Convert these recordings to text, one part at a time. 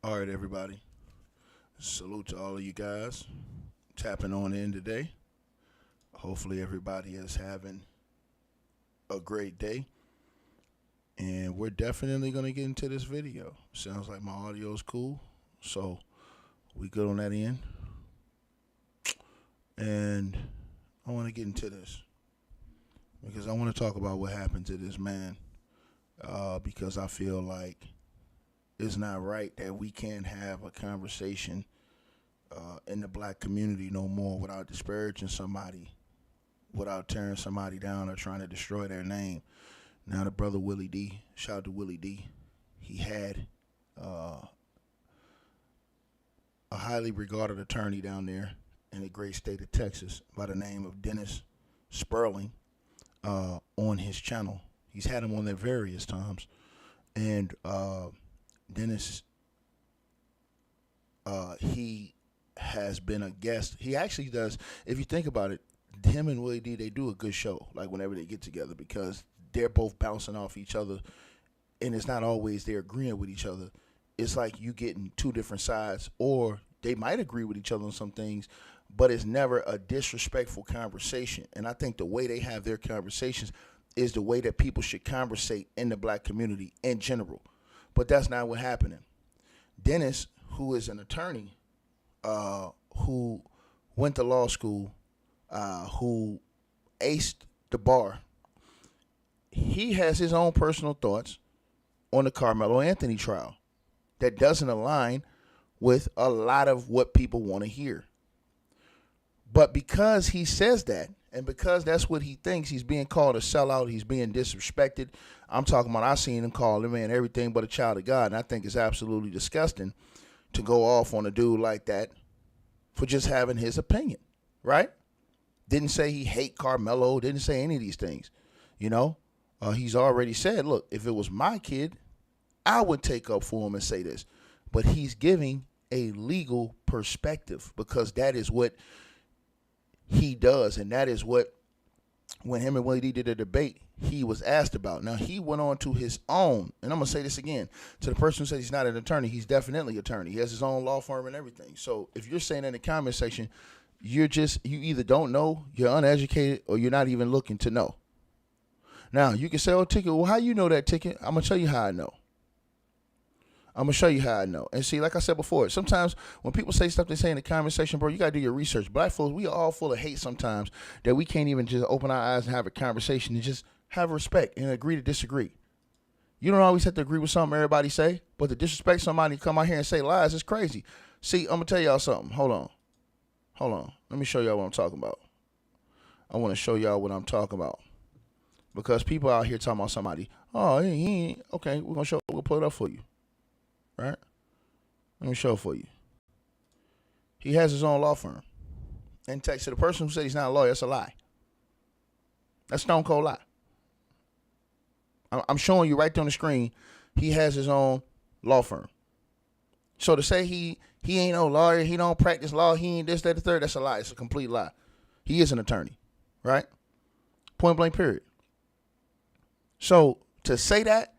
All right, everybody. Salute to all of you guys tapping on in today. Hopefully, everybody is having a great day. And we're definitely going to get into this video. Sounds like my audio is cool. So, we good on that end. And I want to get into this because I want to talk about what happened to this man because I feel like it's not right that we can't have a conversation in the black community no more without disparaging somebody, without tearing somebody down or trying to destroy their name. Now the brother Willie D, shout out to Willie D, he had a highly regarded attorney down there in the great state of Texas by the name of Dennis Spurling on his channel. He's had him on there various times. And Dennis, he has been a guest. He actually does, if you think about it, him and Willie D, they do a good show, like whenever they get together, because they're both bouncing off each other, and it's not always they're agreeing with each other. It's like you getting two different sides, or they might agree with each other on some things, but it's never a disrespectful conversation. And I think the way they have their conversations is the way that people should conversate in the black community in general. But that's not what happened. Dennis, who is an attorney, who went to law school, who aced the bar, he has his own personal thoughts on the Karmelo Anthony trial that doesn't align with a lot of what people want to hear. But because he says that, and because that's what he thinks, he's being called a sellout, he's being disrespected. I'm talking about, I seen him call the man everything but a child of God, and I think it's absolutely disgusting to go off on a dude like that for just having his opinion, right? Didn't say he hate Karmelo, didn't say any of these things, you know? He's already said, look, if it was my kid, I would take up for him and say this. But he's giving a legal perspective because that is what he does, and that is what, when him and Willie D did a debate, he was asked about. Now, he went on to his own, and I'm going to say this again, to the person who says he's not an attorney, he's definitely an attorney. He has his own law firm and everything. So if you're saying in the comment section, you either don't know, you're uneducated, or you're not even looking to know. Now, you can say, oh, Ticket, well, how you know that, Ticket? I'm going to tell you how I know. I'm going to show you how I know. And see, like I said before, sometimes when people say stuff they say in the comment section, bro, you got to do your research. Black folks, we are all full of hate sometimes that we can't even just open our eyes and have a conversation and just have respect and agree to disagree. You don't always have to agree with something everybody say, but to disrespect somebody, come out here and say lies, it's crazy. See, I'm going to tell y'all something. Hold on. Let me show y'all what I'm talking about. I want to show y'all what I'm talking about. Because people out here talking about somebody, oh, he ain't, okay, we'll pull it up for you. Right? Let me show it for you. He has his own law firm. And text to the person who said he's not a lawyer, that's a lie. That's stone cold lie. I'm showing you right there on the screen, he has his own law firm. So to say he ain't no lawyer, he don't practice law, he ain't this, that, the third, that's a lie. It's a complete lie. He is an attorney, right? Point blank, period. So to say that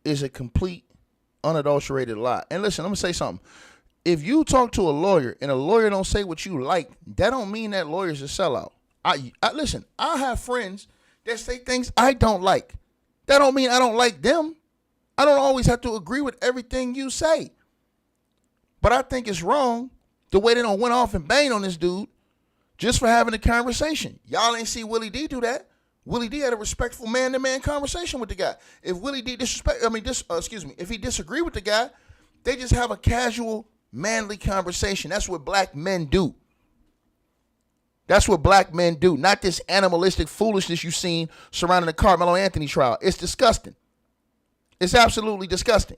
is a complete unadulterated lie. And listen, I'm going to say something. If you talk to a lawyer and a lawyer don't say what you like, that don't mean that lawyer's a sellout. Listen, I have friends that say things I don't like. That don't mean I don't like them. I don't always have to agree with everything you say. But I think it's wrong the way they don't went off and banged on this dude just for having a conversation. Y'all ain't see Willie D do that. Willie D had a respectful man-to-man conversation with the guy. If Willie D if he disagreed with the guy, they just have a casual, manly conversation. That's what black men do. That's what black men do. Not this animalistic foolishness you've seen surrounding the Karmelo Anthony trial. It's disgusting. It's absolutely disgusting.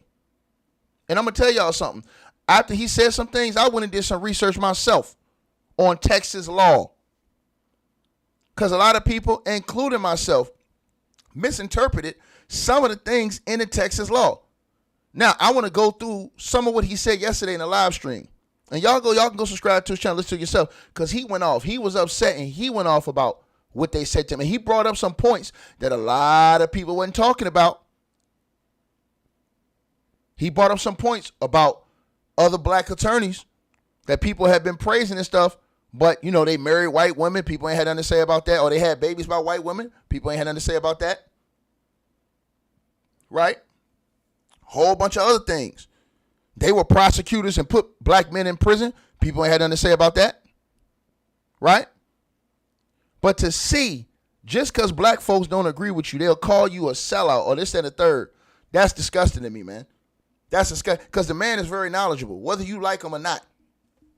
And I'm going to tell y'all something. After he said some things, I went and did some research myself on Texas law. Because a lot of people, including myself, misinterpreted some of the things in the Texas law. Now, I want to go through some of what he said yesterday in the live stream. And y'all can go subscribe to his channel, listen to yourself, because he went off. He was upset, and he went off about what they said to him. And he brought up some points that a lot of people weren't talking about. He brought up some points about other black attorneys that people have been praising and stuff, but, you know, they married white women. People ain't had nothing to say about that. Or they had babies by white women. People ain't had nothing to say about that. Right? Whole bunch of other things. They were prosecutors and put black men in prison. People ain't had nothing to say about that. Right? But to see, just because black folks don't agree with you, they'll call you a sellout or this and the third. That's disgusting to me, man. That's disgusting. Because the man is very knowledgeable, whether you like him or not.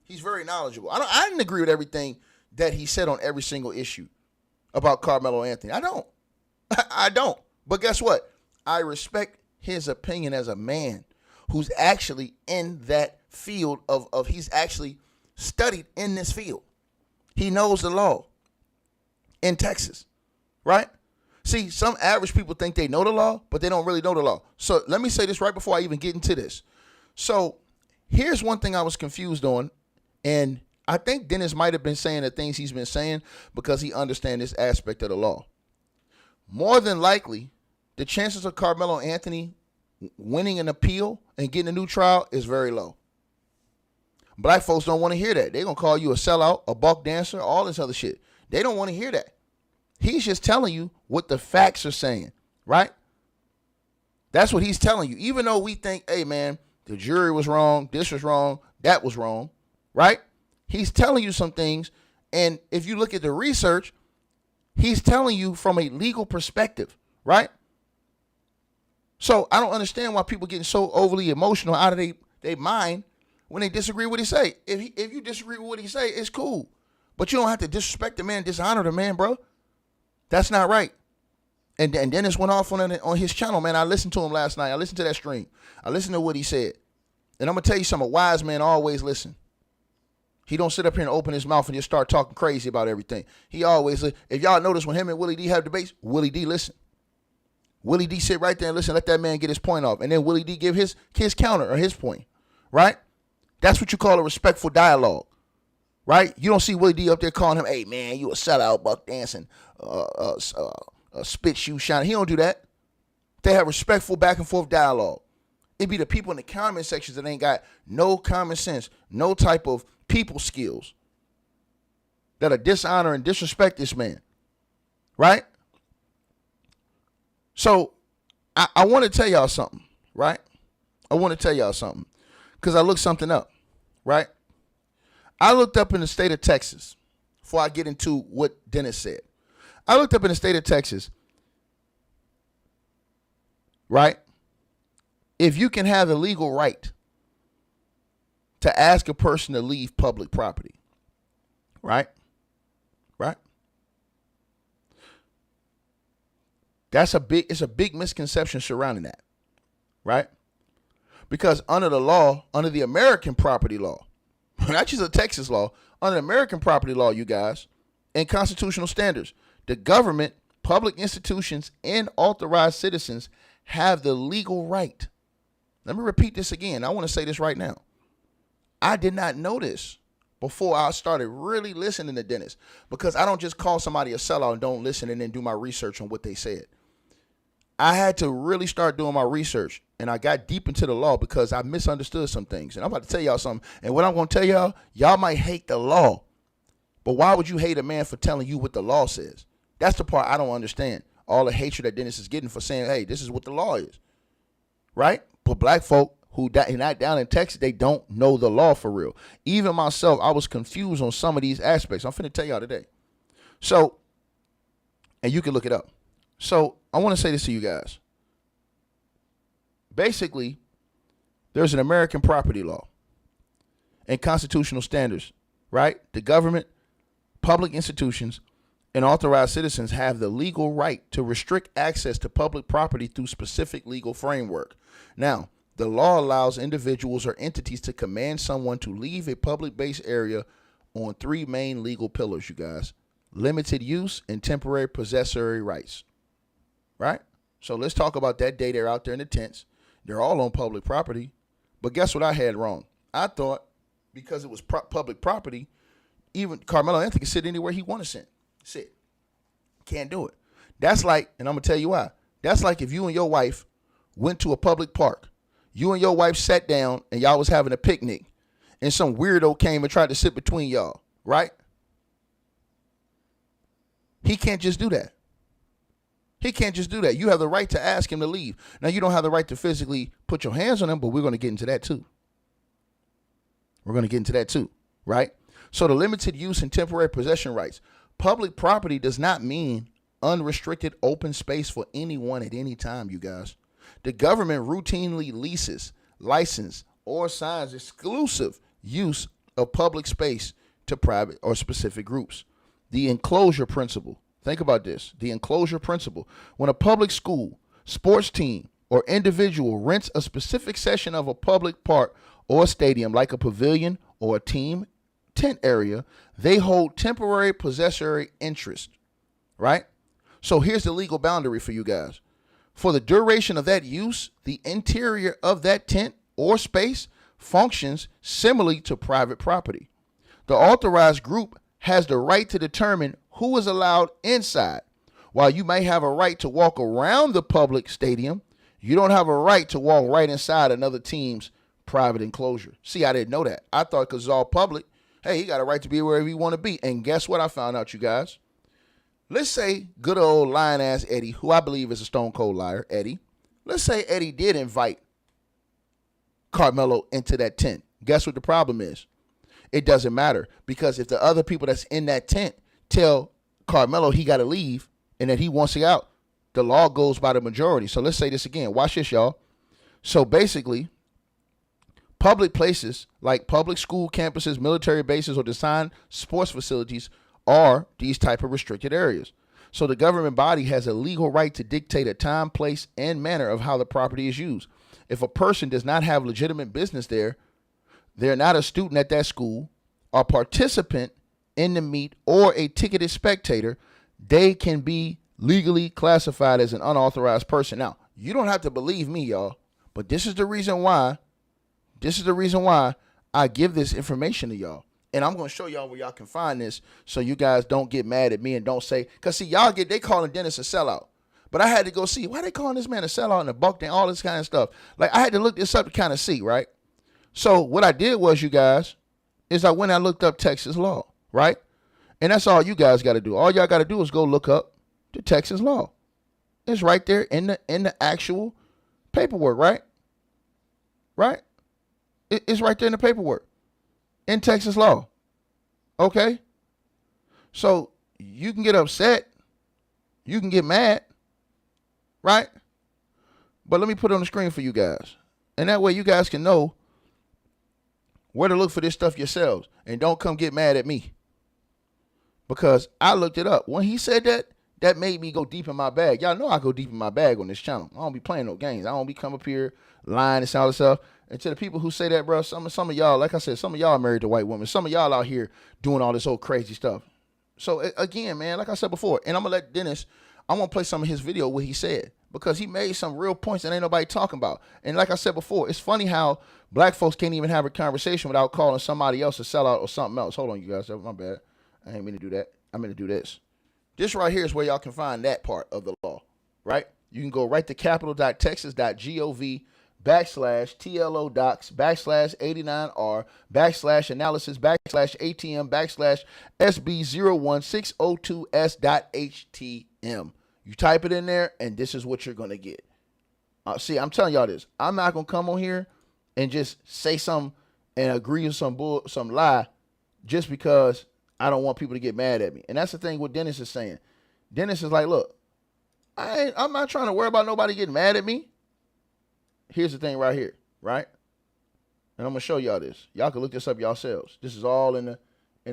He's very knowledgeable. I didn't agree with everything that he said on every single issue about Karmelo Anthony. I don't. I don't. But guess what? I respect his opinion as a man who's actually in that field of he's actually studied in this field. He knows the law in Texas, right? See, some average people think they know the law, but they don't really know the law. So let me say this right before I even get into this. So here's one thing I was confused on, and I think Dennis might have been saying the things he's been saying because he understands this aspect of the law. More than likely, the chances of Karmelo Anthony winning an appeal and getting a new trial is very low. Black folks don't want to hear that. They're going to call you a sellout, a buck dancer, all this other shit. They don't want to hear that. He's just telling you what the facts are saying, right? That's what he's telling you. Even though we think, hey, man, the jury was wrong, this was wrong, that was wrong, right? He's telling you some things, and if you look at the research, he's telling you from a legal perspective, right? So I don't understand why people getting so overly emotional out of their mind when they disagree with what he say. If you disagree with what he say, it's cool. But you don't have to disrespect the man, dishonor the man, bro. That's not right. And Dennis went off on his channel, man. I listened to him last night. I listened to that stream. I listened to what he said. And I'm going to tell you something. A wise man always listen. He don't sit up here and open his mouth and just start talking crazy about everything. He always, if y'all notice when him and Willie D have debates, Willie D listen. Willie D sit right there and listen, let that man get his point off. And then Willie D give his counter or his point, right? That's what you call a respectful dialogue, right? You don't see Willie D up there calling him, hey, man, you a sellout, buck dancing, spit shoe shine. He don't do that. They have respectful back and forth dialogue. It be the people in the comment sections that ain't got no common sense, no type of people skills that'll dishonor and disrespect this man, right? So I want to tell y'all something, right? I want to tell y'all something because I looked something up, right? I looked up in the state of Texas before I get into what Dennis said. I looked up in the state of Texas, right? If you can have the legal right to ask a person to leave public property, right? Right? It's a big misconception surrounding that, right? Because under the law, under the American property law, not just a Texas law, under American property law, you guys, and constitutional standards, the government, public institutions, and authorized citizens have the legal right. Let me repeat this again. I want to say this right now. I did not know this before I started really listening to Dennis, because I don't just call somebody a sellout and don't listen and then do my research on what they said. I had to really start doing my research, and I got deep into the law because I misunderstood some things. And I'm about to tell y'all something. And what I'm going to tell y'all, y'all might hate the law, but why would you hate a man for telling you what the law says? That's the part I don't understand. All the hatred that Dennis is getting for saying, hey, this is what the law is, right? But black folk who not down in Texas, they don't know the law for real. Even myself, I was confused on some of these aspects. I'm finna tell y'all today. So, and you can look it up. So I want to say this to you guys. Basically, there's an American property law and constitutional standards, right? The government, public institutions, and authorized citizens have the legal right to restrict access to public property through specific legal framework. Now, the law allows individuals or entities to command someone to leave a public base area on three main legal pillars, you guys: limited use and temporary possessory rights. Right? So let's talk about that day they're out there in the tents. They're all on public property. But guess what I had wrong? I thought because it was public property, even Karmelo Anthony can sit anywhere he want to sit. Can't do it. That's like, and I'm going to tell you why. That's like if you and your wife went to a public park. You and your wife sat down and y'all was having a picnic and some weirdo came and tried to sit between y'all, right? He can't just do that. He can't just do that. You have the right to ask him to leave. Now, you don't have the right to physically put your hands on him, but we're going to get into that too. We're going to get into that too, right? So the limited use and temporary possession rights. Public property does not mean unrestricted open space for anyone at any time, you guys. The government routinely leases, licenses, or assigns exclusive use of public space to private or specific groups. The enclosure principle. Think about this. The enclosure principle. When a public school, sports team, or individual rents a specific section of a public park or stadium like a pavilion or a team tent area, they hold temporary possessory interest, right? So here's the legal boundary for you guys. For the duration of that use, the interior of that tent or space functions similarly to private property. The authorized group has the right to determine who is allowed inside. While you may have a right to walk around the public stadium, you don't have a right to walk right inside another team's private enclosure. See, I didn't know that. I thought because it's all public, hey, he got a right to be wherever he want to be. And guess what I found out, you guys? Let's say good old lying ass Eddie, who I believe is a stone cold liar, Eddie. Let's say Eddie did invite Karmelo into that tent. Guess what the problem is? It doesn't matter, because if the other people that's in that tent tell Karmelo he got to leave and that he wants to get out, the law goes by the majority. So let's say this again. Watch this, y'all. So basically, public places like public school campuses, military bases, or designed sports facilities are these type of restricted areas. So the government body has a legal right to dictate a time, place, and manner of how the property is used. If a person does not have legitimate business there, they're not a student at that school, a participant in the meet, or a ticketed spectator, they can be legally classified as an unauthorized person. Now, you don't have to believe me, y'all, but this is the reason why I give this information to y'all. And I'm going to show y'all where y'all can find this so you guys don't get mad at me and don't say, because see, they calling Dennis a sellout. But I had to go see, why they calling this man a sellout and a buck and all this kind of stuff. Like, I had to look this up to kind of see, right? So what I did was, you guys, is I went and looked up Texas law, right? And that's all you guys got to do. All y'all got to do is go look up the Texas law. It's right there in the actual paperwork, right? Right? It's right there in the paperwork. In Texas law. Okay? So you can get upset. You can get mad. Right? But let me put it on the screen for you guys. And that way you guys can know where to look for this stuff yourselves. And don't come get mad at me. Because I looked it up. When he said that, that made me go deep in my bag. Y'all know I go deep in my bag on this channel. I don't be playing no games. I don't be come up here lying and all this stuff. And to the people who say that, bro, some of y'all, like I said, some of y'all are married to white women. Some of y'all out here doing all this old crazy stuff. So again, man, like I said before, and I'm going to let Dennis, I'm going to play some of his video what he said, because he made some real points that ain't nobody talking about. And like I said before, it's funny how black folks can't even have a conversation without calling somebody else a sellout or something else. Hold on, you guys. My bad. I ain't mean to do that. I mean to do this. This right here is where y'all can find that part of the law, right? You can go right to capital.texas.gov/TLO docs /89R /analysis /ATM /SB01602S.HTM. You type it in there, and this is what you're going to get. See, I'm telling y'all this. I'm not going to come on here and just say something and agree with some lie just because I don't want people to get mad at me. And that's the thing what Dennis is saying. Dennis is like, look, I'm not trying to worry about nobody getting mad at me. Here's the thing right here, right? And I'm gonna show y'all this. Y'all can look this up yourselves. This is all in the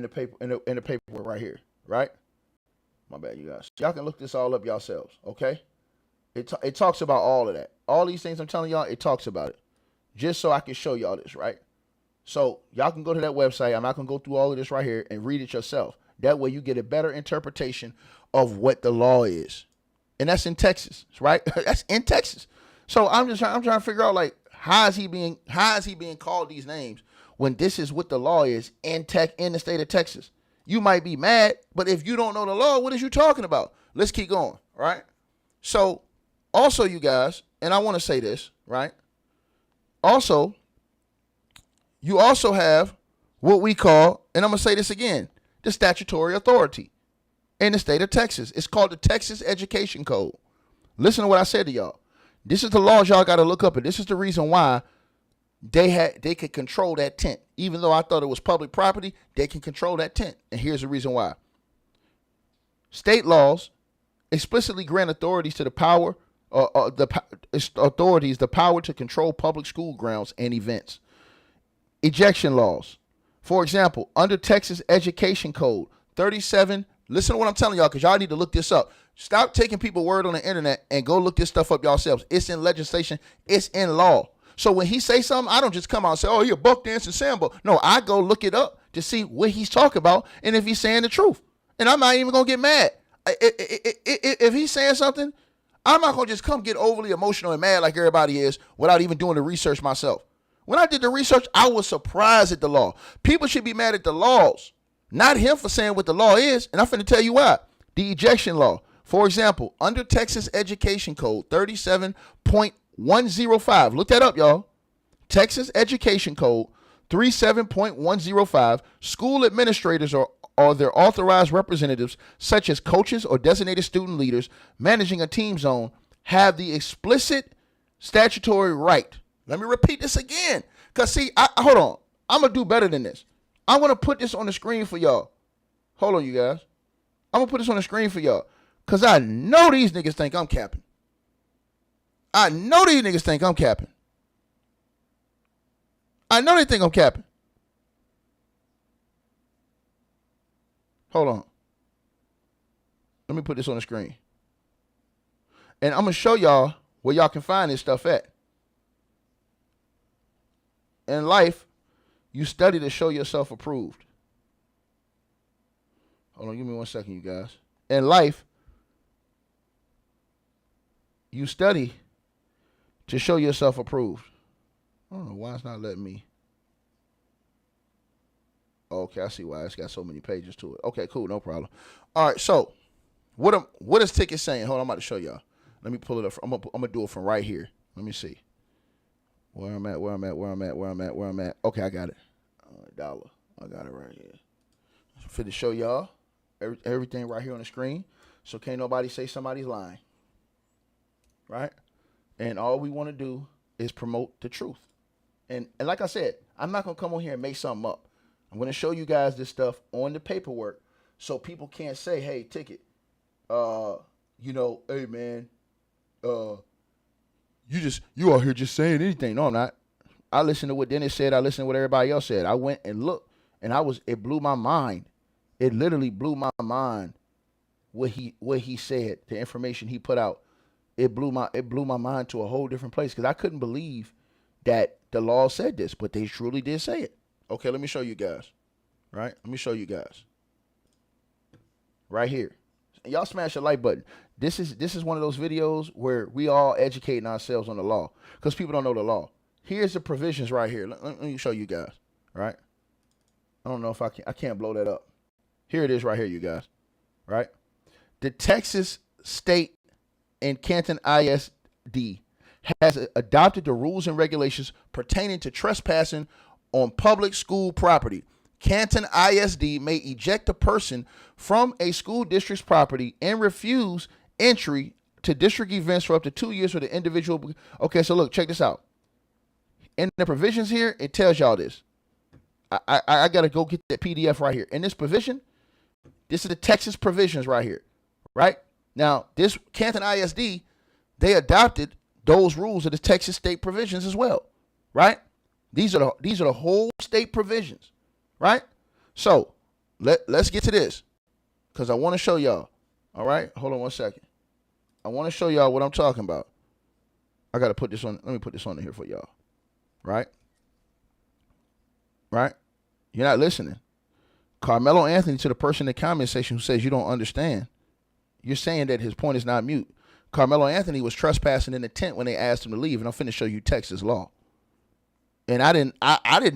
paper in the paperwork right here, right? My bad, you guys. Y'all can look this all up yourselves, okay? It talks about all of that. All these things I'm telling y'all, it talks about it. Just so I can show y'all this, right? So y'all can go to that website. I'm not going to go through all of this right here and read it yourself. That way you get a better interpretation of what the law is. And that's in Texas, right? That's in Texas. So I'm trying to figure out, like, how is he being called these names when this is what the law is in the state of Texas? You might be mad, but if you don't know the law, what is you talking about? Let's keep going, right? So also, you guys, and I want to say this, right? Also, you also have what we call, and I'm going to say this again, the statutory authority in the state of Texas. It's called the Texas Education Code. Listen to what I said to y'all. This is the laws y'all got to look up, and this is the reason why they could control that tent. Even though I thought it was public property, they can control that tent. And here's the reason why. State laws explicitly grant authorities to the power, authorities the power to control public school grounds and events. Ejection laws. For example, under Texas Education Code 37, listen to what I'm telling y'all because y'all need to look this up. Stop taking people's word on the internet and go look this stuff up yourselves. It's in legislation. It's in law. So when he say something, I don't just come out and say, oh, you're buck dancing Sambo. No, I go look it up to see what he's talking about and if he's saying the truth. And I'm not even going to get mad. If he's saying something, I'm not going to just come get overly emotional and mad like everybody is without even doing the research myself. When I did the research, I was surprised at the law. People should be mad at the laws, not him for saying what the law is. And I'm finna tell you why. The ejection law. For example, under Texas Education Code 37.105, look that up, y'all. Texas Education Code 37.105, school administrators or their authorized representatives, such as coaches or designated student leaders managing a team zone, have the explicit statutory right. Let me repeat this again. Because, see, hold on. I'm going to do better than this. I want to put this on the screen for y'all. Hold on, you guys. I'm going to put this on the screen for y'all. Because I know these niggas think I'm capping. I know these niggas think I'm capping. I know they think I'm capping. Hold on. Let me put this on the screen. And I'm going to show y'all where y'all can find this stuff at. In life, you study to show yourself approved. Hold on, give me 1 second, you guys. In life, you study to show yourself approved. I don't know why it's not letting me. Okay, I see why. It's got so many pages to it. Okay, cool, no problem. All right, so what is Ticket saying? Hold on, I'm about to show y'all. Let me pull it up. I'm gonna do it from right here. Let me see. Where I'm at. Okay, I got it. Dollar. I got it right here. I'm finna show y'all everything right here on the screen. So can't nobody say somebody's lying. Right? And all we want to do is promote the truth. And like I said, I'm not going to come on here and make something up. I'm going to show you guys this stuff on the paperwork so people can't say, hey, Ticket, hey, man, you out here just saying anything. No, I'm not. I listened to what Dennis said. I listened to what everybody else said. I went and looked, and it blew my mind. It literally blew my mind what he said, the information he put out. It blew my mind to a whole different place because I couldn't believe that the law said this, but they truly did say it. Okay, let me show you guys. Right? Let me show you guys. Right here. Y'all smash the like button. This is one of those videos where we all educating ourselves on the law because people don't know the law. Here's the provisions right here. Let me show you guys. Right? I don't know if I can't blow that up. Here it is right here, you guys. Right? The Texas State and Canton ISD has adopted the rules and regulations pertaining to trespassing on public school property. Canton ISD may eject a person from a school district's property and refuse entry to district events for up to 2 years for the individual. Okay, so look, check this out. In the provisions here, it tells y'all this. I got to go get that PDF right here. In this provision, this is the Texas provisions right here, right? Now, this Canton ISD, they adopted those rules of the Texas state provisions as well, right? These are the whole state provisions, right? So let's get to this because I want to show y'all. All right, hold on 1 second. I want to show y'all what I'm talking about. I got to put this on. Let me put this on here for y'all. Right? Right? You're not listening. Karmelo Anthony, to the person in the comment section who says you don't understand, you're saying that his point is not mute. Karmelo Anthony was trespassing in the tent when they asked him to leave, and I'm finna show you Texas law. And I didn't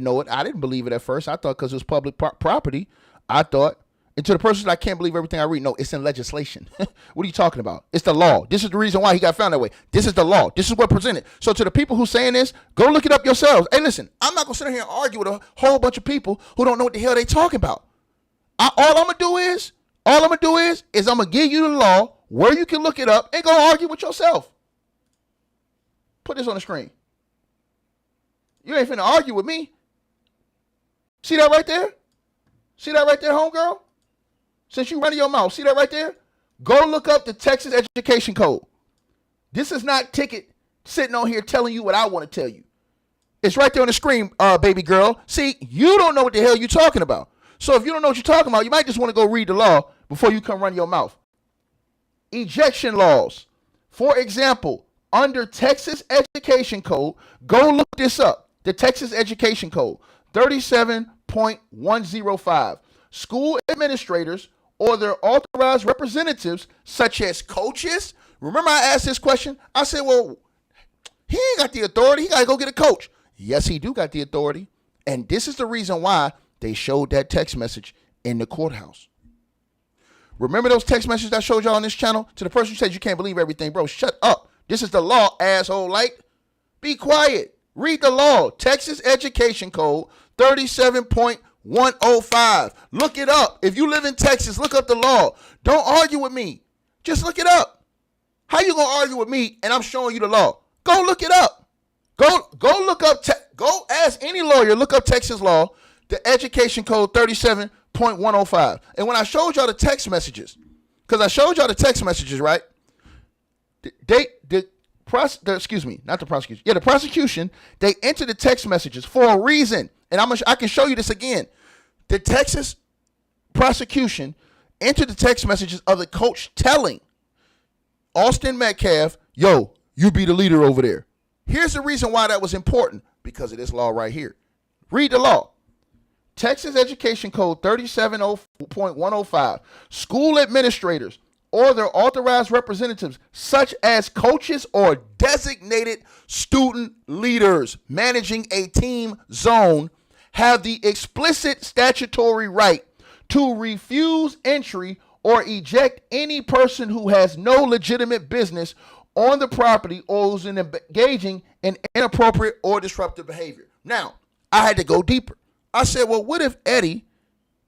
know it. I didn't believe it at first. I thought because it was public property, I thought And to the person that I can't believe everything I read, no, it's in legislation. What are you talking about? It's the law. This is the reason why he got found that way. This is the law. This is what presented. So to the people who saying this, go look it up yourselves. Hey, listen, I'm not going to sit here and argue with a whole bunch of people who don't know what the hell they talking about. All I'm going to do is I'm going to give you the law where you can look it up and go argue with yourself. Put this on the screen. You ain't finna argue with me. See that right there? See that right there, homegirl? Since you running your mouth, see that right there? Go look up the Texas Education Code. This is not Ticket sitting on here telling you what I want to tell you. It's right there on the screen, baby girl. See, you don't know what the hell you're talking about. So if you don't know what you're talking about, you might just want to go read the law before you come run your mouth. Ejection laws. For example, under Texas Education Code, go look this up. The Texas Education Code, 37.105. School administrators or their authorized representatives, such as coaches. Remember I asked this question? I said, well, he ain't got the authority. He got to go get a coach. Yes, he do got the authority. And this is the reason why they showed that text message in the courthouse. Remember those text messages I showed y'all on this channel? To the person who said you can't believe everything, bro, shut up. This is the law, asshole. Like, be quiet. Read the law. Texas Education Code 37.105. Look it up. If you live in Texas, look up the law. Don't argue with me. Just look it up. How you gonna argue with me and I'm showing you the law? Go look it up. Go look up. Go ask any lawyer. Look up Texas law, the Education Code 37.105. And when I showed y'all the text messages, because I showed y'all the text messages, right? The prosecution, they entered the text messages for a reason. And I can show you this again. The Texas prosecution entered the text messages of the coach telling Austin Metcalf, yo, you be the leader over there. Here's the reason why that was important, because of this law right here. Read the law. Texas Education Code 37.105. School administrators or their authorized representatives, such as coaches or designated student leaders managing a team zone, have the explicit statutory right to refuse entry or eject any person who has no legitimate business on the property or is engaging in inappropriate or disruptive behavior. Now, I had to go deeper. I said, well, what if Eddie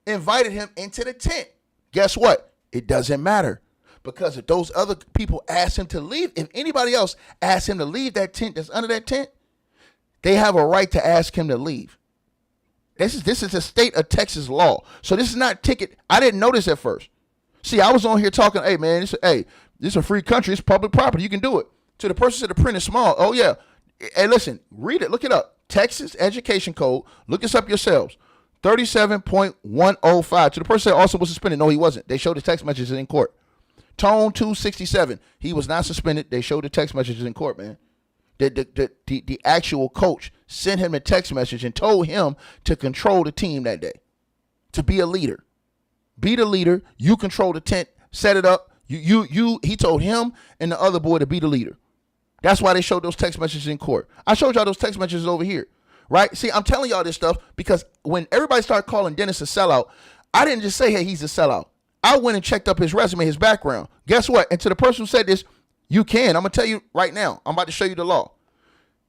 invited him into the tent? Guess what? It doesn't matter. Because if those other people ask him to leave, if anybody else asks him to leave that tent that's under that tent, they have a right to ask him to leave. This is a state of Texas law. So this is not Ticket. I didn't know this at first. See, I was on here talking, hey, man, this is a free country. It's public property. You can do it. To the person said the print is small. Oh, yeah. Hey, listen, read it. Look it up. Texas Education Code. Look this up yourselves. 37.105. To the person that also was suspended. No, he wasn't. They showed the text messages in court. Tone 267. He was not suspended. They showed the text messages in court, man. The actual coach sent him a text message and told him to control the team that day, to be a leader. Be the leader. You control the tent. Set it up. He told him and the other boy to be the leader. That's why they showed those text messages in court. I showed y'all those text messages over here, right? See, I'm telling y'all this stuff because when everybody started calling Dennis a sellout, I didn't just say, hey, he's a sellout. I went and checked up his resume, his background. Guess what? And to the person who said this, you can. I'm going to tell you right now. I'm about to show you the law.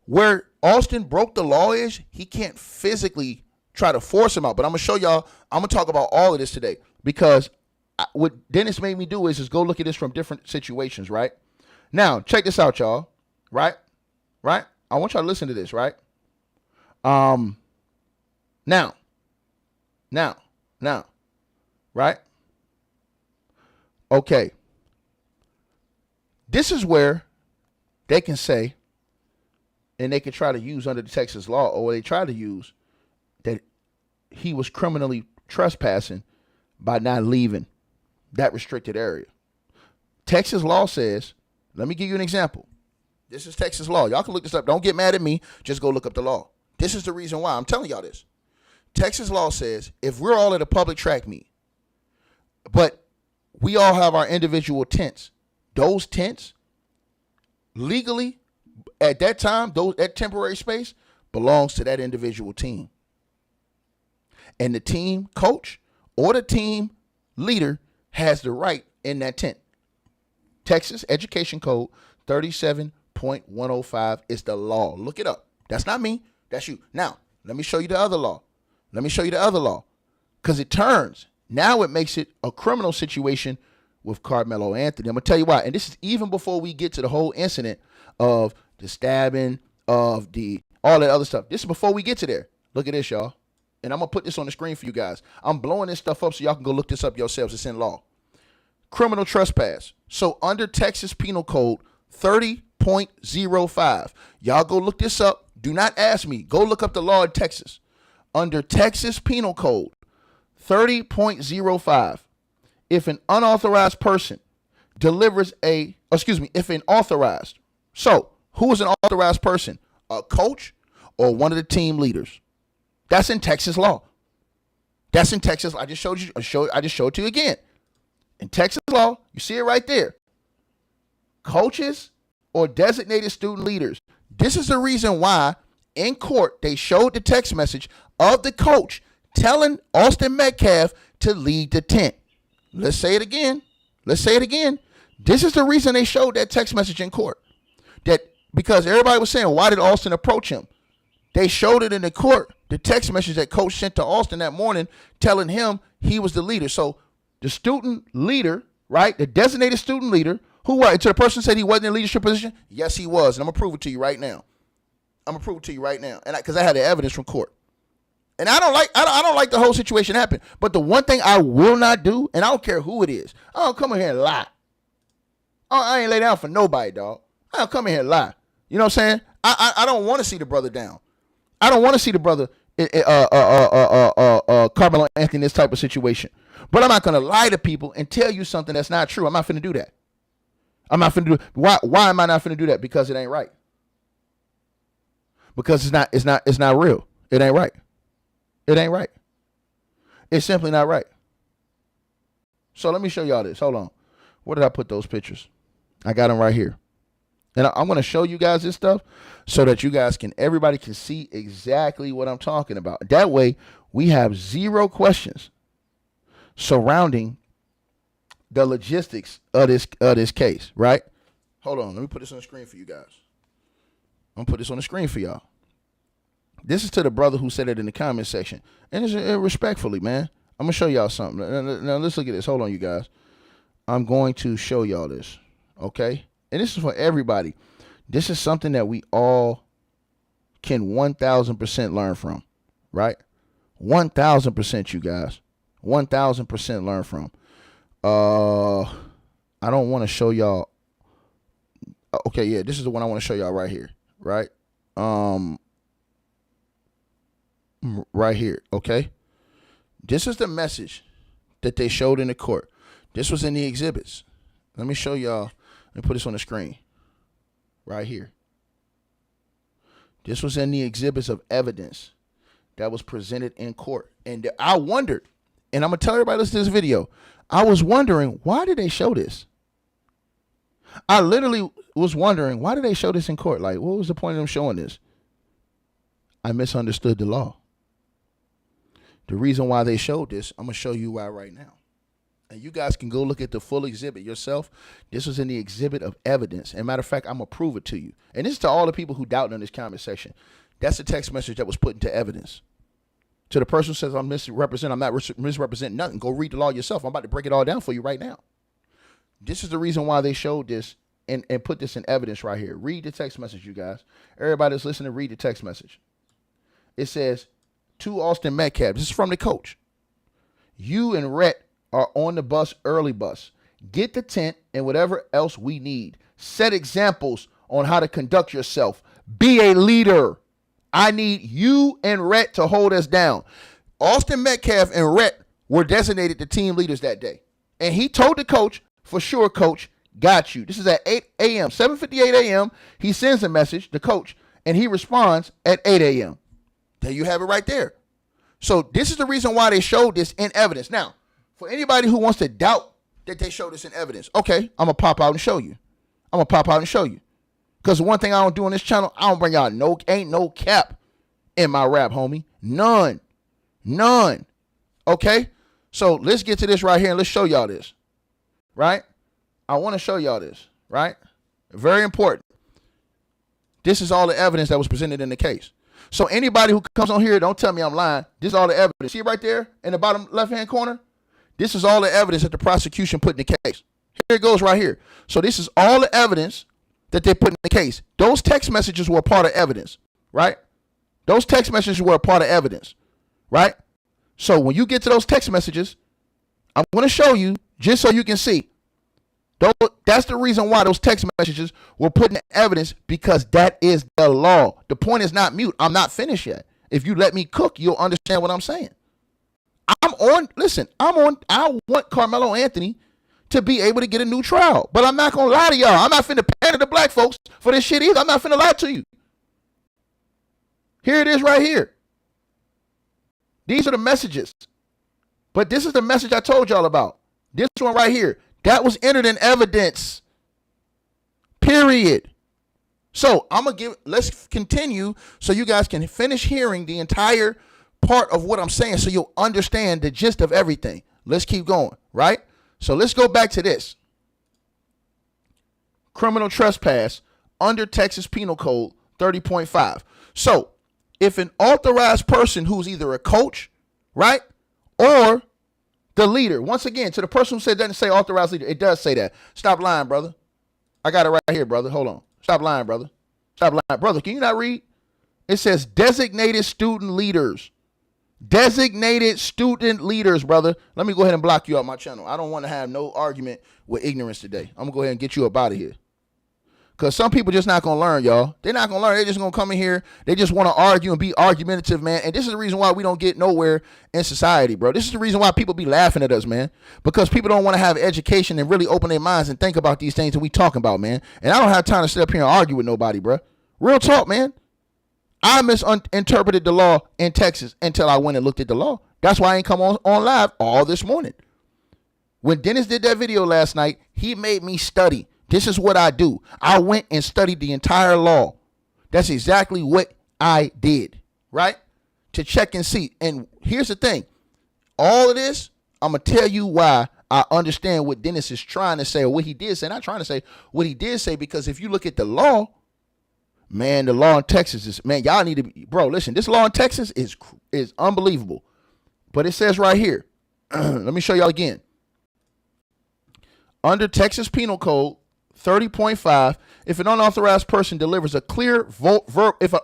Where Austin broke the law is, he can't physically try to force him out. But I'm going to show y'all, I'm going to talk about all of this today. Because what Dennis made me do is go look at this from different situations, right? Now, check this out, y'all. Right? I want y'all to listen to this, right? Now. Right? Okay. This is where they can say, and they can try to use under the Texas law, or they try to use that he was criminally trespassing by not leaving that restricted area. Texas law says, let me give you an example. This is Texas law. Y'all can look this up. Don't get mad at me. Just go look up the law. This is the reason why I'm telling y'all this. Texas law says if we're all at a public track meet, but we all have our individual tents, those tents legally at that time, that temporary space belongs to that individual team. And the team coach or the team leader has the right in that tent. Texas Education Code 37.105 is the law. Look it up. That's not me. That's you. Now, let me show you the other law. Because it turns. Now it makes it a criminal situation with Karmelo Anthony. I'm going to tell you why. And this is even before we get to the whole incident of the stabbing, of all that other stuff. This is before we get to there. Look at this, y'all. And I'm going to put this on the screen for you guys. I'm blowing this stuff up so y'all can go look this up yourselves. It's in law. Criminal trespass. So under Texas Penal Code 30.05, y'all go look this up. Do not ask me. Go look up the law in Texas. Under Texas Penal Code 30.05, if an unauthorized person delivers if an authorized, so who is an authorized person? A coach or one of the team leaders? That's in Texas law. That's in Texas. I just showed it to you again. In Texas law, you see it right there. Coaches or designated student leaders. This is the reason why in court they showed the text message of the coach telling Austin Metcalf to lead the tent. Let's say it again. This is the reason they showed that text message in court. Because everybody was saying, why did Austin approach him? They showed it in the court, the text message that coach sent to Austin that morning telling him he was the leader. So the student leader, right, the designated student leader, who was, to the person said he wasn't in a leadership position? Yes, he was. And I'm going to prove it to you right now. And because I had the evidence from court. And I don't like the whole situation happen. But the one thing I will not do, and I don't care who it is, I don't come in here and lie. I ain't lay down for nobody, dog. I don't come in here and lie. You know what I'm saying? I don't want to see the brother down. I don't want to see the brother Karmelo Anthony in this type of situation. But I'm not going to lie to people and tell you something that's not true. I'm not finna do that. Why am I not finna do that? Because it ain't right. Because it's not real. It ain't right. It's simply not right. So let me show y'all this. Hold on. Where did I put those pictures? I got them right here. And I'm going to show you guys this stuff so that everybody can see exactly what I'm talking about. That way, we have zero questions surrounding the logistics of this case, right? Hold on. Let me put this on the screen for you guys. I'm going to put this on the screen for y'all. This is to the brother who said it in the comment section. And it's respectfully, man. I'm going to show y'all something. Now, let's look at this. Hold on, you guys. I'm going to show y'all this, okay? And this is for everybody. This is something that we all can 1,000% learn from, right? 1,000%, you guys. 1,000% learn from. I don't want to show y'all. Okay, yeah, this is the one I want to show y'all right here, right? Right here, okay? This is the message that they showed in the court. This was in the exhibits. Let me show y'all. Let me put this on the screen right here. This was in the exhibits of evidence that was presented in court. And I wondered, and I'm going to tell everybody listen to this video, I was wondering, why did they show this? I literally was wondering, why did they show this in court? Like, what was the point of them showing this? I misunderstood the law. The reason why they showed this, I'm going to show you why right now. And you guys can go look at the full exhibit yourself. This was in the exhibit of evidence. And matter of fact, I'm going to prove it to you. And this is to all the people who doubt in this comment section. That's the text message that was put into evidence. To the person who says I'm misrepresenting, I'm not misrepresenting nothing. Go read the law yourself. I'm about to break it all down for you right now. This is the reason why they showed this and put this in evidence right here. Read the text message, you guys. Everybody that's listening, read the text message. It says, to Austin Metcalf, this is from the coach. You and Rhett are on the bus, early bus. Get the tent and whatever else we need. Set examples on how to conduct yourself. Be a leader. I need you and Rhett to hold us down. Austin Metcalf and Rhett were designated the team leaders that day. And he told the coach, for sure, coach, got you. This is at 8 a.m., 7:58 a.m. He sends a message, the coach, and he responds at 8 a.m. There you have it right there. So this is the reason why they showed this in evidence. Now, for anybody who wants to doubt that they showed this in evidence, okay, I'm going to pop out and show you. Because the one thing I don't do on this channel, I don't bring out ain't no cap in my rap, homie. None. Okay? So let's get to this right here and let's show y'all this, right? I want to show y'all this, right? Very important. This is all the evidence that was presented in the case. So anybody who comes on here, don't tell me I'm lying. This is all the evidence. See it right there in the bottom left-hand corner? This is all the evidence that the prosecution put in the case. Here it goes right here. So this is all the evidence that they put in the case. Those text messages were a part of evidence, right? Those text messages were a part of evidence, right? So when you get to those text messages, I'm going to show you just so you can see. That's the reason why those text messages were put in evidence, because that is the law. The point is not mute. I'm not finished yet. If you let me cook, you'll understand what I'm saying. I want Karmelo Anthony to be able to get a new trial. But I'm not going to lie to y'all. I'm not finna pander to black folks for this shit either. I'm not finna lie to you. Here it is right here. These are the messages. But this is the message I told y'all about. This one right here. That was entered in evidence. Period. So let's continue so you guys can finish hearing the entire part of what I'm saying so you'll understand the gist of everything. Let's keep going, right? So let's go back to this. Criminal trespass under Texas Penal Code 30.5. So if an authorized person who's either a coach, right, or the leader, once again, to the person who said doesn't say authorized leader, it does say that. Stop lying, brother. I got it right here, brother. Hold on. Stop lying, brother. Stop lying. Brother, can you not read? It says designated student leaders. Designated student leaders, brother. Let me go ahead and block you out my channel. I don't want to have no argument with ignorance today. I'm going to go ahead and get you up out of here. Because some people just not going to learn, y'all. They're not going to learn. They're just going to come in here. They just want to argue and be argumentative, man. And this is the reason why we don't get nowhere in society, bro. This is the reason why people be laughing at us, man. Because people don't want to have education and really open their minds and think about these things that we talking about, man. And I don't have time to sit up here and argue with nobody, bro. Real talk, man. I misinterpreted the law in Texas until I went and looked at the law. That's why I ain't come on live all this morning. When Dennis did that video last night, he made me study. This is what I do. I went and studied the entire law. That's exactly what I did, right? To check and see. And here's the thing. All of this, I'm going to tell you why I understand what Dennis is trying to say, or what he did say. Not trying to say, what he did say, because if you look at the law, man, the law in Texas is, man, y'all need to be, bro, listen, this law in Texas is unbelievable. But it says right here, let me show y'all again. Under Texas Penal Code 30.5, if an unauthorized person delivers a clear if an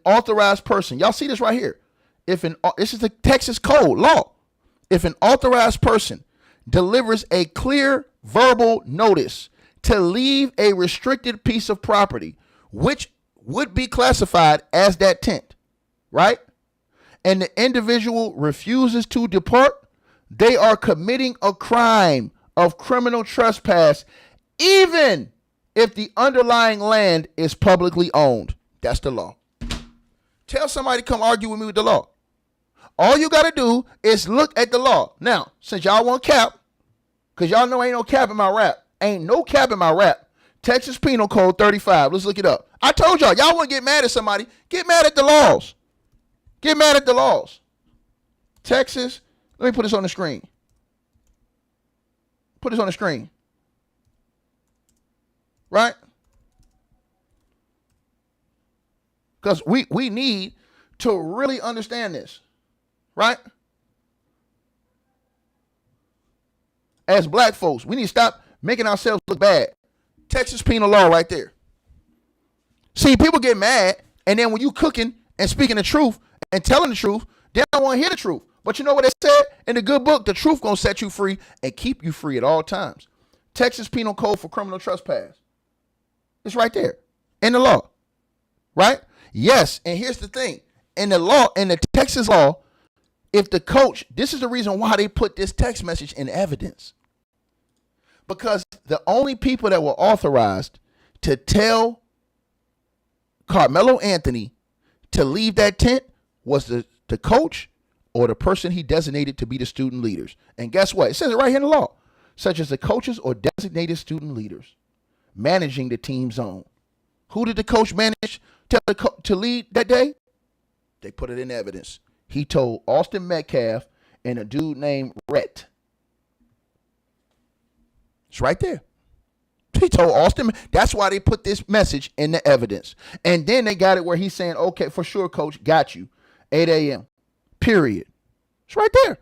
authorized person, y'all see this right here. This is the Texas code law. If an authorized person delivers a clear verbal notice to leave a restricted piece of property, which would be classified as that tent, right? And the individual refuses to depart, they are committing a crime of criminal trespass, even if the underlying land is publicly owned. That's the law. Tell somebody to come argue with me with the law. All you got to do is look at the law. Now, since y'all want cap, because y'all know ain't no cap in my rap. Ain't no cap in my rap. Texas Penal Code 35. Let's look it up. I told y'all want to get mad at somebody. Get mad at the laws. Get mad at the laws. Texas. Let me put this on the screen. Put this on the screen. Right? Because we need to really understand this. Right? As black folks, we need to stop making ourselves look bad. Texas penal law right there. See, people get mad, and then when you cooking and speaking the truth and telling the truth, they don't want to hear the truth. But you know what they said in the good book? The truth gonna set you free and keep you free at all times. Texas Penal Code for criminal trespass. It's right there in the law, right? Yes, and here's the thing. In the law, in the Texas law, if the coach, this is the reason why they put this text message in evidence. Because the only people that were authorized to tell Karmelo Anthony to leave that tent was the coach or the person he designated to be the student leaders. And guess what? It says it right here in the law. Such as the coaches or designated student leaders managing the team zone. Who did the coach manage to lead that day? They put it in evidence. He told Austin Metcalf and a dude named Rhett. It's right there. He told Austin. That's why they put this message in the evidence. And then they got it where he's saying, okay, for sure, coach, got you. 8 a.m. Period. It's right there.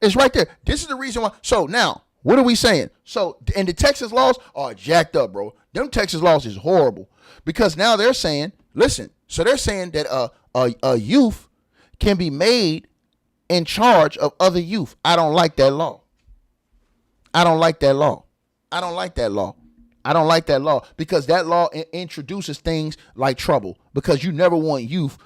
It's right there. This is the reason why. So now, what are we saying? So, and the Texas laws are jacked up, bro. Them Texas laws is horrible. Because now they're saying, listen, so they're saying that a youth can be made in charge of other youth. I don't like that law. I don't like that law. I don't like that law. I don't like that law because that law introduces things like trouble because you never want youth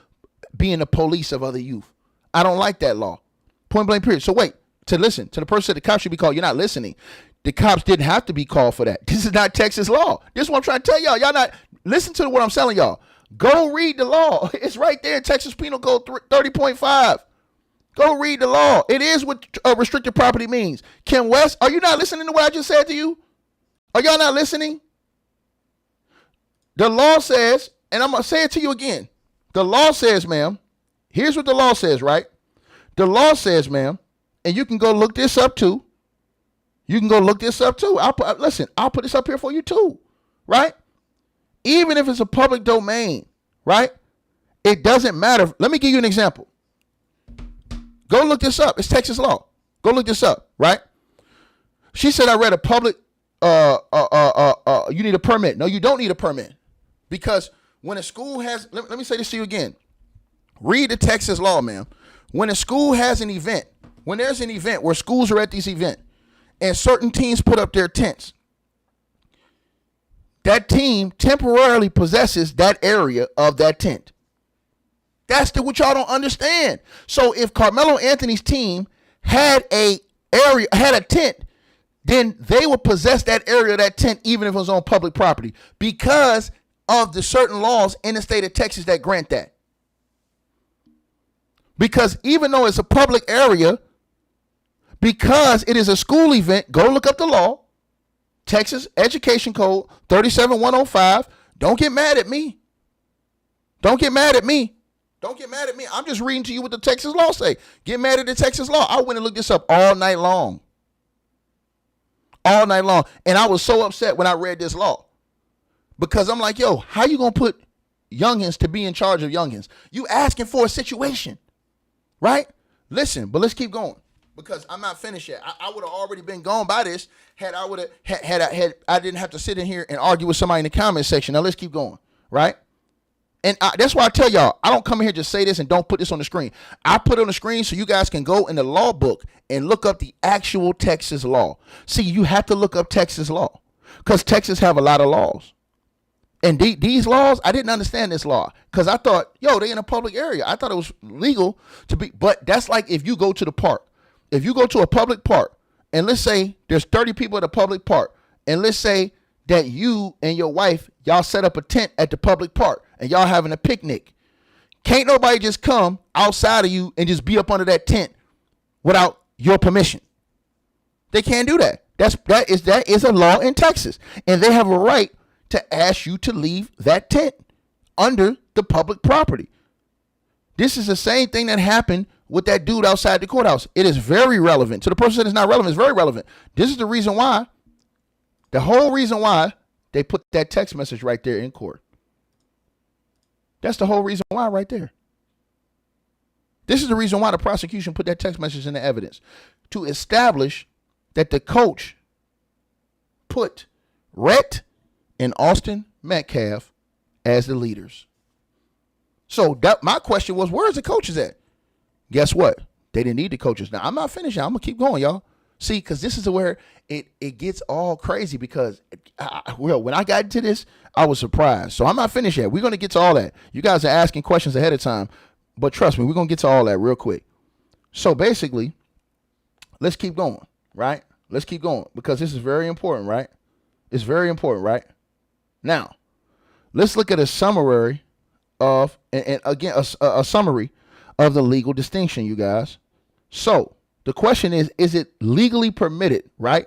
being the police of other youth. I don't like that law. Point blank period. So wait, to listen to the person that the cops should be called. You're not listening. The cops didn't have to be called for that. This is not Texas law. This is what I'm trying to tell y'all. Y'all not listen to what I'm telling y'all. Go read the law. It's right there in Texas Penal Code 30.5. Go read the law. It is what restricted property means. Kim West, are you not listening to what I just said to you? Are y'all not listening? The law says, and I'm going to say it to you again. The law says, ma'am, here's what the law says, right? The law says, ma'am, and you can go look this up too. You can go look this up too. I'll put this up here for you too, right? Even if it's a public domain, right? It doesn't matter. Let me give you an example. Go look this up. It's Texas law. Go look this up, right? She said I read a public you need a permit. No, you don't need a permit. Because when a school has, let me say this to you again. Read the Texas law, ma'am. When a school has an event, when there's an event where schools are at this event and certain teams put up their tents, that team temporarily possesses that area of that tent. That's what y'all don't understand. So if Karmelo Anthony's team had a tent, then they would possess that area of that tent even if it was on public property because of the certain laws in the state of Texas that grant that. Because even though it's a public area, because it is a school event, go look up the law, Texas Education Code 37105. Don't get mad at me. Don't get mad at me. Don't get mad at me. I'm just reading to you what the Texas law say. Get mad at the Texas law. I went and looked this up all night long. All night long. And I was so upset when I read this law. Because I'm like, yo, how you going to put youngins to be in charge of youngins? You asking for a situation, right? Listen, but let's keep going. Because I'm not finished yet. I would have already been gone by this had I didn't have to sit in here and argue with somebody in the comment section. Now let's keep going, right? And that's why I tell y'all, I don't come in here just say this and don't put this on the screen. I put it on the screen so you guys can go in the law book and look up the actual Texas law. See, you have to look up Texas law because Texas have a lot of laws. And these laws, I didn't understand this law because I thought, yo, they in a public area. I thought it was legal to be, but that's like if you go to the park. If you go to a public park and let's say there's 30 people at a public park and let's say that you and your wife, y'all set up a tent at the public park and y'all having a picnic. Can't nobody just come outside of you and just be up under that tent without your permission. They can't do that. That is a law in Texas. And they have a right to ask you to leave that tent under the public property. This is the same thing that happened with that dude outside the courthouse. It is very relevant. To the person that is not relevant, it's very relevant. This is the reason why, the whole reason why they put that text message right there in court. That's the whole reason why right there. This is the reason why the prosecution put that text message in the evidence. To establish that the coach put Rhett and Austin Metcalf as the leaders. So that my question was, where's the coaches at? Guess what? They didn't need the coaches. Now, I'm not finished. I'm going to keep going, y'all. See, because this is where it gets all crazy because, when I got into this, I was surprised. So I'm not finished yet. We're going to get to all that. You guys are asking questions ahead of time. But trust me, we're going to get to all that real quick. So basically, let's keep going, right? Let's keep going because this is very important, right? It's very important, right? Now, let's look at a summary of, and again, a summary of the legal distinction, you guys. So the question is it legally permitted, right,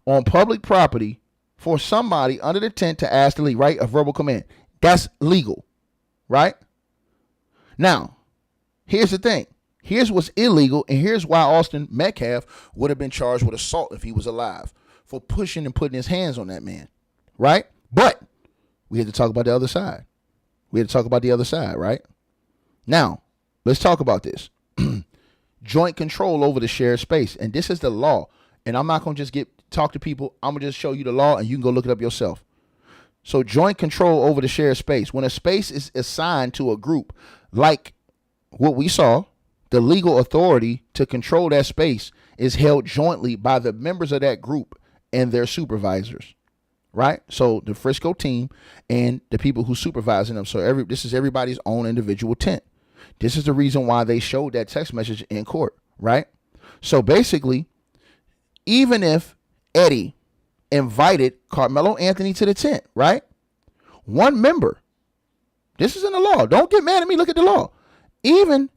on public property for somebody under the tent to ask to leave, right? A verbal command. That's legal, right? Now, here's the thing. Here's what's illegal, and here's why Austin Metcalf would have been charged with assault if he was alive, for pushing and putting his hands on that man, right? But we had to talk about the other side. Right? Now, let's talk about this. Joint control over the shared space, and this is the law. And I'm not going to just talk to people. I'm going to just show you the law, and you can go look it up yourself. So joint control over the shared space. When a space is assigned to a group, like what we saw, the legal authority to control that space is held jointly by the members of that group and their supervisors, right? So the Frisco team and the people who supervising them. So this is everybody's own individual tent. This is the reason why they showed that text message in court, right? So basically, even if Eddie invited Karmelo Anthony to the tent, right? One member, this is in the law. Don't get mad at me. Look at the law. Even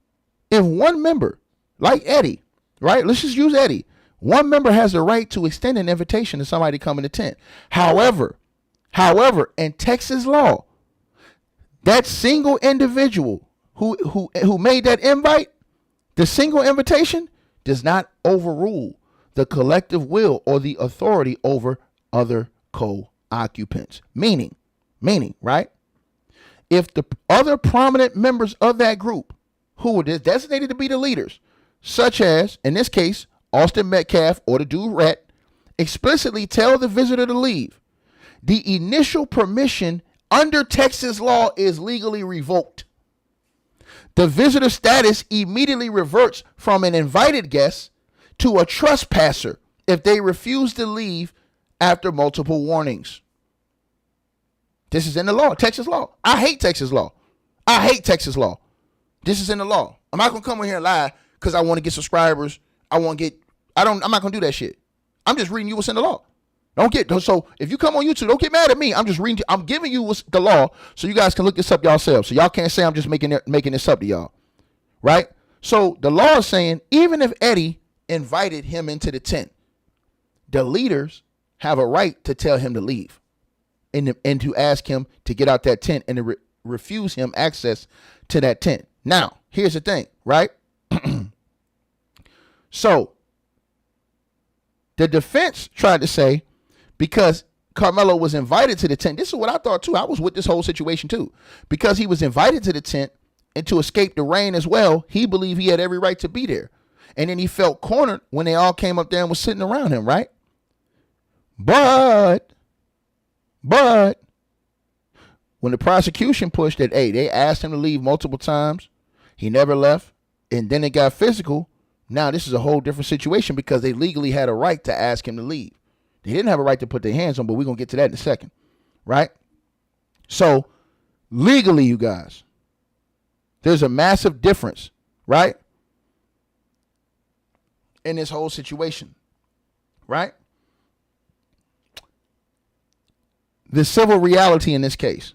if one member, like Eddie, right? Let's just use Eddie. One member has the right to extend an invitation to somebody to come in the tent. However, in Texas law, that single individual who made that invite, the single invitation does not overrule the collective will or the authority over other co-occupants. Meaning, right? If the other prominent members of that group who were designated to be the leaders, such as, in this case, Austin Metcalf or the dude Rhett, explicitly tell the visitor to leave, the initial permission under Texas law is legally revoked. The visitor status immediately reverts from an invited guest to a trespasser if they refuse to leave after multiple warnings. This is in the law, Texas law. I hate Texas law. This is in the law. I'm not going to come in here and lie because I want to get subscribers. I'm not going to do that shit. I'm just reading you what's in the law. So if you come on YouTube, don't get mad at me. I'm just reading. I'm giving you what's the law so you guys can look this up yourselves. So y'all can't say I'm just making this up to y'all. Right? So the law is saying even if Eddie invited him into the tent, the leaders have a right to tell him to leave and to ask him to get out that tent and to refuse him access to that tent. Now, here's the thing, right? So the defense tried to say, because Karmelo was invited to the tent, this is what I thought too. I was with this whole situation too. Because he was invited to the tent and to escape the rain as well, he believed he had every right to be there. And then he felt cornered when they all came up there and was sitting around him, right? But when the prosecution pushed that, hey, they asked him to leave multiple times, he never left, and then it got physical. Now this is a whole different situation because they legally had a right to ask him to leave. They didn't have a right to put their hands on, but we're going to get to that in a second, right? So legally, you guys, there's a massive difference, right, in this whole situation, right? The civil reality in this case.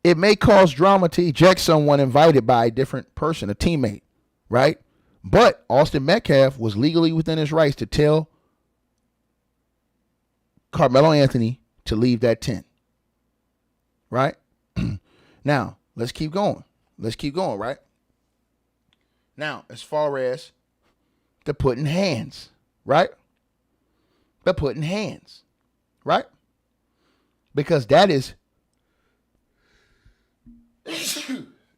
It may cause drama to eject someone invited by a different person, a teammate, right? But Austin Metcalf was legally within his rights to tell Karmelo Anthony to leave that tent, right? Now, let's keep going. Right? Now, as far as the putting hands, right? Right? Because that is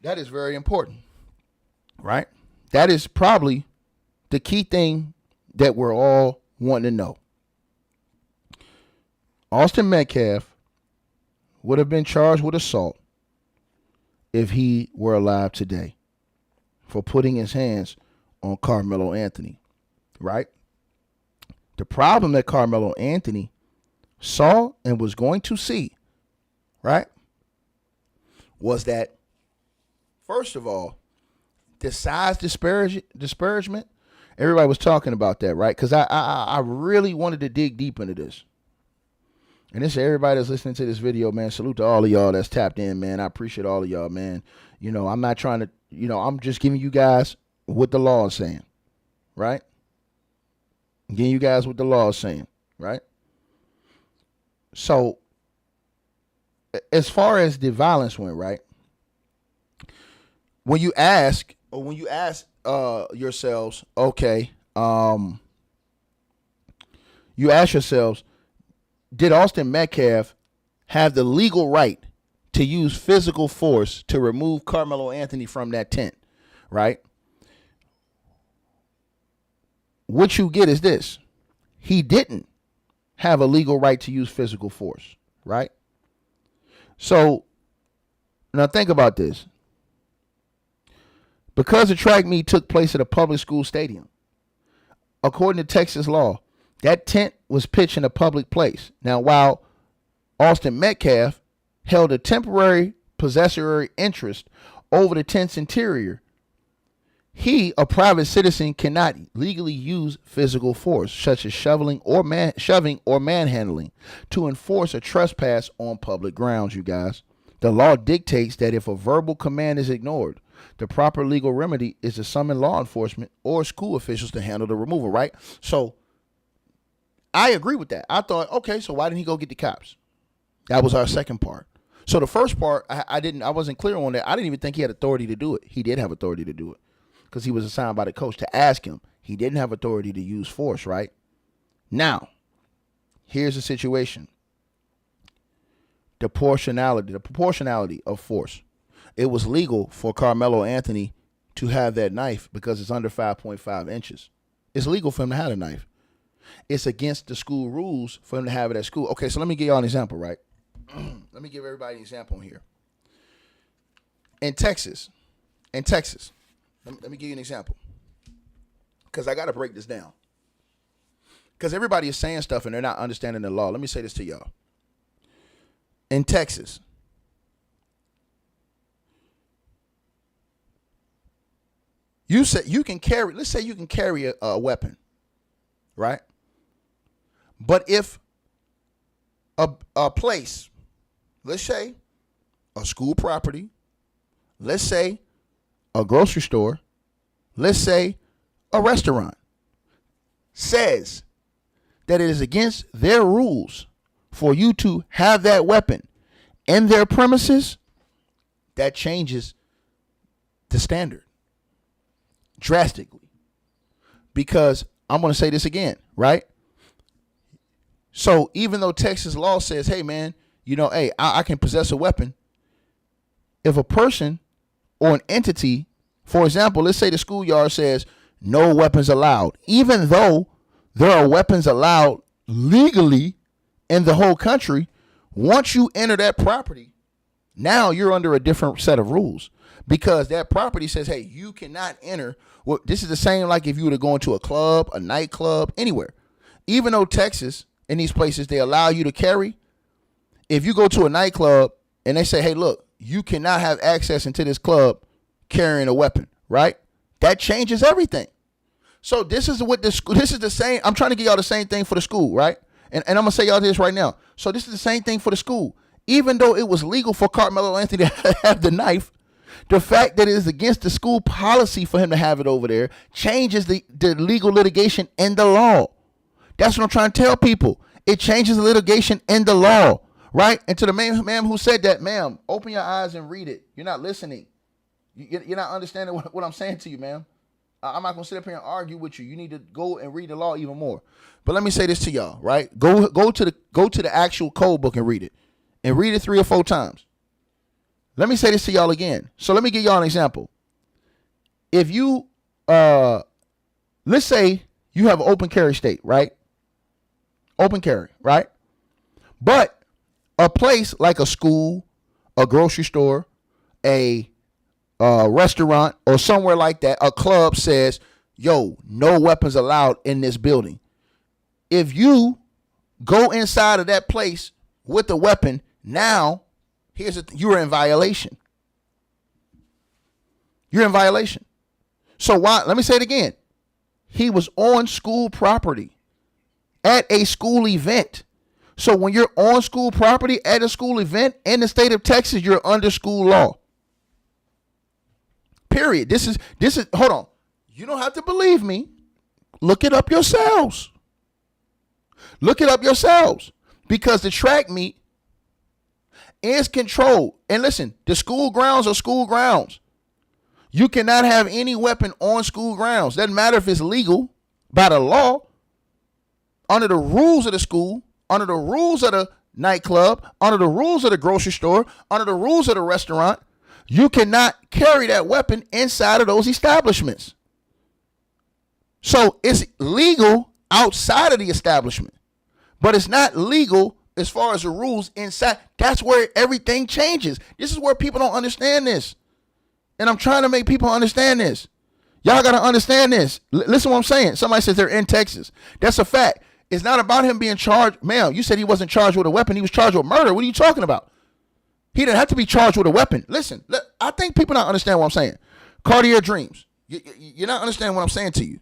very important, right? That is probably the key thing that we're all wanting to know. Austin Metcalf would have been charged with assault if he were alive today for putting his hands on Karmelo Anthony, right? The problem that Karmelo Anthony saw and was going to see, right, was that, first of all, the size disparagement, everybody was talking about that, right? Because I really wanted to dig deep into this. And this is everybody that's listening to this video, man. Salute to all of y'all that's tapped in, man. I appreciate all of y'all, man. You know, I'm not trying to, I'm just giving you guys what the law is saying, right? I'm giving you guys what the law is saying, right? So, as far as the violence went, right? When you ask, Or when you ask yourselves, okay, you ask yourselves, did Austin Metcalf have the legal right to use physical force to remove Karmelo Anthony from that tent, right? What you get is this. He didn't have a legal right to use physical force, right? So, now think about this. Because the track meet took place at a public school stadium, according to Texas law, that tent was pitched in a public place. Now, while Austin Metcalf held a temporary possessory interest over the tent's interior, he, a private citizen, cannot legally use physical force, such as shoving or manhandling, to enforce a trespass on public grounds, you guys. The law dictates that if a verbal command is ignored, the proper legal remedy is to summon law enforcement or school officials to handle the removal, right? So I agree with that. I thought, okay, so why didn't he go get the cops? That was our second part. So the first part, I wasn't clear on that. I didn't even think he had authority to do it. He did have authority to do it because he was assigned by the coach to ask him. He didn't have authority to use force, right? Now, here's the situation. The proportionality of force. It was legal for Karmelo Anthony to have that knife because it's under 5.5 inches. It's legal for him to have a knife. It's against the school rules for him to have it at school. Okay, so let me give y'all an example, right? Let me give everybody an example here. In Texas, let me give you an example. Because I got to break this down. Because everybody is saying stuff and they're not understanding the law. Let me say this to y'all. In Texas, you say you can carry, let's say you can carry a weapon, right? But if a place, let's say a school property, let's say a grocery store, let's say a restaurant, says that it is against their rules for you to have that weapon in their premises, that changes the standard drastically. Because I'm going to say this again, right? So even though Texas law says, hey, man, hey, I can possess a weapon. If a person or an entity, for example, let's say the schoolyard says no weapons allowed, even though there are weapons allowed legally in the whole country, once you enter that property, now you're under a different set of rules because that property says, hey, you cannot enter. Well, this is the same like if you were to go into a club, a nightclub, anywhere. Even though Texas, in these places, they allow you to carry, if you go to a nightclub and they say, hey, look, you cannot have access into this club carrying a weapon, right? That changes everything. So this is the same. I'm trying to get y'all the same thing for the school, right? And I'm going to say y'all this right now. So this is the same thing for the school. Even though it was legal for Karmelo Anthony to have the knife, the fact that it is against the school policy for him to have it over there changes the legal litigation and the law. That's what I'm trying to tell people. It changes the litigation and the law, right? And to the ma'am who said that, ma'am, open your eyes and read it. You're not listening. You're not understanding what I'm saying to you, ma'am. I'm not going to sit up here and argue with you. You need to go and read the law even more. But let me say this to y'all, right? Go to the actual code book and read it. And read it 3 or 4 times. Let me say this to y'all again. So let me give y'all an example. If you, let's say you have an open carry state, right? Open carry, right? But a place like a school, a grocery store, a restaurant, or somewhere like that, a club says, yo, no weapons allowed in this building. If you go inside of that place with a weapon, now you're in violation. You're in violation. So why? Let me say it again. He was on school property at a school event. So when you're on school property at a school event in the state of Texas, you're under school law. Period. This is hold on. You don't have to believe me. Look it up yourselves. Look it up yourselves. Because the track meet is controlled. And listen, the school grounds are school grounds. You cannot have any weapon on school grounds. Doesn't matter if it's legal by the law, under the rules of the school, under the rules of the nightclub, under the rules of the grocery store, under the rules of the restaurant. You cannot carry that weapon inside of those establishments. So it's legal outside of the establishment, but it's not legal as far as the rules inside. That's where everything changes. This is where people don't understand this. And I'm trying to make people understand this. Y'all got to understand this. Listen to what I'm saying. Somebody says they're in Texas. That's a fact. It's not about him being charged. Ma'am, you said he wasn't charged with a weapon. He was charged with murder. What are you talking about? He didn't have to be charged with a weapon. Listen, I think people don't understand what I'm saying. Cartier Dreams. You're not understanding what I'm saying to you.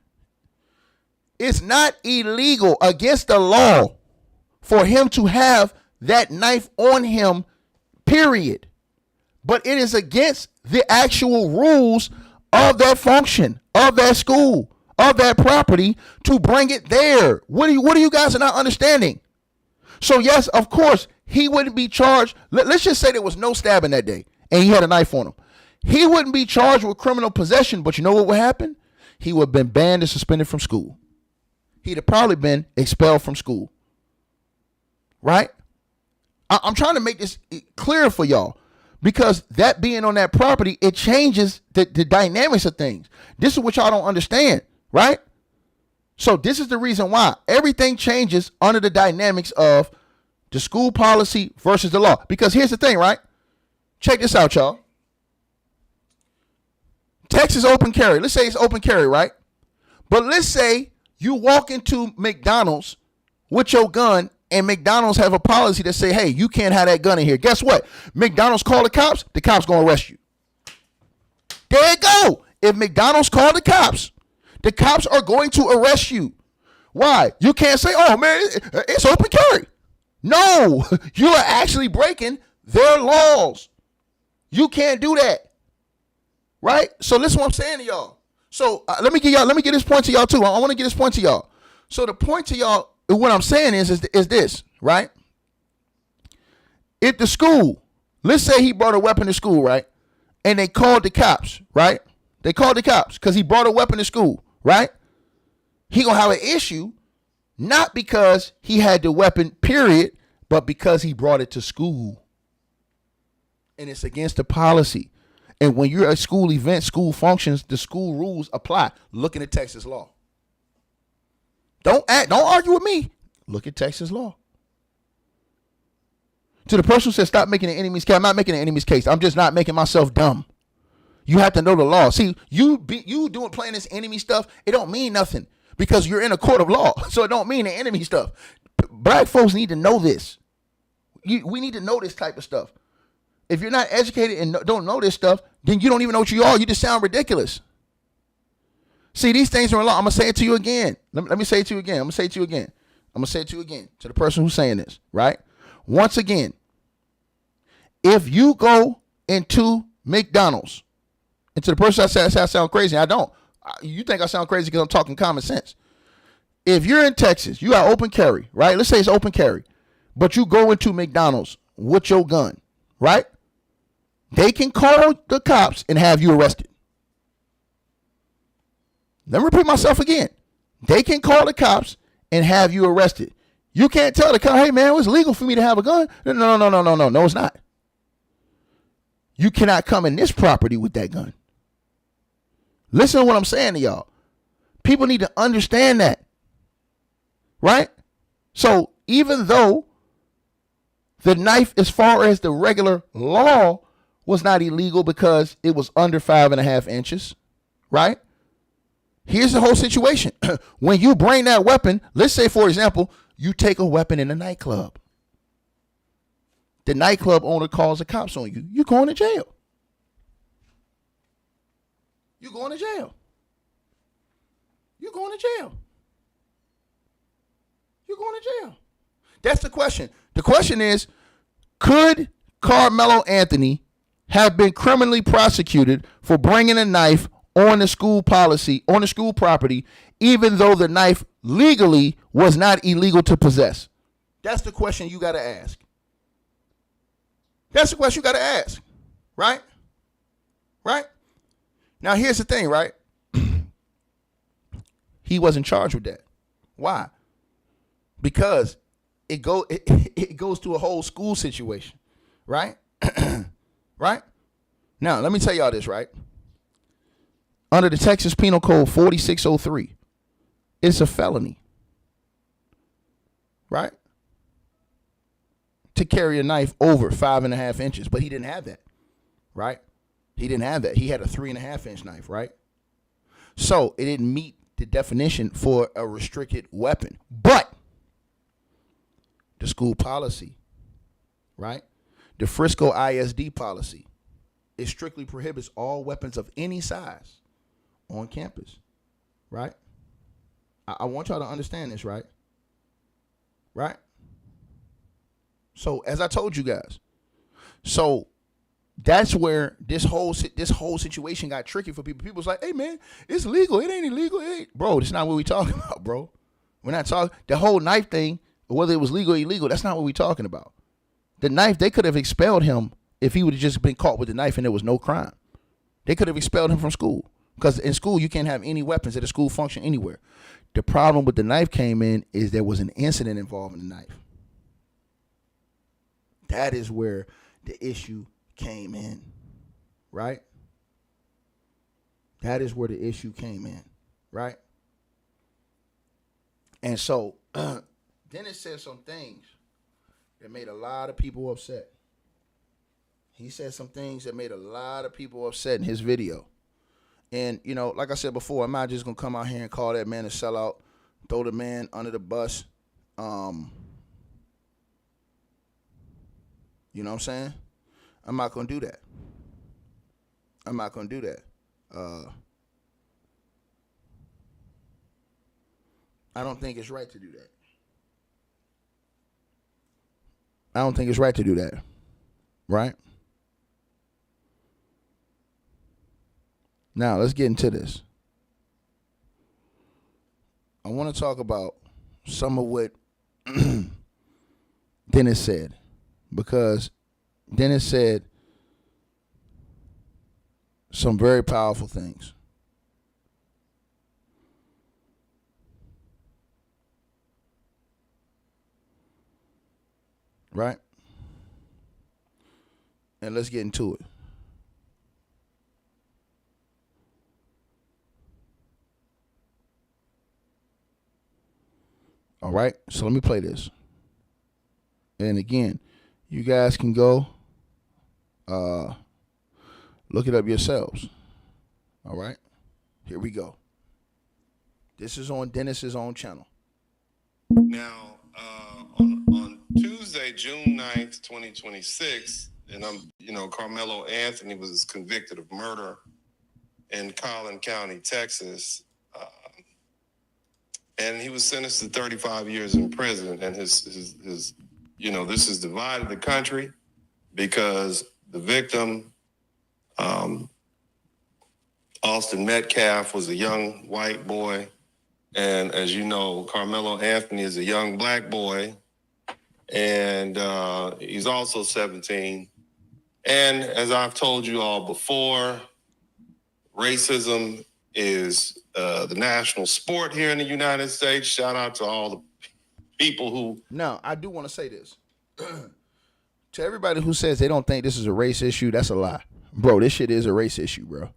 It's not illegal against the law for him to have that knife on him, period. But it is against the actual rules of that function, of that school, of that property to bring it there. What are you guys not understanding? So yes, of course, he wouldn't be charged. Let's just say there was no stabbing that day and he had a knife on him. He wouldn't be charged with criminal possession, but you know what would happen? He would have been banned and suspended from school. He'd have probably been expelled from school. Right? I'm trying to make this clear for y'all, because that being on that property, it changes the dynamics of things. This is what y'all don't understand, right? So this is the reason why everything changes under the dynamics of the school policy versus the law. Because here's the thing, right? Check this out, y'all. Texas open carry. Let's say it's open carry, right? But let's say you walk into McDonald's with your gun and McDonald's have a policy that say, hey, you can't have that gun in here. Guess what? McDonald's call the cops going to arrest you. There you go. If McDonald's call the cops are going to arrest you. Why? You can't say, oh, man, it's open carry. No, you are actually breaking their laws. You can't do that. Right? So listen what I'm saying to y'all. So let me get this point to y'all too. I want to get this point to y'all. So the point to y'all, what I'm saying is this, right? If the school, let's say he brought a weapon to school, right? And they called the cops, right? They called the cops because he brought a weapon to school, right? He gonna have an issue, not because he had the weapon, period, but because he brought it to school. And it's against the policy. And when you're at school events, school functions, the school rules apply. Look at the Texas law. Don't argue with me. Look at Texas law. To the person who says stop making an enemy's case, I'm not making an enemy's case. I'm just not making myself dumb. You have to know the law. See, playing this enemy stuff, it don't mean nothing because you're in a court of law. So it don't mean the enemy stuff. Black folks need to know this. We need to know this type of stuff. If you're not educated and don't know this stuff, then you don't even know what you are. You just sound ridiculous. See, these things are in law. I'm going to say it to you again. Let me say it to you again. I'm going to say it to you again. I'm going to say it to you again, to the person who's saying this, right? Once again, if you go into McDonald's, and to the person I say I sound crazy, I don't. You think I sound crazy because I'm talking common sense. If you're in Texas, you got open carry, right? Let's say it's open carry, but you go into McDonald's with your gun, right? They can call the cops and have you arrested. Let me repeat myself again. They can call the cops and have you arrested. You can't tell the cop, hey, man, it was legal for me to have a gun. No, it's not. You cannot come in this property with that gun. Listen to what I'm saying to y'all. People need to understand that. Right? So even though the knife, as far as the regular law, was not illegal because it was under 5.5 inches, right? Here's the whole situation. When you bring that weapon, let's say, for example, you take a weapon in a nightclub. The nightclub owner calls the cops on you. You're going to jail. You're going to jail. You're going to jail. You're going to jail. That's the question. The question is, could Karmelo Anthony have been criminally prosecuted for bringing a knife on the school policy, on the school property, even though the knife legally was not illegal to possess? That's the question you got to ask. That's the question you got to ask. Right? Right? Now, here's the thing, right? He wasn't charged with that. Why? Because it goes to a whole school situation, right? Right? Now, let me tell y'all this, right? Under the Texas Penal Code 4603, it's a felony, right? To carry a knife over 5.5 inches, but he didn't have that, right? He didn't have that. He had a 3.5-inch knife, right? So it didn't meet the definition for a restricted weapon. But the school policy, right? The Frisco ISD policy, it strictly prohibits all weapons of any size on campus, right? I want y'all to understand this, right? Right? So as I told you guys, so that's where this whole situation got tricky for people. People's like, hey man, it's legal. It ain't illegal. It ain't. Bro, that's not what we talking about, bro. We're not talking the whole knife thing, whether it was legal or illegal. That's not what we're talking about. The knife, they could have expelled him if he would have just been caught with the knife and there was no crime. They could have expelled him from school because in school you can't have any weapons at a school function anywhere. The problem with the knife came in is there was an incident involving the knife. That is where the issue came in, right? That is where the issue came in, right? And so then it said some things that made a lot of people upset. He said some things that made a lot of people upset in his video. And, you know, like I said before, I'm not just going to come out here and call that man a sellout, throw the man under the bus. You know what I'm saying? I'm not going to do that. I'm not going to do that. I don't think it's right to do that. I don't think it's right to do that. Right? Now, let's get into this. I want to talk about some of what Dennis said, because Dennis said some very powerful things. Right? And let's get into it. All right, so let me play this. And again, you guys can go look it up yourselves. All right, here we go. This is on Dennis's own channel. Now, on Tuesday, June 9th, 2026, and Karmelo Anthony was convicted of murder in Collin County, Texas. And he was sentenced to 35 years in prison. And his this has divided the country because the victim, Austin Metcalf, was a young white boy. And as you know, Karmelo Anthony is a young black boy. And he's also 17. And as I've told you all before, racism is the national sport here in the United States. Shout out to all the people who... Now, I do want to say this. To everybody who says they don't think this is a race issue, that's a lie. Bro, this shit is a race issue, bro.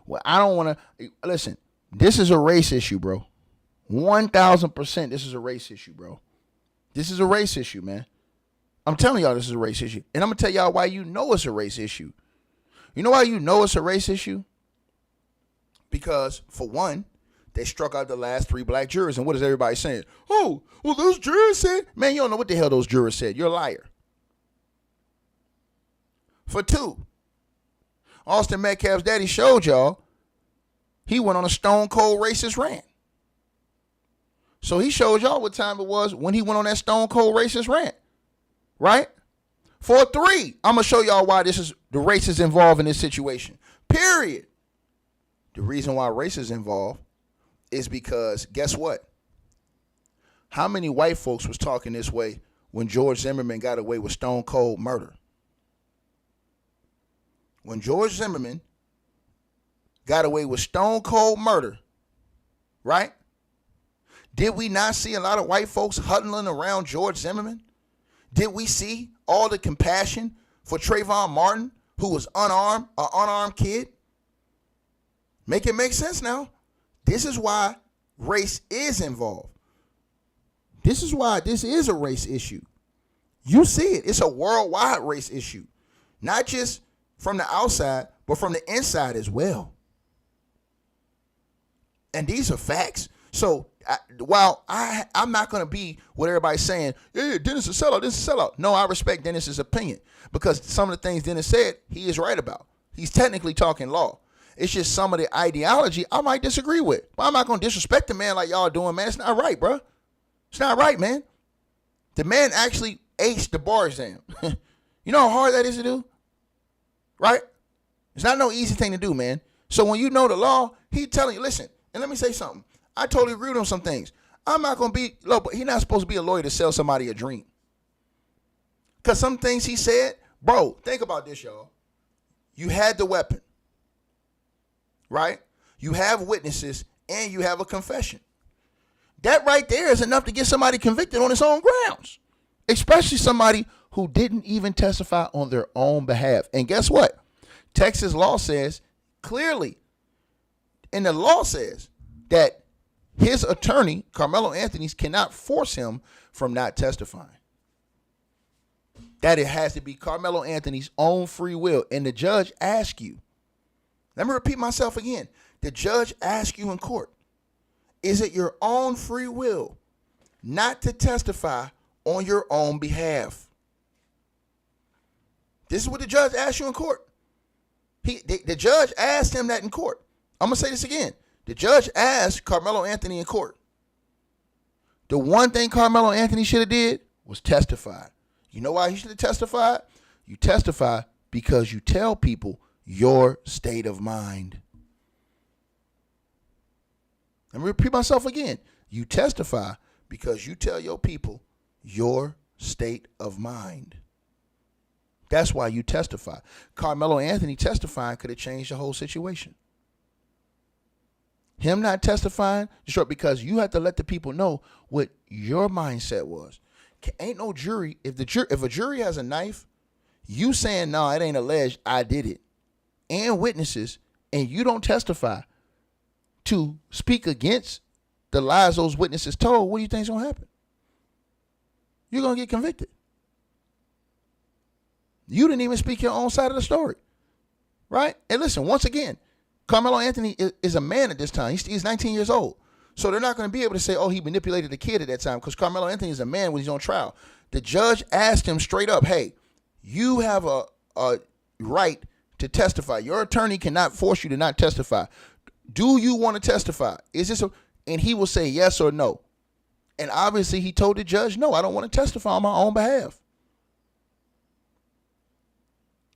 Well, I don't want to... Listen, this is a race issue, bro. 1,000% this is a race issue, bro. This is a race issue, man. I'm telling y'all this is a race issue. And I'm going to tell y'all why you know it's a race issue. You know why you know it's a race issue? Because, for one, they struck out the last 3 black jurors. And what is everybody saying? Oh, well, those jurors said... Man, you don't know what the hell those jurors said. You're a liar. For 2, Austin Metcalf's daddy showed y'all he went on a stone cold racist rant. So he showed y'all what time it was when he went on that stone cold racist rant. Right? For 3, I'm going to show y'all why this is the race is involved in this situation. Period. The reason why race is involved is because, guess what? How many white folks was talking this way when George Zimmerman got away with stone cold murder? When George Zimmerman got away with stone cold murder, right? Did we not see a lot of white folks huddling around George Zimmerman? Did we see all the compassion for Trayvon Martin, who was unarmed, an unarmed kid? Make it make sense now. This is why race is involved. This is why this is a race issue. You see it. It's a worldwide race issue. Not just from the outside, but from the inside as well. And these are facts. So while I'm not going to be what everybody's saying, yeah, Dennis is a sellout, Dennis is a sellout. No, I respect Dennis's opinion because some of the things Dennis said, he is right about. He's technically talking law. It's just some of the ideology I might disagree with. But I'm not going to disrespect the man like y'all doing, man. It's not right, bro. It's not right, man. The man actually aced the bar exam. You know how hard that is to do? Right? It's not no easy thing to do, man. So when you know the law, he telling you, listen, and let me say something. I totally agree with him some things. I'm not going to be, look, but he's not supposed to be a lawyer to sell somebody a dream. Because some things he said, bro, think about this, y'all. You had the weapon, right? You have witnesses, and you have a confession. That right there is enough to get somebody convicted on its own grounds, especially somebody who didn't even testify on their own behalf. And guess what? Texas law says clearly, and the law says that his attorney, Karmelo Anthony, cannot force him from not testifying. That it has to be Karmelo Anthony's own free will. And the judge asks you, let me repeat myself again. The judge asks you in court, is it your own free will not to testify on your own behalf? This is what the judge asked you in court. The judge asked him that in court. I'm going to say this again. The judge asked Karmelo Anthony in court. The one thing Karmelo Anthony should have did was testify. You know why he should have testified? You testify because you tell people your state of mind. Let me repeat myself again. You testify because you tell your people your state of mind. That's why you testify. Karmelo Anthony testifying could have changed the whole situation. Him not testifying, because you have to let the people know what your mindset was. Ain't no jury. If a jury has a knife, you saying, no, it ain't alleged, I did it, and witnesses, and you don't testify to speak against the lies those witnesses told, what do you think is going to happen? You're going to get convicted. You didn't even speak your own side of the story, right? And listen, once again, Karmelo Anthony is a man at this time. He's 19 years old. So they're not going to be able to say, oh, he manipulated the kid at that time, because Karmelo Anthony is a man when he's on trial. The judge asked him straight up, hey, you have a right to testify. Your attorney cannot force you to not testify. Do you want to testify? And he will say yes or no. And obviously he told the judge, no, I don't want to testify on my own behalf.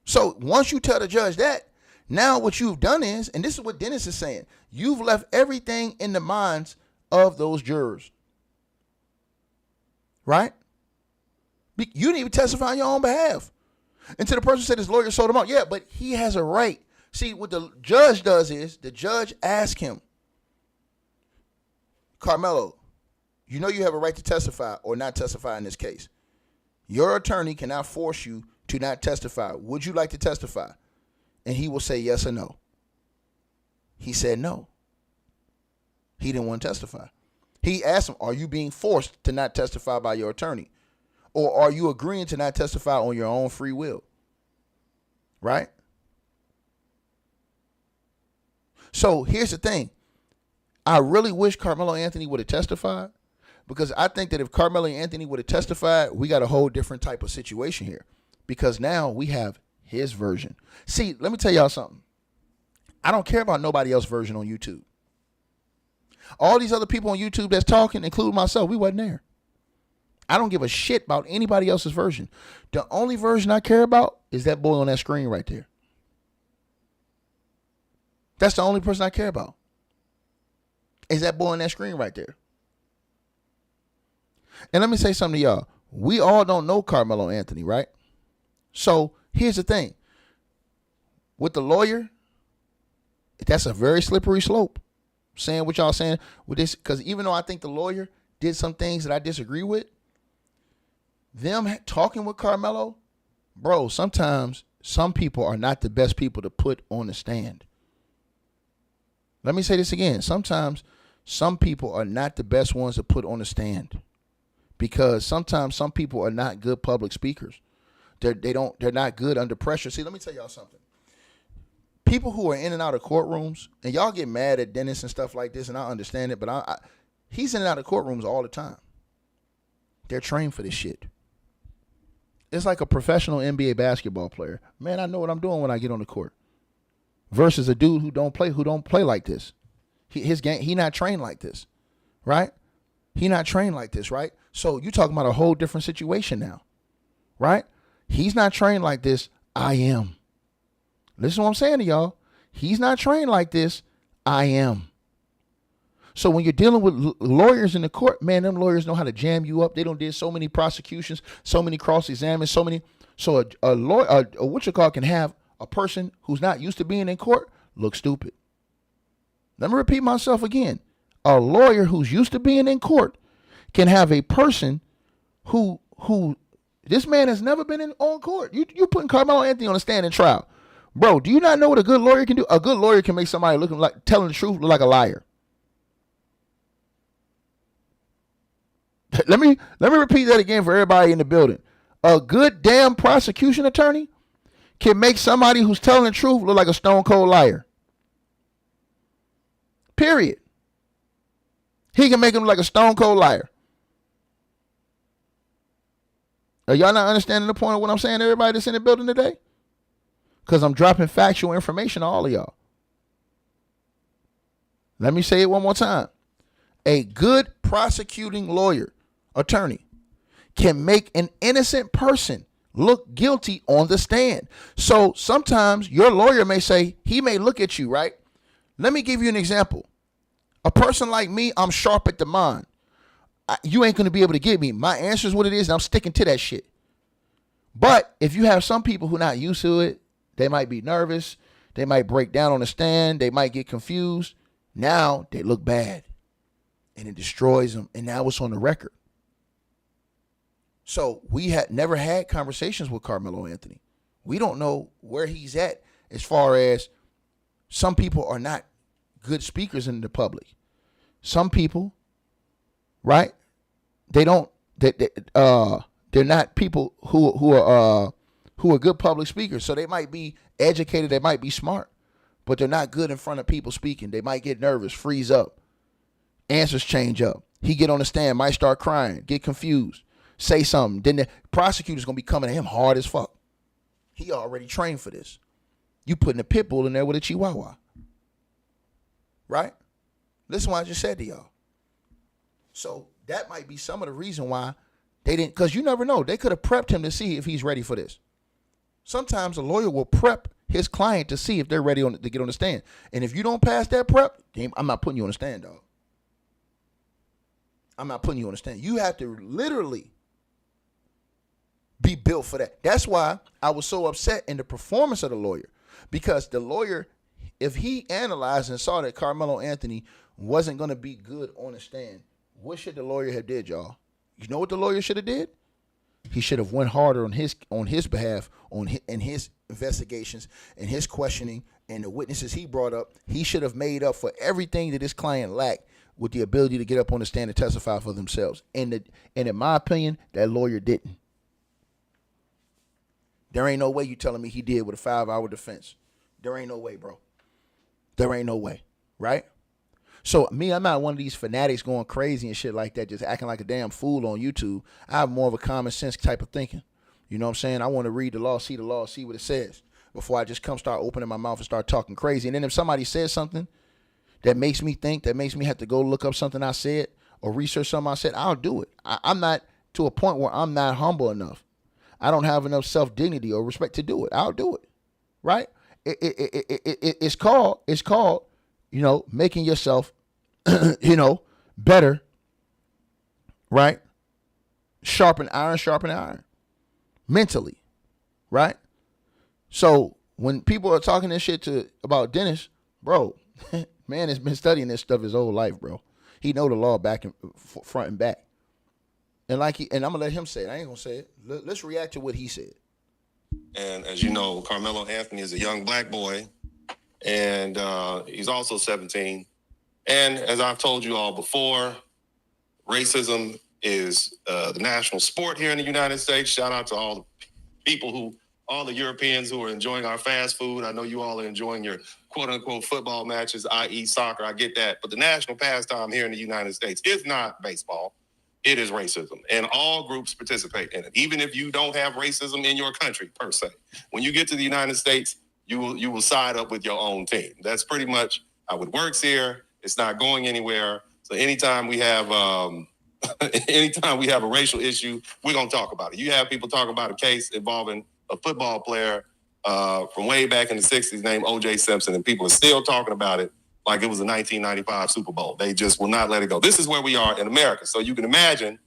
So once you tell the judge that, now what you've done is, and this is what Dennis is saying, you've left everything in the minds of those jurors. Right? You didn't even testify on your own behalf. Until the person said his lawyer sold him out. Yeah, but he has a right. See, what the judge does is, the judge asks him, Karmelo, you know you have a right to testify or not testify in this case. Your attorney cannot force you to not testify. Would you like to testify? And he will say yes or no. He said no. He didn't want to testify. He asked him, are you being forced to not testify by your attorney? Or are you agreeing to not testify on your own free will? Right? So here's the thing. I really wish Karmelo Anthony would have testified, because I think that if Karmelo Anthony would have testified, we got a whole different type of situation here, because now we have his version. See, let me tell y'all something. I don't care about nobody else's version on YouTube. All these other people on YouTube that's talking, including myself, we wasn't there. I don't give a shit about anybody else's version. The only version I care about is that boy on that screen right there. That's the only person I care about. Is that boy on that screen right there. And let me say something to y'all. We all don't know Karmelo Anthony, right? So here's the thing. With the lawyer, that's a very slippery slope. Saying what y'all saying with this, because even though I think the lawyer did some things that I disagree with, them talking with Karmelo, bro, sometimes some people are not the best people to put on the stand. Let me say this again. Sometimes some people are not the best ones to put on the stand, because sometimes some people are not good public speakers. They're not good under pressure. See, let me tell y'all something. People who are in and out of courtrooms, and y'all get mad at Dennis and stuff like this, and I understand it, but he's in and out of courtrooms all the time. They're trained for this shit. It's like a professional NBA basketball player. Man, I know what I'm doing when I get on the court. Versus a dude who don't play like this. He not trained like this, right? He not trained like this, right? So you talking about a whole different situation now, right? He's not trained like this. I am. Listen to what I'm saying to y'all. He's not trained like this. I am. So when you're dealing with lawyers in the court, man, them lawyers know how to jam you up. They done did so many prosecutions, so many cross-examines, so many. So a lawyer, can have a person who's not used to being in court look stupid. Let me repeat myself again. A lawyer who's used to being in court can have a person who this man has never been on court. You putting Karmelo Anthony on a stand in trial. Bro, do you not know what a good lawyer can do? A good lawyer can make somebody looking like telling the truth look like a liar. Let me repeat that again for everybody in the building. A good damn prosecution attorney can make somebody who's telling the truth look like a stone cold liar. Period. He can make him like a stone cold liar. Are y'all not understanding the point of what I'm saying to everybody that's in the building today? Because I'm dropping factual information to all of y'all. Let me say it one more time. A good prosecuting lawyer, attorney, can make an innocent person look guilty on the stand. So sometimes your lawyer may say, he may look at you, right? Let me give you an example. A person like me, I'm sharp at the mind. You ain't going to be able to get me. My answer is what it is, and I'm sticking to that shit. But if you have some people who are not used to it, they might be nervous. They might break down on the stand. They might get confused. Now they look bad, and it destroys them. And now it's on the record. So we had never had conversations with Karmelo Anthony. We don't know where he's at as far as some people are not good speakers in the public. Some people, right? They're not people who are good public speakers. So they might be educated, they might be smart, but they're not good in front of people speaking. They might get nervous, freeze up, answers change up. He get on the stand, might start crying, get confused, say something. Then the prosecutor's gonna be coming at him hard as fuck. He already trained for this. You putting a pit bull in there with a chihuahua, right? Listen to what I just said to y'all. So that might be some of the reason why they didn't, because you never know. They could have prepped him to see if he's ready for this. Sometimes a lawyer will prep his client to see if they're ready to get on the stand. And if you don't pass that prep, I'm not putting you on the stand, dog. I'm not putting you on the stand. You have to literally be built for that. That's why I was so upset in the performance of the lawyer. Because the lawyer, if he analyzed and saw that Karmelo Anthony wasn't going to be good on the stand, what should the lawyer have did, y'all? You know what the lawyer should have did? He should have went harder on his behalf, in his investigations and his questioning and the witnesses he brought up. He should have made up for everything that his client lacked with the ability to get up on the stand and testify for themselves. And in my opinion, that lawyer didn't. There ain't no way you telling me he did with a 5-hour defense. There ain't no way, bro. There ain't no way, right? So me, I'm not one of these fanatics going crazy and shit like that, just acting like a damn fool on YouTube. I have more of a common sense type of thinking. You know what I'm saying? I want to read the law, see what it says before I just start opening my mouth and start talking crazy. And then if somebody says something that makes me think, that makes me have to go look up something I said or research something I said, I'll do it. I'm not to a point where I'm not humble enough. I don't have enough self-dignity or respect to do it. I'll do it, right? It's called, making yourself, better, right? Sharpen iron, mentally, right? So when people are talking this shit about Dennis, Bro, man has been studying this stuff his whole life, bro. He know the law back and front and back. And and I'm gonna let him say it. I ain't gonna say it. Let's react to what he said. And as you know, Karmelo Anthony is a young black boy, and he's also 17. And as I've told you all before, racism is the national sport here in the United States. Shout out to all the people all the Europeans who are enjoying our fast food. I know you all are enjoying your quote unquote football matches, i.e. soccer. I get that. But the national pastime here in the United States is not baseball. It is racism. And all groups participate in it. Even if you don't have racism in your country per se. When you get to the United States, you will side up with your own team. That's pretty much how it works here. It's not going anywhere. So anytime we have anytime we have a racial issue, we're gonna talk about it. You have people talk about a case involving a football player from way back in the 60s named O.J. Simpson, and people are still talking about it like it was a 1995 Super Bowl. They just will not let it go. This is where we are in America. So you can imagine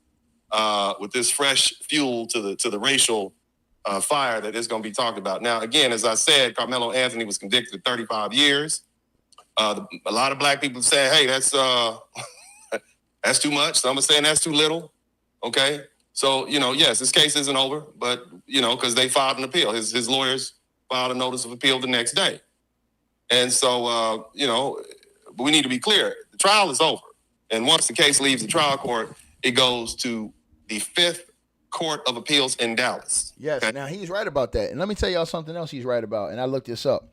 with this fresh fuel to the racial fire that is going to be talked about. Now, again, as I said, Karmelo Anthony was convicted of 35 years. A lot of black people saying, hey, that's that's too much. Some are saying that's too little. Okay. So, yes, this case isn't over, but, because they filed an appeal. His lawyers filed a notice of appeal the next day. And so, we need to be clear. The trial is over. And once the case leaves the trial court, it goes to the 5th Court of Appeals in Dallas. Yes. Okay? Now, he's right about that. And let me tell y'all something else he's right about. And I looked this up.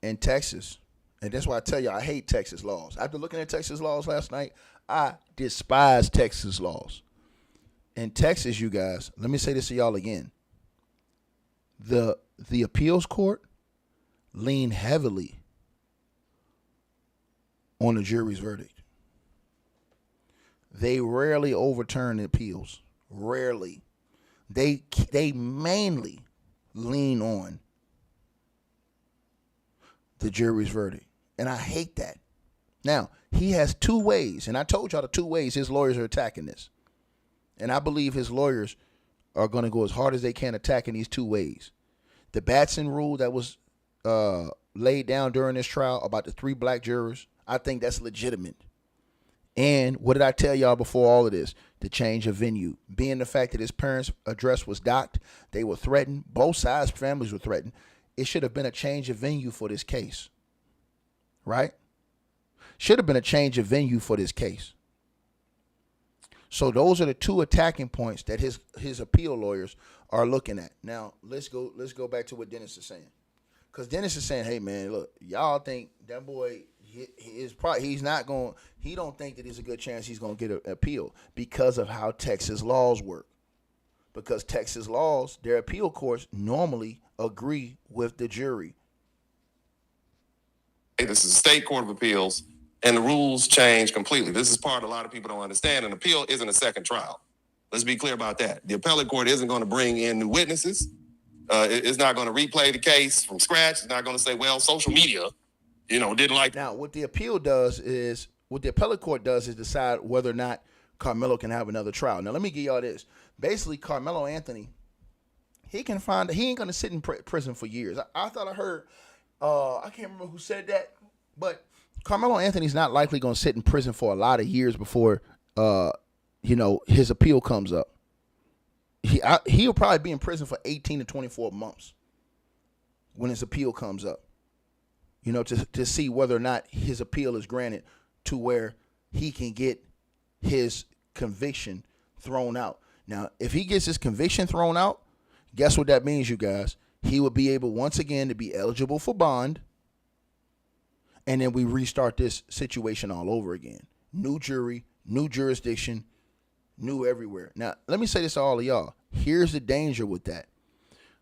In Texas, and that's why I tell you I hate Texas laws. After looking at Texas laws last night, I despise Texas laws. In Texas, you guys, let me say this to y'all again. The appeals court lean heavily on the jury's verdict. They rarely overturn the appeals. Rarely. They mainly lean on the jury's verdict. And I hate that. Now, he has 2 ways, and I told y'all the 2 ways his lawyers are attacking this. And I believe his lawyers are going to go as hard as they can attacking these 2 ways. The Batson rule that was laid down during this trial about the 3 black jurors, I think that's legitimate. And what did I tell y'all before all of this? The change of venue. Being the fact that his parents' address was docked, they were threatened. Both sides' families were threatened. It should have been a change of venue for this case. Right? Should have been a change of venue for this case. So those are the 2 attacking points that his appeal lawyers are looking at. Now, let's go back to what Dennis is saying. Because Dennis is saying, hey, man, look, y'all think that boy, he don't think that there's a good chance he's going to get an appeal because of how Texas laws work. Because Texas laws, their appeal courts normally agree with the jury. This is a state court of appeals, and the rules change completely. This is part a lot of people don't understand. An appeal isn't a second trial. Let's be clear about that. The appellate court isn't going to bring in new witnesses. It's not going to replay the case from scratch. It's not going to say, well, social media, didn't like. Now, what the appellate court does is decide whether or not Karmelo can have another trial. Now, let me give y'all this. Basically, Karmelo Anthony, he ain't going to sit in prison for years. I thought I heard, I can't remember who said that, but Karmelo Anthony's not likely going to sit in prison for a lot of years before, his appeal comes up. He'll probably be in prison for 18 to 24 months when his appeal comes up, to see whether or not his appeal is granted to where he can get his conviction thrown out. Now, if he gets his conviction thrown out, guess what that means, you guys? He would be able once again to be eligible for bond. And then we restart this situation all over again. New jury, new jurisdiction, new everywhere. Now, let me say this to all of y'all. Here's the danger with that.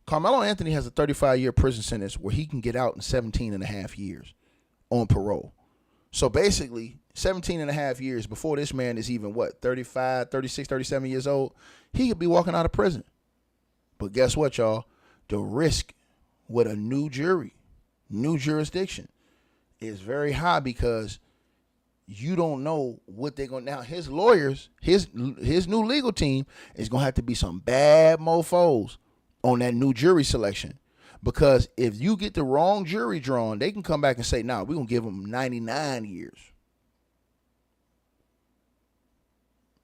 Karmelo Anthony has a 35-year prison sentence where he can get out in 17 and a half years on parole. So basically, 17 and a half years before this man is even, 35, 36, 37 years old, he could be walking out of prison. But guess what, y'all? The risk with a new jury, new jurisdiction, is very high because you don't know what they're going to. Now, his lawyers, his new legal team is going to have to be some bad mofos on that new jury selection Because if you get the wrong jury drawn, they can come back and say, nah, we're going to give them 99 years.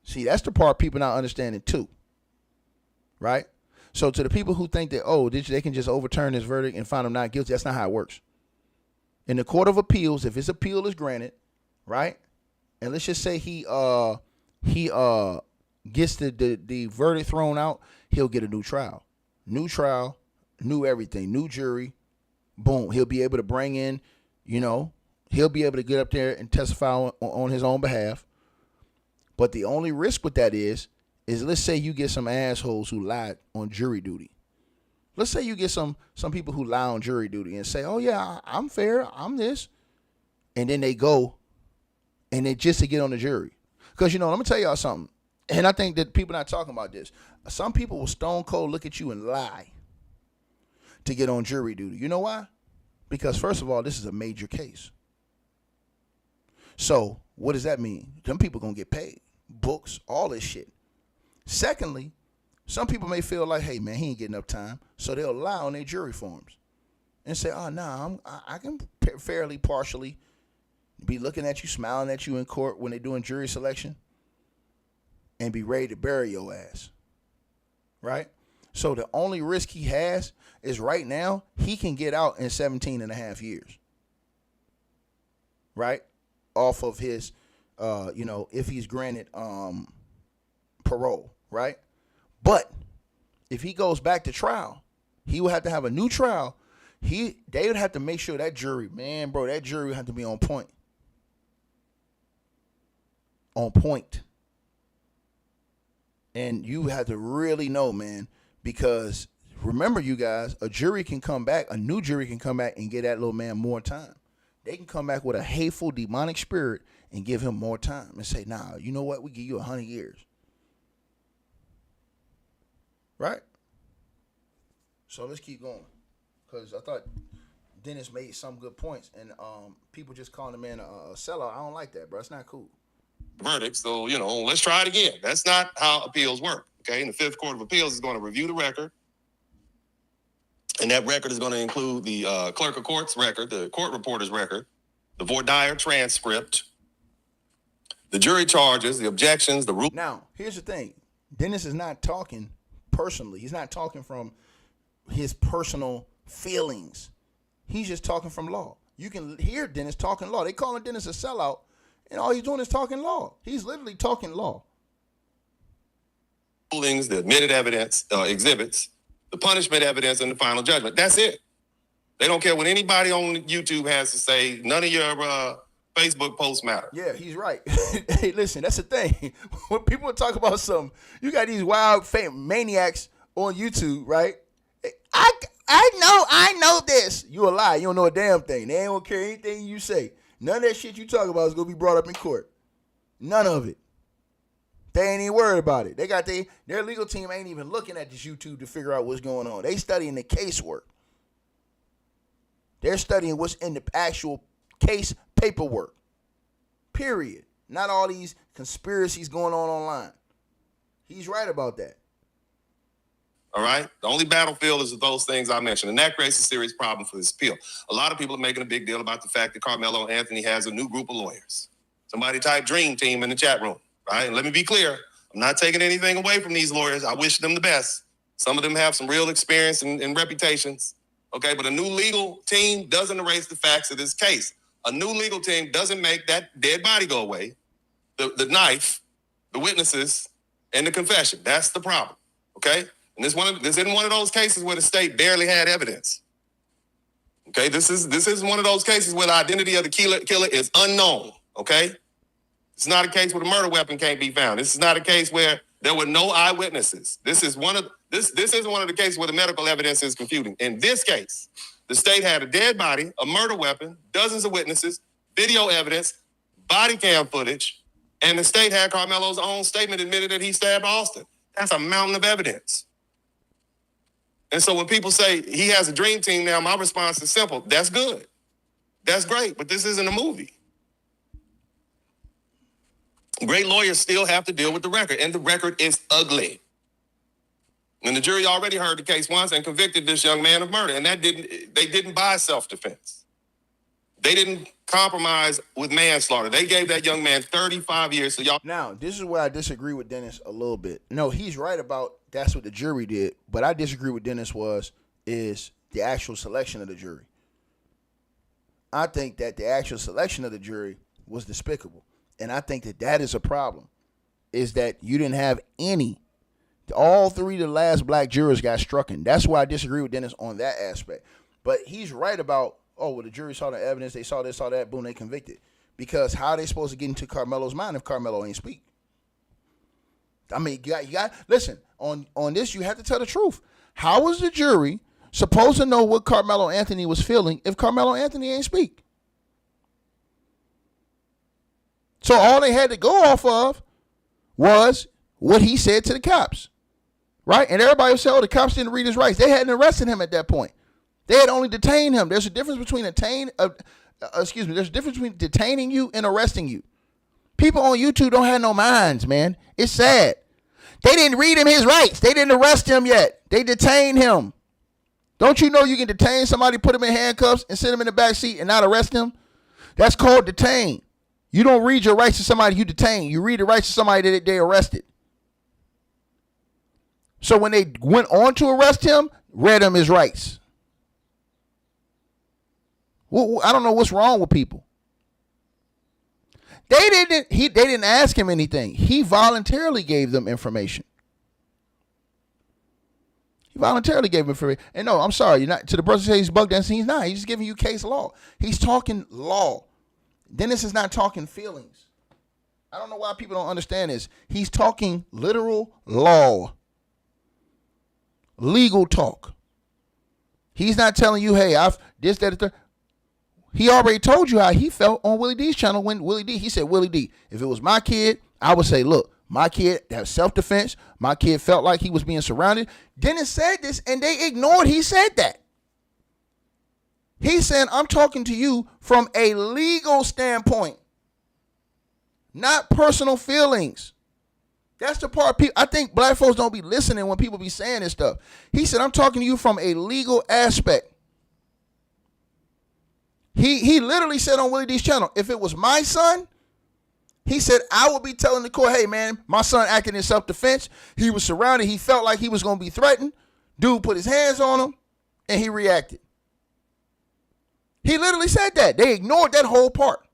See, that's the part people not understanding too. Right? So to the people who think that, oh, they can just overturn this verdict and find them not guilty, that's not how it works. In the Court of Appeals, if his appeal is granted, right? And let's just say he gets the verdict thrown out, he'll get a new trial. New trial, new everything, new jury, boom. He'll be able to bring in, he'll be able to get up there and testify on his own behalf. But the only risk with that is let's say you get some assholes who lied on jury duty. Let's say you get some people who lie on jury duty and say, oh, yeah, I'm fair, I'm this. And then they go and they just to get on the jury. Because, let me tell y'all something. And I think that people not talking about this. Some people will stone cold look at you and lie to get on jury duty. You know why? Because, first of all, this is a major case. So what does that mean? Them people going to get paid. Books, all this shit. Secondly, some people may feel like, hey, man, he ain't getting enough time. So they'll lie on their jury forms and say, oh, nah, I can fairly partially be looking at you, smiling at you in court when they're doing jury selection and be ready to bury your ass. Right? So the only risk he has is right now he can get out in 17 and a half years. Right? Off of his, if he's granted parole. Right? But if he goes back to trial, he will have to have a new trial. They would have to make sure that jury, that jury would have to be on point. On point. And you have to really know, man, because remember, you guys, a new jury can come back and give that little man more time. They can come back with a hateful, demonic spirit and give him more time and say, nah, you know what? We give you 100 years. Right? So let's keep going. Because I thought Dennis made some good points. And people just calling the man a sellout. I don't like that, bro. It's not cool. Verdict. So, let's try it again. That's not how appeals work. Okay. And the Fifth Court of Appeals is going to review the record. And that record is going to include the clerk of court's record, the court reporter's record, the voir dire transcript, the jury charges, the objections, the rule. Now, here's the thing. Dennis is not talking personally. He's not talking from his personal feelings. He's just talking from law. You can hear Dennis talking law. They calling Dennis a sellout, and all he's doing is talking law. He's literally talking law. Rulings, the admitted evidence, exhibits, the punishment evidence, and the final judgment. That's it. They don't care what anybody on YouTube has to say. None of your Facebook posts matter. Yeah, he's right. Hey, listen, that's the thing. When people talk about something, you got these wild maniacs on YouTube, right? I know this. You a lie. You don't know a damn thing. They ain't gonna care anything you say. None of that shit you talk about is gonna be brought up in court. None of it. They ain't even worried about it. They got their legal team ain't even looking at this YouTube to figure out what's going on. They studying the casework. They're studying what's in the actual case paperwork. Period. Not all these conspiracies going on online. He's right about that. All right? The only battlefield is those things I mentioned, and that creates a serious problem for this appeal. A lot of people are making a big deal about the fact that Karmelo Anthony has a new group of lawyers. Somebody type dream team in the chat room, right? And let me be clear. I'm not taking anything away from these lawyers. I wish them the best. Some of them have some real experience and reputations. Okay, but a new legal team doesn't erase the facts of this case. A new legal team doesn't make that dead body go away, the knife, the witnesses, and the confession. That's the problem, okay? And this isn't one of those cases where the state barely had evidence. Okay, this is one of those cases where the identity of the killer is unknown, okay? It's not a case where the murder weapon can't be found. This is not a case where there were no eyewitnesses. This isn't one of the cases where the medical evidence is confuting. In this case, the state had a dead body, a murder weapon, dozens of witnesses, video evidence, body cam footage, and the state had Karmelo's own statement admitted that he stabbed Austin. That's a mountain of evidence. And so when people say he has a dream team now, my response is simple. That's good. That's great, but this isn't a movie. Great lawyers still have to deal with the record, and the record is ugly. And the jury already heard the case once and convicted this young man of murder. And they didn't buy self-defense. They didn't compromise with manslaughter. They gave that young man 35 years. So y'all. Now, this is where I disagree with Dennis a little bit. No, he's right about that's what the jury did. But I disagree with Dennis is the actual selection of the jury. I think that the actual selection of the jury was despicable. And I think that is a problem, is that you didn't have any. All three of the last black jurors got struck in. That's why I disagree with Dennis on that aspect. But he's right about, the jury saw the evidence, they saw this, saw that, boom, they convicted. Because how are they supposed to get into Karmelo's mind if Karmelo ain't speak? I mean, you got listen, on this, you have to tell the truth. How was the jury supposed to know what Karmelo Anthony was feeling if Karmelo Anthony ain't speak? So all they had to go off of was what he said to the cops, right? And everybody would say, the cops didn't read his rights. They hadn't arrested him at that point. They had only detained him. There's a difference between there's a difference between detaining you and arresting you. People on YouTube don't have no minds, man. It's sad. They didn't read him his rights. They didn't arrest him yet. They detained him. Don't you know you can detain somebody, put him in handcuffs, and sit him in the back seat and not arrest him? That's called detain. You don't read your rights to somebody you detain. You read the rights to somebody that they arrested. So when they went on to arrest him, read him his rights. I don't know what's wrong with people. They didn't ask him anything. He voluntarily gave them information. He voluntarily gave them information. And no, I'm sorry, you're not to the person who says he's bug dancing. He's not. He's just giving you case law. He's talking law. Dennis is not talking feelings. I don't know why people don't understand this. He's talking literal law. Legal talk. He's not telling you, hey, I've this, that, that. He already told you how he felt on Willie D's channel when he said, Willie D, if it was my kid, I would say, look, my kid has self-defense. My kid felt like he was being surrounded. Dennis said this, and they ignored he said that. He's saying, I'm talking to you from a legal standpoint, not personal feelings. That's the part I think black folks don't be listening when people be saying this stuff. He said, I'm talking to you from a legal aspect. He literally said on Willie D's channel, if it was my son, he said, I would be telling the court, hey, man, my son acted in self-defense. He was surrounded. He felt like he was going to be threatened. Dude put his hands on him, and he reacted. He literally said that. They ignored that whole part.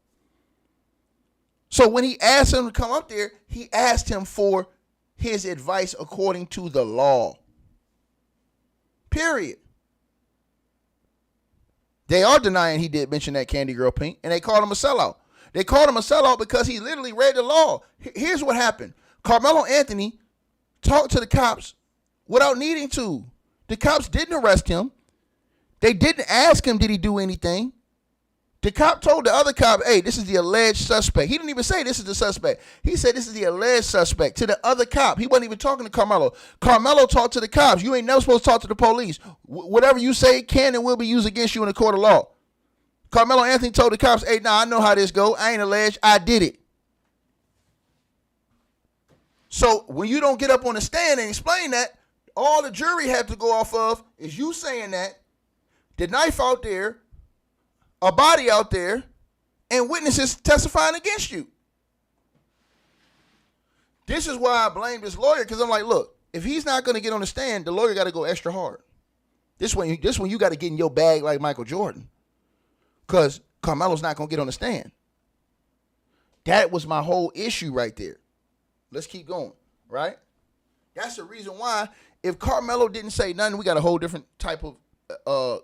So when he asked him to come up there, he asked him for his advice according to the law. Period. They are denying he did mention that Candy Girl Pink, and they called him a sellout. They called him a sellout because he literally read the law. Here's what happened. Karmelo Anthony talked to the cops without needing to. The cops didn't arrest him. They didn't ask him, did he do anything? The cop told the other cop, hey, this is the alleged suspect. He didn't even say this is the suspect. He said this is the alleged suspect to the other cop. He wasn't even talking to Karmelo. Karmelo talked to the cops. You ain't never supposed to talk to the police. Whatever you say can and will be used against you in the court of law. Karmelo Anthony told the cops, hey, I know how this go. I ain't alleged. I did it. So when you don't get up on the stand and explain that, all the jury had to go off of is you saying that, the knife out there, a body out there, and witnesses testifying against you. This is why I blame this lawyer, because I'm like, look, if he's not going to get on the stand, the lawyer got to go extra hard. This one you got to get in your bag like Michael Jordan, because Carmelo's not going to get on the stand. That was my whole issue right there. Let's keep going, right? That's the reason why if Karmelo didn't say nothing, we got a whole different type of,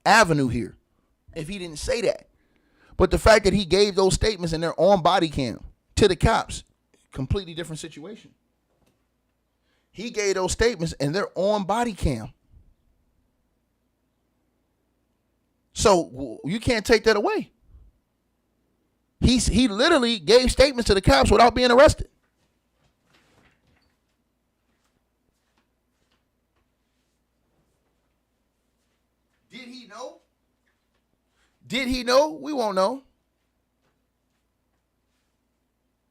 avenue here. If he didn't say that. But the fact that he gave those statements and they're on body cam to the cops, completely different situation. He gave those statements and they're on body cam. So you can't take that away. He literally gave statements to the cops without being arrested. Did he know? Did he know? We won't know.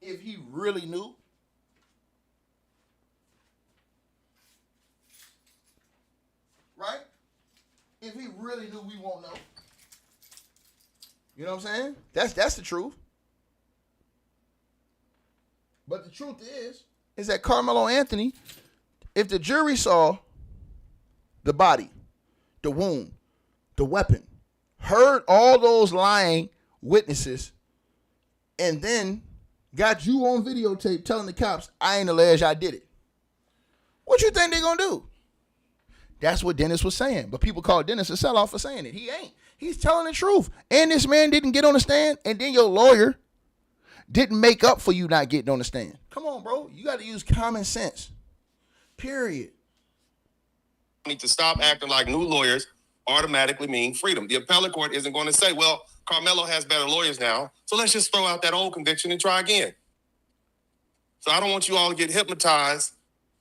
If he really knew. If he really knew, we won't know. You know what I'm saying? That's the truth. But the truth is that Karmelo Anthony, if the jury saw the body, the wound, the weapon, heard all those lying witnesses, and then got you on videotape telling the cops, I ain't alleged I did it, what you think they gonna do? That's what Dennis was saying. But people call Dennis a sellout for saying it. He ain't. He's telling the truth. And this man didn't get on the stand, and then your lawyer didn't make up for you not getting on the stand. Come on, bro. You got to use common sense. Period. Need to stop acting like new lawyers automatically mean freedom. The appellate court isn't going to say, well, Karmelo has better lawyers now, so let's just throw out that old conviction and try again. So I don't want you all to get hypnotized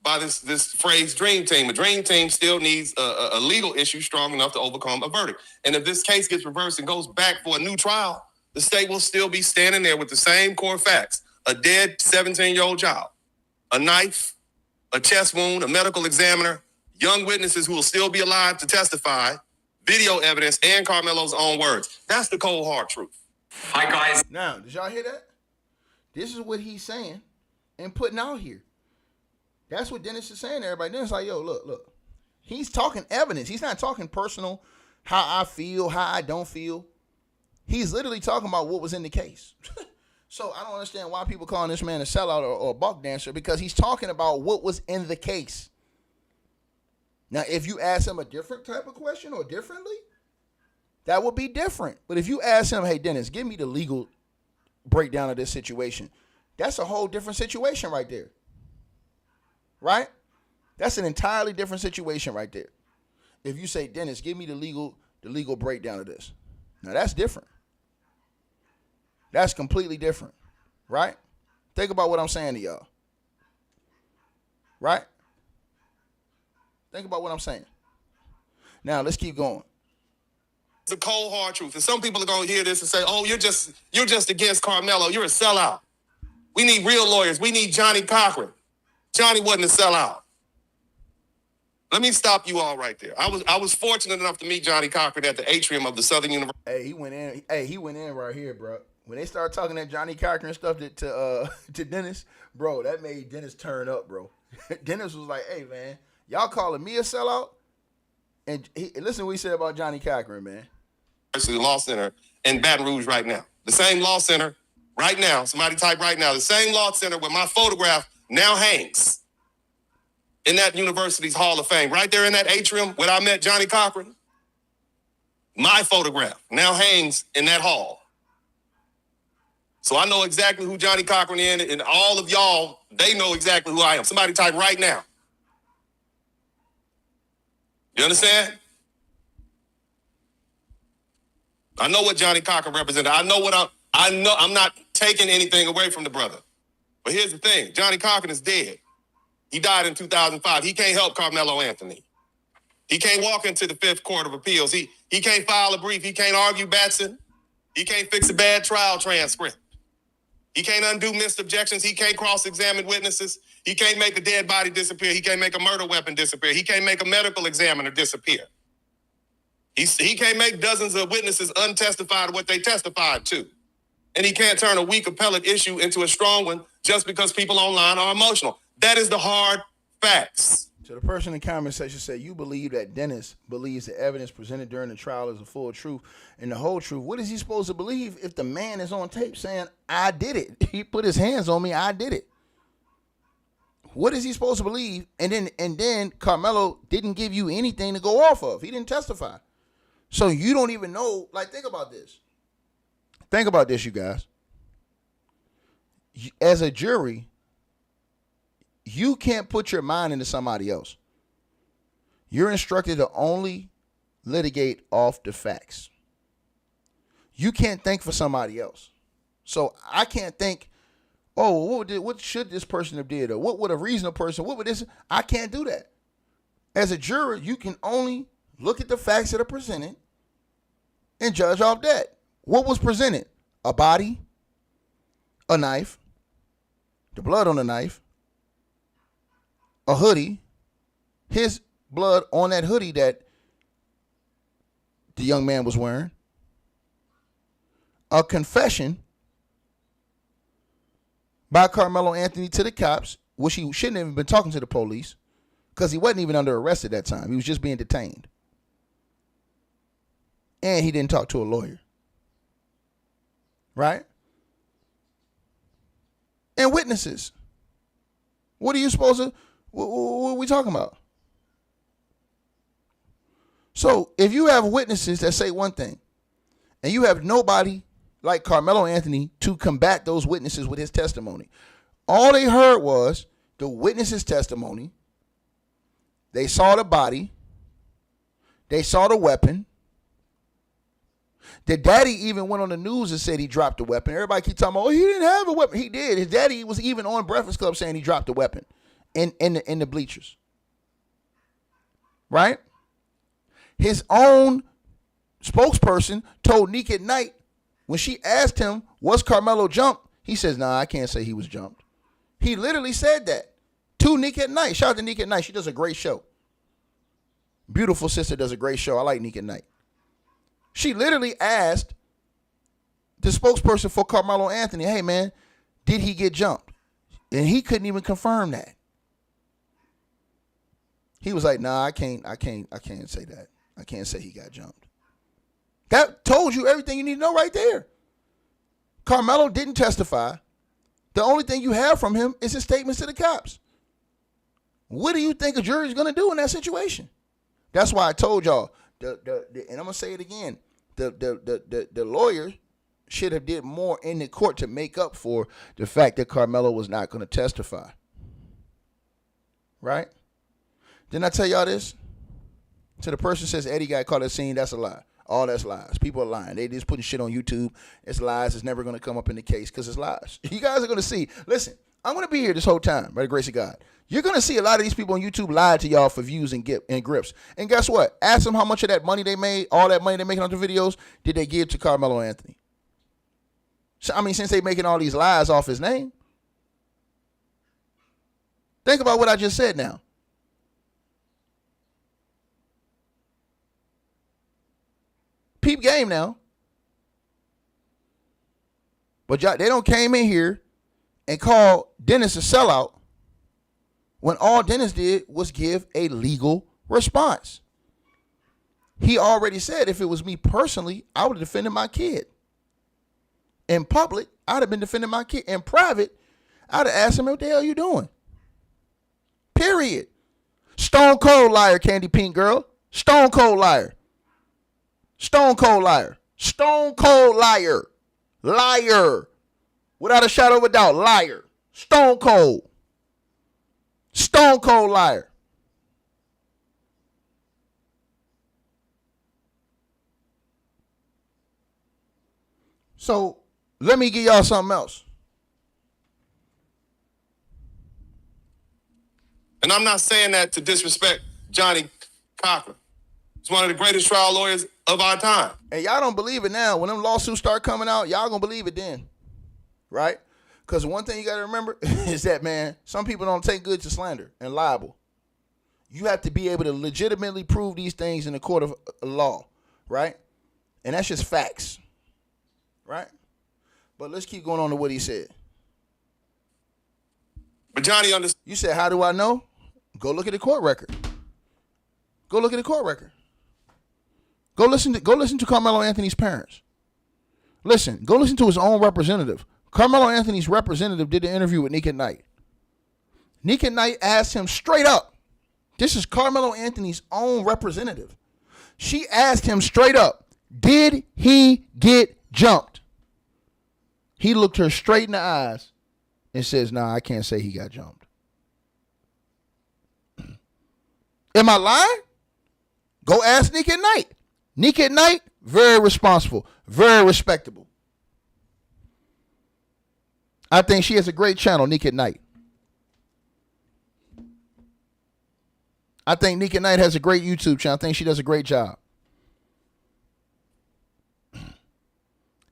by this phrase dream team. A dream team still needs a legal issue strong enough to overcome a verdict. And if this case gets reversed and goes back for a new trial, the state will still be standing there with the same core facts. A dead 17-year-old child, a knife, a chest wound, a medical examiner, young witnesses who will still be alive to testify, video evidence, and Karmelo's own words. That's the cold, hard truth. Hi, guys. Now, did y'all hear that? This is what he's saying and putting out here. That's what Dennis is saying to everybody. Dennis is like, yo, look. He's talking evidence. He's not talking personal, how I feel, how I don't feel. He's literally talking about what was in the case. So I don't understand why people calling this man a sellout or a buck dancer, because he's talking about what was in the case. Now, if you ask him a different type of question or differently, that would be different. But if you ask him, hey, Dennis, give me the legal breakdown of this situation, that's a whole different situation right there. Right? That's an entirely different situation right there. If you say, Dennis, give me the legal breakdown of this. Now, that's different. That's completely different. Right? Think about what I'm saying to y'all. Right? Think about what I'm saying. Now, let's keep going. It's a cold, hard truth. And some people are going to hear this and say, oh, you're just against Karmelo. You're a sellout. We need real lawyers. We need Johnny Cochran. Johnny wasn't a sellout. Let me stop you all right there. I was fortunate enough to meet Johnny Cochran at the atrium of the Southern University. Hey, he went in right here, bro. When they started talking that Johnny Cochran stuff to Dennis, bro, that made Dennis turn up, bro. Dennis was like, hey, man, y'all calling me a sellout? And listen to what he said about Johnny Cochran, man. The Law Center in Baton Rouge right now. The same law center right now. Somebody type right now. The same law center where my photograph now hangs in that university's Hall of Fame. Right there in that atrium where I met Johnny Cochran. My photograph now hangs in that hall. So I know exactly who Johnny Cochran is, and all of y'all, they know exactly who I am. Somebody type right now. You understand? I know what Johnny Cochran represented. I know I'm not taking anything away from the brother. But here's the thing. Johnny Cochran is dead. He died in 2005. He can't help Karmelo Anthony. He can't walk into the Fifth Court of Appeals. He can't file a brief. He can't argue Batson. He can't fix a bad trial transcript. He can't undo missed objections. He can't cross-examine witnesses. He can't make a dead body disappear. He can't make a murder weapon disappear. He can't make a medical examiner disappear. He can't make dozens of witnesses untestified what they testified to. And he can't turn a weak appellate issue into a strong one just because people online are emotional. That is the hard facts. So the person in the comment section said, you believe that Dennis believes the evidence presented during the trial is the full truth and the whole truth. What is he supposed to believe if the man is on tape saying, I did it? He put his hands on me, I did it. What is he supposed to believe? And then Karmelo didn't give you anything to go off of. He didn't testify. So you don't even know. Like, think about this. Think about this, you guys. As a jury, you can't put your mind into somebody else. You're instructed to only litigate off the facts. You can't think for somebody else. So I can't think, oh, what should this person have did? Or what would a reasonable person, what would this? I can't do that. As a juror, you can only look at the facts that are presented and judge off that. What was presented? A body, a knife, the blood on the knife, a hoodie, his blood on that hoodie that the young man was wearing. A confession by Karmelo Anthony to the cops, which he shouldn't have been talking to the police because he wasn't even under arrest at that time. He was just being detained. And he didn't talk to a lawyer. Right? And witnesses. What are you supposed to, what are we talking about? So if you have witnesses that say one thing and you have nobody like Karmelo Anthony to combat those witnesses with his testimony, all they heard was the witness's testimony. They saw the body. They saw the weapon. The daddy even went on the news and said he dropped the weapon. Everybody keep talking about, oh, he didn't have a weapon. He did. His daddy was even on Breakfast Club saying he dropped the weapon in the bleachers. Right? His own spokesperson told Neek at Night, when she asked him, was Karmelo jumped? He says, nah, I can't say he was jumped. He literally said that to Neek at Night. Shout out to Neek at Night. She does a great show. Beautiful sister does a great show. I like Neek at Night. She literally asked the spokesperson for Karmelo Anthony, hey, man, did he get jumped? And he couldn't even confirm that. He was like, nah, I can't say that. I can't say he got jumped. That told you everything you need to know right there. Karmelo didn't testify. The only thing you have from him is his statements to the cops. What do you think a jury is going to do in that situation? That's why I told y'all, and I'm going to say it again, the lawyer should have did more in the court to make up for the fact that Karmelo was not going to testify. Right? Didn't I tell y'all this? So the person says Eddie got caught at the scene, that's a lie. All that's lies. People are lying. They just putting shit on YouTube. It's lies. It's never going to come up in the case because it's lies. You guys are going to see. Listen, I'm going to be here this whole time by the grace of God. You're going to see a lot of these people on YouTube lie to y'all for views and grips. And guess what? Ask them how much of that money they made, all that money they're making on the videos, did they give to Karmelo Anthony? So, I mean, since they're making all these lies off his name. Think about what I just said now. Peep game now. But they don't came in here and call Dennis a sellout when all Dennis did was give a legal response. He already said if it was me personally, I would have defended my kid. In public, I'd have been defending my kid. In private, I'd have asked him, what the hell you doing? Period. Stone cold liar, Candy Pink Girl. Stone cold liar. Stone cold liar. Stone cold liar. Liar. Without a shadow of a doubt, liar. Stone cold. Stone cold liar. So let me give y'all something else. And I'm not saying that to disrespect Johnny Cochran. He's one of the greatest trial lawyers of our time. And y'all don't believe it now. When them lawsuits start coming out, y'all gonna believe it then. Right? Because one thing you gotta remember is that, man, some people don't take good to slander and libel. You have to be able to legitimately prove these things in the court of law. Right? And that's just facts. Right? But let's keep going on to what he said. But Johnny understood. You said, how do I know? Go look at the court record. Go look at the court record. Go listen to Karmelo Anthony's parents. Listen, go listen to his own representative. Karmelo Anthony's representative did an interview with Neek at Night. Neek at Night asked him straight up. This is Karmelo Anthony's own representative. She asked him straight up, did he get jumped? He looked her straight in the eyes and says, nah, I can't say he got jumped. Am I lying? Go ask Neek at Night. Neek at Night, very responsible, very respectable. I think she has a great channel, Neek at Night. I think Neek at Night has a great YouTube channel. I think she does a great job.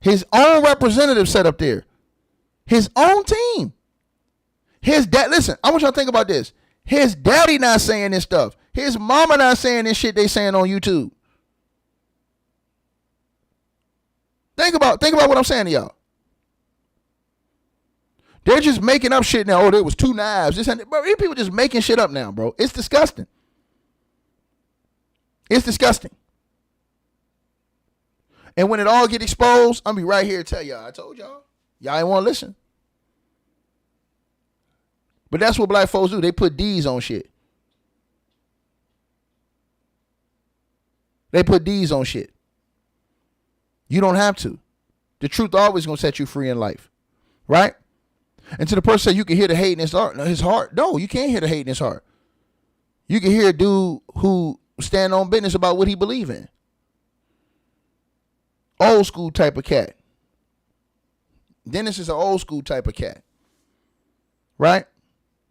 His own representative set up there. His own team. His dad, listen, I want y'all to think about this. His daddy not saying this stuff. His mama not saying this shit they saying on YouTube. Think about what I'm saying to y'all. They're just making up shit now. Oh, there was 2 knives. Bro, these people just making shit up now, bro. It's disgusting. It's disgusting. And when it all get exposed, I'm gonna be right here to tell y'all. I told y'all. Y'all ain't want to listen. But that's what black folks do. They put D's on shit. They put D's on shit. You don't have to. The truth always gonna set you free in life. Right? And to the person say you can hear the hate in his heart. No, you can't hear the hate in his heart. You can hear a dude who stand on business about what he believe in. Old school type of cat. Dennis is an old school type of cat. Right?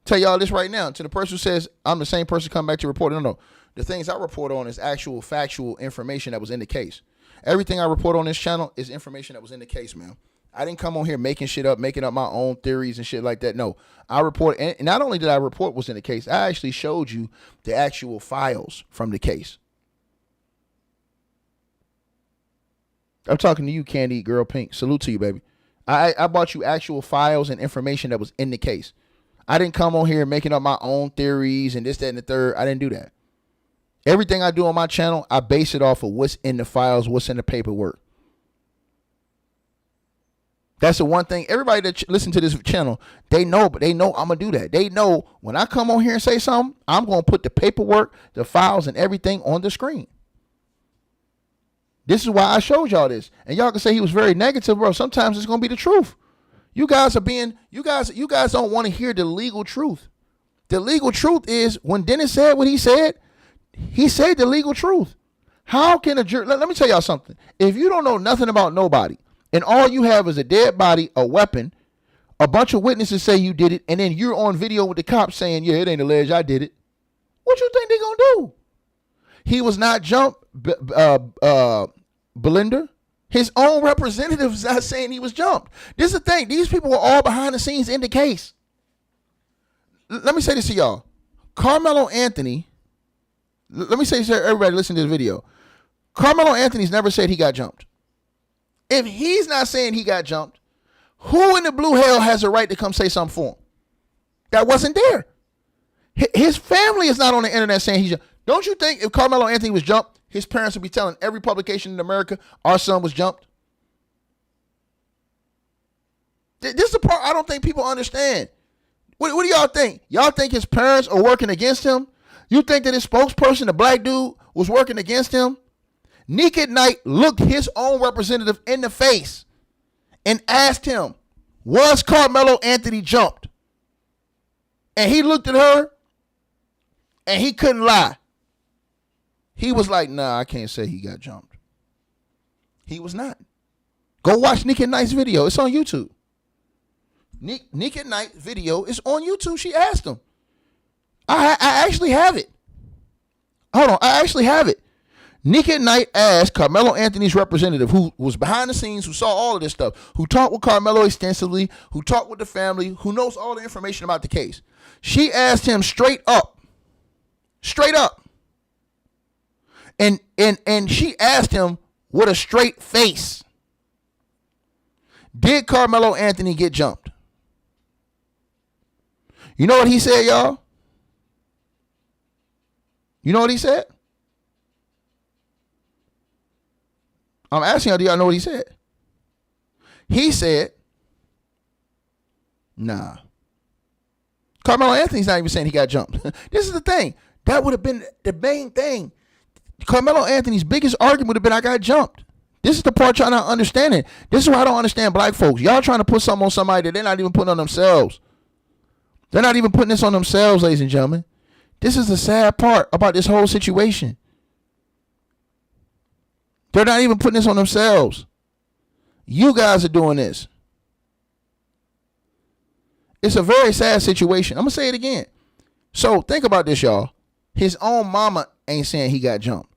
Tell y'all this right now. To the person who says, I'm the same person coming back to report. No. The things I report on is actual factual information that was in the case. Everything I report on this channel is information that was in the case, man. I didn't come on here making shit up, making up my own theories and shit like that. No. I report, and not only did I report what's in the case, I actually showed you the actual files from the case. I'm talking to you, Candy Girl Pink. Salute to you, baby. I brought you actual files and information that was in the case. I didn't come on here making up my own theories and this, that, and the third. I didn't do that. Everything I do on my channel, I base it off of what's in the files, what's in the paperwork. That's the one thing. Everybody that listen to this channel, they know I'm going to do that. They know when I come on here and say something, I'm going to put the paperwork, the files, and everything on the screen. This is why I showed y'all this. And y'all can say he was very negative, bro. Sometimes it's going to be the truth. You guys don't want to hear the legal truth. The legal truth is when Dennis said what he said the legal truth. How can a jury, let me tell y'all something. If you don't know nothing about nobody and all you have is a dead body, a weapon, a bunch of witnesses say you did it, and then you're on video with the cops saying, yeah, it ain't alleged, I did it. What you think they gonna do? He was not jumped, Belinda. His own representative is not saying he was jumped. This is the thing. These people were all behind the scenes in the case. Let me say this to y'all. Karmelo Anthony, let me say this to everybody listen to this video. Karmelo Anthony's never said he got jumped. If he's not saying he got jumped, who in the blue hell has a right to come say something for him? That wasn't there. His family is not on the internet saying he's jumped. Don't you think if Karmelo Anthony was jumped, his parents would be telling every publication in America, our son was jumped? This is the part I don't think people understand. What do y'all think? Y'all think his parents are working against him? You think that his spokesperson, the black dude, was working against him? Nick at Night looked his own representative in the face and asked him, was Karmelo Anthony jumped? And he looked at her and he couldn't lie. He was like, nah, I can't say he got jumped. He was not. Go watch Nick at Night's video. It's on YouTube. Nick at Night video is on YouTube. She asked him. I actually have it. Hold on. I actually have it. Nick at Night asked Karmelo Anthony's representative, who was behind the scenes, who saw all of this stuff, who talked with Karmelo extensively, who talked with the family, who knows all the information about the case. She asked him straight up. And she asked him with a straight face, did Karmelo Anthony get jumped? You know what he said, y'all? You know what he said? I'm asking y'all, do y'all know what he said? He said, nah. Karmelo Anthony's not even saying he got jumped. This is the thing. That would have been the main thing. Karmelo Anthony's biggest argument would have been, I got jumped. This is the part y'all not understanding. This is why I don't understand black folks. Y'all trying to put something on somebody that they're not even putting on themselves. They're not even putting this on themselves, ladies and gentlemen. This is the sad part about this whole situation. They're not even putting this on themselves. You guys are doing this. It's a very sad situation. I'm going to say it again. So think about this, y'all. His own mama ain't saying he got jumped.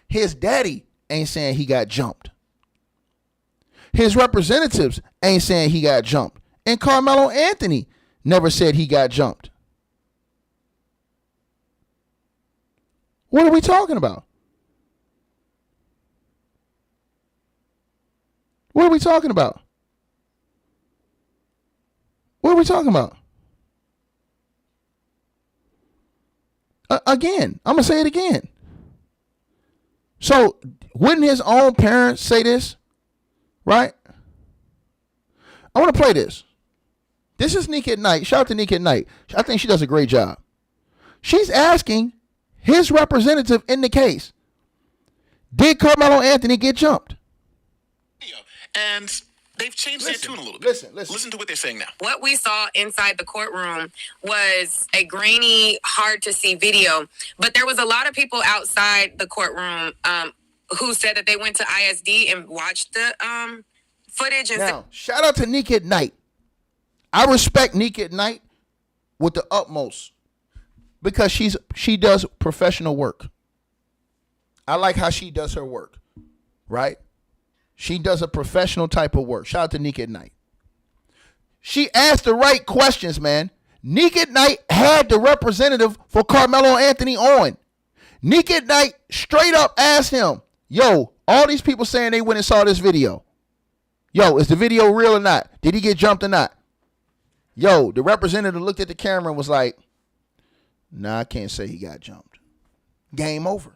His daddy ain't saying he got jumped. His representatives ain't saying he got jumped. And Karmelo Anthony never said he got jumped. What are we talking about? What are we talking about? What are we talking about? Again, I'm going to say it again. So, wouldn't his own parents say this? Right? I want to play this. This is Nika at Night. Shout out to Nika at Night. I think she does a great job. She's asking his representative in the case, did Karmelo Anthony get jumped? And they've changed their tune a little bit. Listen to what they're saying now. What we saw inside the courtroom was a grainy, hard to see video, but there was a lot of people outside the courtroom who said that they went to ISD and watched the footage. And now, shout out to Nika at Night. I respect Nika at Night with the utmost because she does professional work. I like how she does her work, right? She does a professional type of work. Shout out to Nika at Night. She asked the right questions, man. Nika at Night had the representative for Karmelo Anthony on. Nika at Night straight up asked him, yo, all these people saying they went and saw this video. Yo, is the video real or not? Did he get jumped or not? Yo, the representative looked at the camera and was like, nah, I can't say he got jumped. Game over.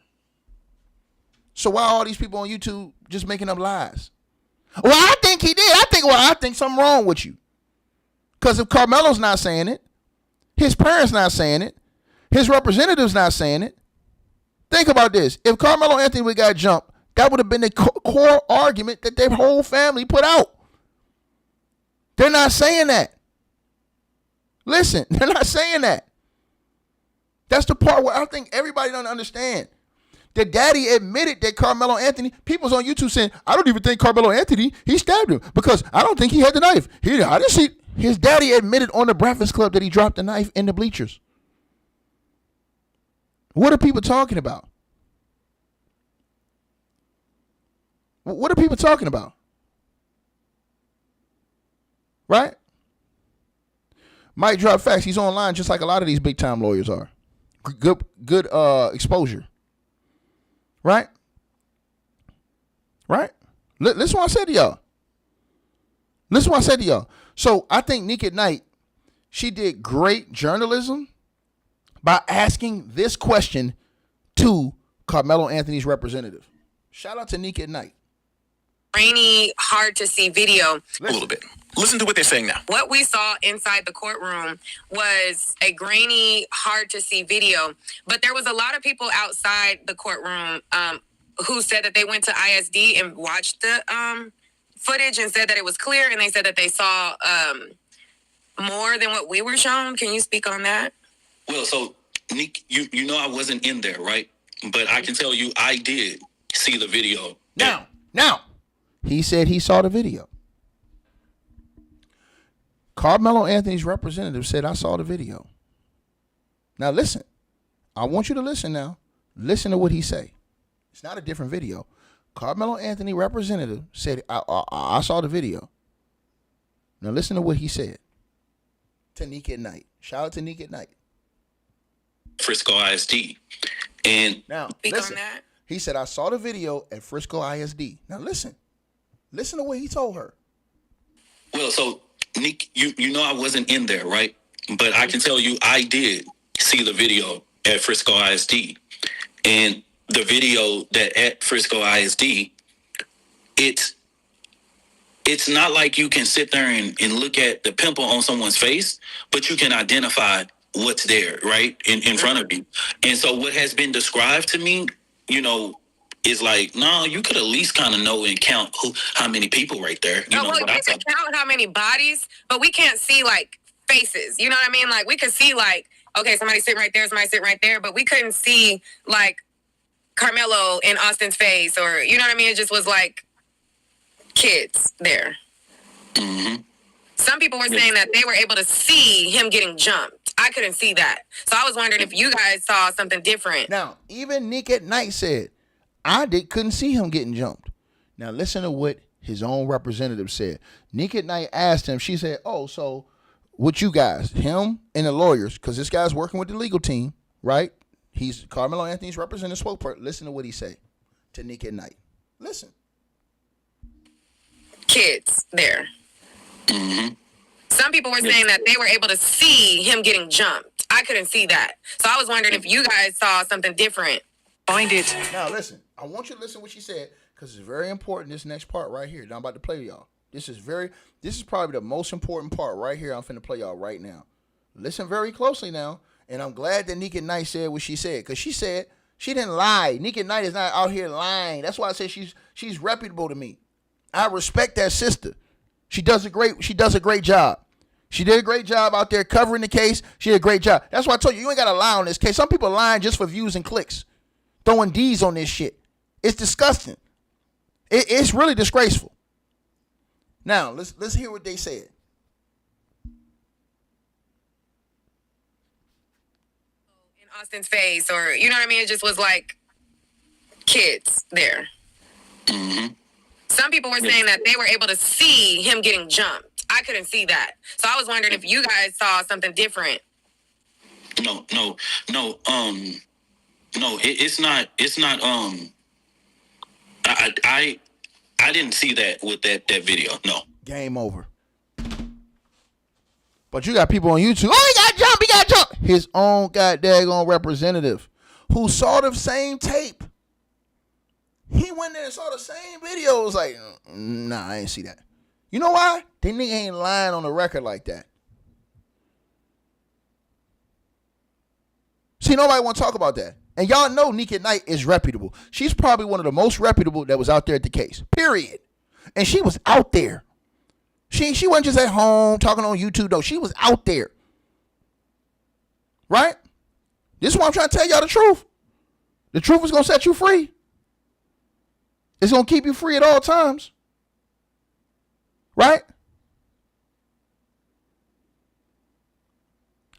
So why are all these people on YouTube just making up lies? Well, I think he did. I think something wrong with you. Because if Carmelo's not saying it, his parents not saying it, his representative's not saying it. Think about this. If Karmelo Anthony would got jumped, that would have been the core argument that their whole family put out. They're not saying that. Listen, they're not saying that. That's the part where I think everybody don't understand. The daddy admitted that Karmelo Anthony, people's on YouTube saying, I don't even think Karmelo Anthony, he stabbed him because I don't think he had the knife. I didn't see. His daddy admitted on the Breakfast Club that he dropped the knife in the bleachers. What are people talking about? What are people talking about? Right? Might drop facts. He's online just like a lot of these big time lawyers are. Good exposure. Right? Right? Listen what I said to y'all. So I think Nika at Night, she did great journalism by asking this question to Karmelo Anthony's representative. Shout out to Nika at Night. Grainy, hard to see video. A little bit. Listen to what they're saying now. What we saw inside the courtroom was a grainy, hard to see video, but there was a lot of people outside the courtroom who said that they went to ISD and watched the footage and said that it was clear, and they said that they saw more than what we were shown. Can you speak on that? Well, so Nick, you know I wasn't in there, right? But I can tell you I did see the video. Now, he said he saw the video. Karmelo Anthony's representative said, I saw the video. Now listen. I want you to listen now. Listen to what he say. It's not a different video. Karmelo Anthony representative said, I saw the video. Now listen to what he said to Nika at Night. Shout out to Nika at Night. Frisco ISD. And now, speak listen. on that. He said, I saw the video at Frisco ISD. Now listen. Listen to what he told her. Well, so Nick, you know I wasn't in there, right? But I can tell you I did see the video at Frisco ISD. And the video that at Frisco ISD, it's not like you can sit there and look at the pimple on someone's face, but you can identify what's there, right? In front of you. And so what has been described to me, is like, no, you could at least kind of know and count how many people right there. You can count how many bodies, but we can't see like faces. You know what I mean? Like we could see like, okay, somebody sitting right there, somebody sitting right there, but we couldn't see like Karmelo in Austin's face, or you know what I mean? It just was like kids there. Mm-hmm. Some people were saying that they were able to see him getting jumped. I couldn't see that. So I was wondering if you guys saw something different. Now, even Nick at Night said, couldn't see him getting jumped. Now, listen to what his own representative said. Nick at Night asked him, she said, oh, so what you guys, him and the lawyers, because this guy's working with the legal team, right? He's Karmelo Anthony's representative spokesperson. Listen to what he said to Nick at Night. Listen. kids there. Mm-hmm. Some people were saying that they were able to see him getting jumped. I couldn't see that. So I was wondering if you guys saw something different. Find it. Now listen, I want you to listen to what she said because it's very important. This next part right here that I'm about to play y'all. This is probably the most important part right here. I'm finna play y'all right now. Listen very closely now. And I'm glad that Nika Knight said what she said because she said she didn't lie. Nika Knight is not out here lying. That's why I say she's reputable to me. I respect that sister. She does a great job. She did a great job out there covering the case. She did a great job. That's why I told you ain't got to lie on this case. Some people lying just for views and clicks, throwing D's on this shit. It's disgusting. It's really disgraceful. Now let's hear what they said. In Austin's face, or you know what I mean? It just was like kids there. Mm-hmm. Some people were saying that they were able to see him getting jumped. I couldn't see that. So I was wondering if you guys saw something different. No. It's not. I didn't see that with that video. No. Game over. But you got people on YouTube. Oh, he got jumped. His own goddamn representative who saw the same tape. He went there and saw the same video. It was like, nah, I ain't see that. You know why? They nigga ain't lying on the record like that. See, nobody want to talk about that. And y'all know Nika Knight is reputable. She's probably one of the most reputable that was out there at the case. Period. And she was out there. She wasn't just at home talking on YouTube, though. She was out there. Right? This is why I'm trying to tell y'all the truth. The truth is going to set you free. It's going to keep you free at all times. Right?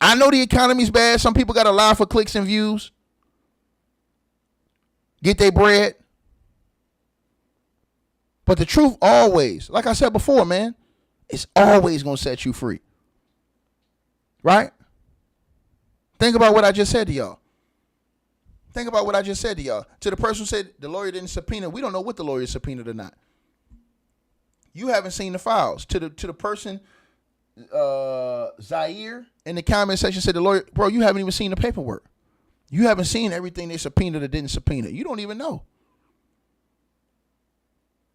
I know the economy's bad. Some people got to lie for clicks and views. Get their bread. But the truth always, like I said before, man, it's always going to set you free. Right? Think about what I just said to y'all. Think about what I just said to y'all. To the person who said the lawyer didn't subpoena, we don't know what the lawyer subpoenaed or not. You haven't seen the files. To the person, Zaire, in the comment section said the lawyer, bro, you haven't even seen the paperwork. You haven't seen everything they subpoenaed or didn't subpoena. You don't even know.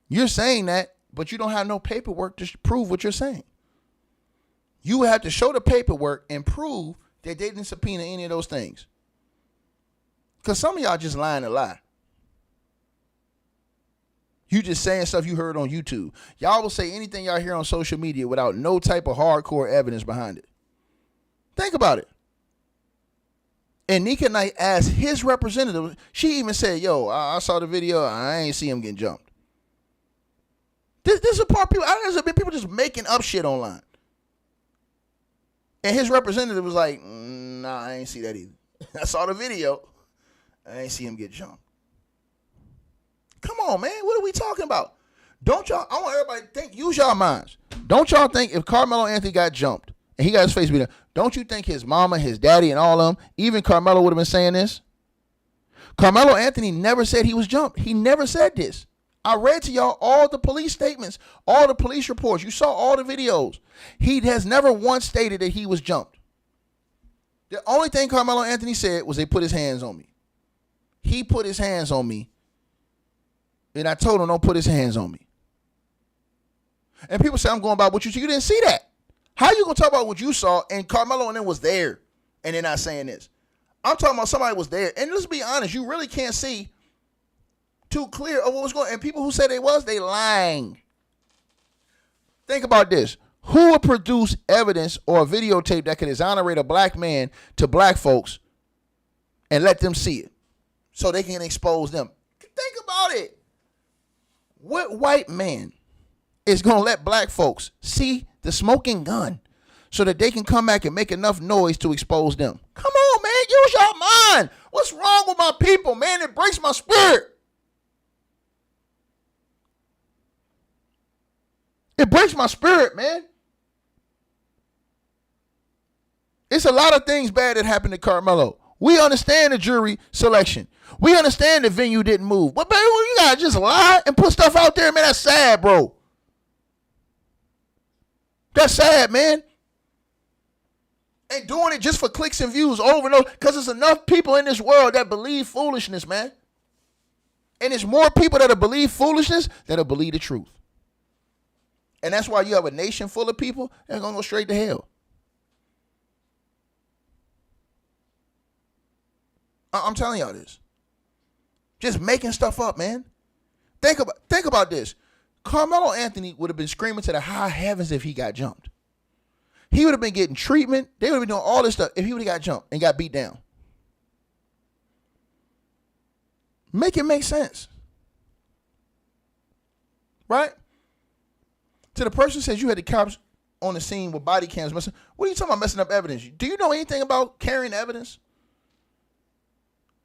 You're saying that, but you don't have no paperwork to prove what you're saying. You would have to show the paperwork and prove that they didn't subpoena any of those things. Because some of y'all just lying to lie. You just saying stuff you heard on YouTube. Y'all will say anything y'all hear on social media without no type of hardcore evidence behind it. Think about it. And Nika Knight asked his representative, she even said, yo, I saw the video, I ain't see him getting jumped. This is a part of people, there's been people just making up shit online. And his representative was like, nah, I ain't see that either. I saw the video, I ain't see him get jumped. Come on, man, what are we talking about? Don't y'all, I want everybody to think, use y'all minds. Don't y'all think if Karmelo Anthony got jumped, and he got his face beat up, don't you think his mama, his daddy, and all of them, even Karmelo would have been saying this? Karmelo Anthony never said he was jumped. He never said this. I read to y'all all the police statements, all the police reports. You saw all the videos. He has never once stated that he was jumped. The only thing Karmelo Anthony said was they put his hands on me. He put his hands on me, and I told him don't put his hands on me. And people say I'm going by what you see. You didn't see that. How you going to talk about what you saw and Karmelo and them was there and they're not saying this? I'm talking about somebody was there. And let's be honest, you really can't see too clear of what was going on. And people who say they lying. Think about this. Who would produce evidence or a videotape that could exonerate a black man to black folks and let them see it so they can expose them? Think about it. What white man is going to let black folks see the smoking gun so that they can come back and make enough noise to expose them? Come on, man. Use your mind. What's wrong with my people, man? It breaks my spirit. It breaks my spirit, man. It's a lot of things bad that happened to Karmelo. We understand the jury selection. We understand the venue didn't move. But, baby, you got to just lie and put stuff out there, man. That's sad, bro. That's sad, man. And doing it just for clicks and views over and over. Because there's enough people in this world that believe foolishness, man. And there's more people that believe foolishness than believe the truth. And that's why you have a nation full of people that are going to go straight to hell. I'm telling y'all this. Just making stuff up, man. Think about this. Karmelo Anthony would have been screaming to the high heavens if he got jumped. He would have been getting treatment. They would have been doing all this stuff if he would have got jumped and got beat down. Make it make sense. Right? To the person who says you had the cops on the scene with body cams messing. What are you talking about messing up evidence? Do you know anything about carrying evidence?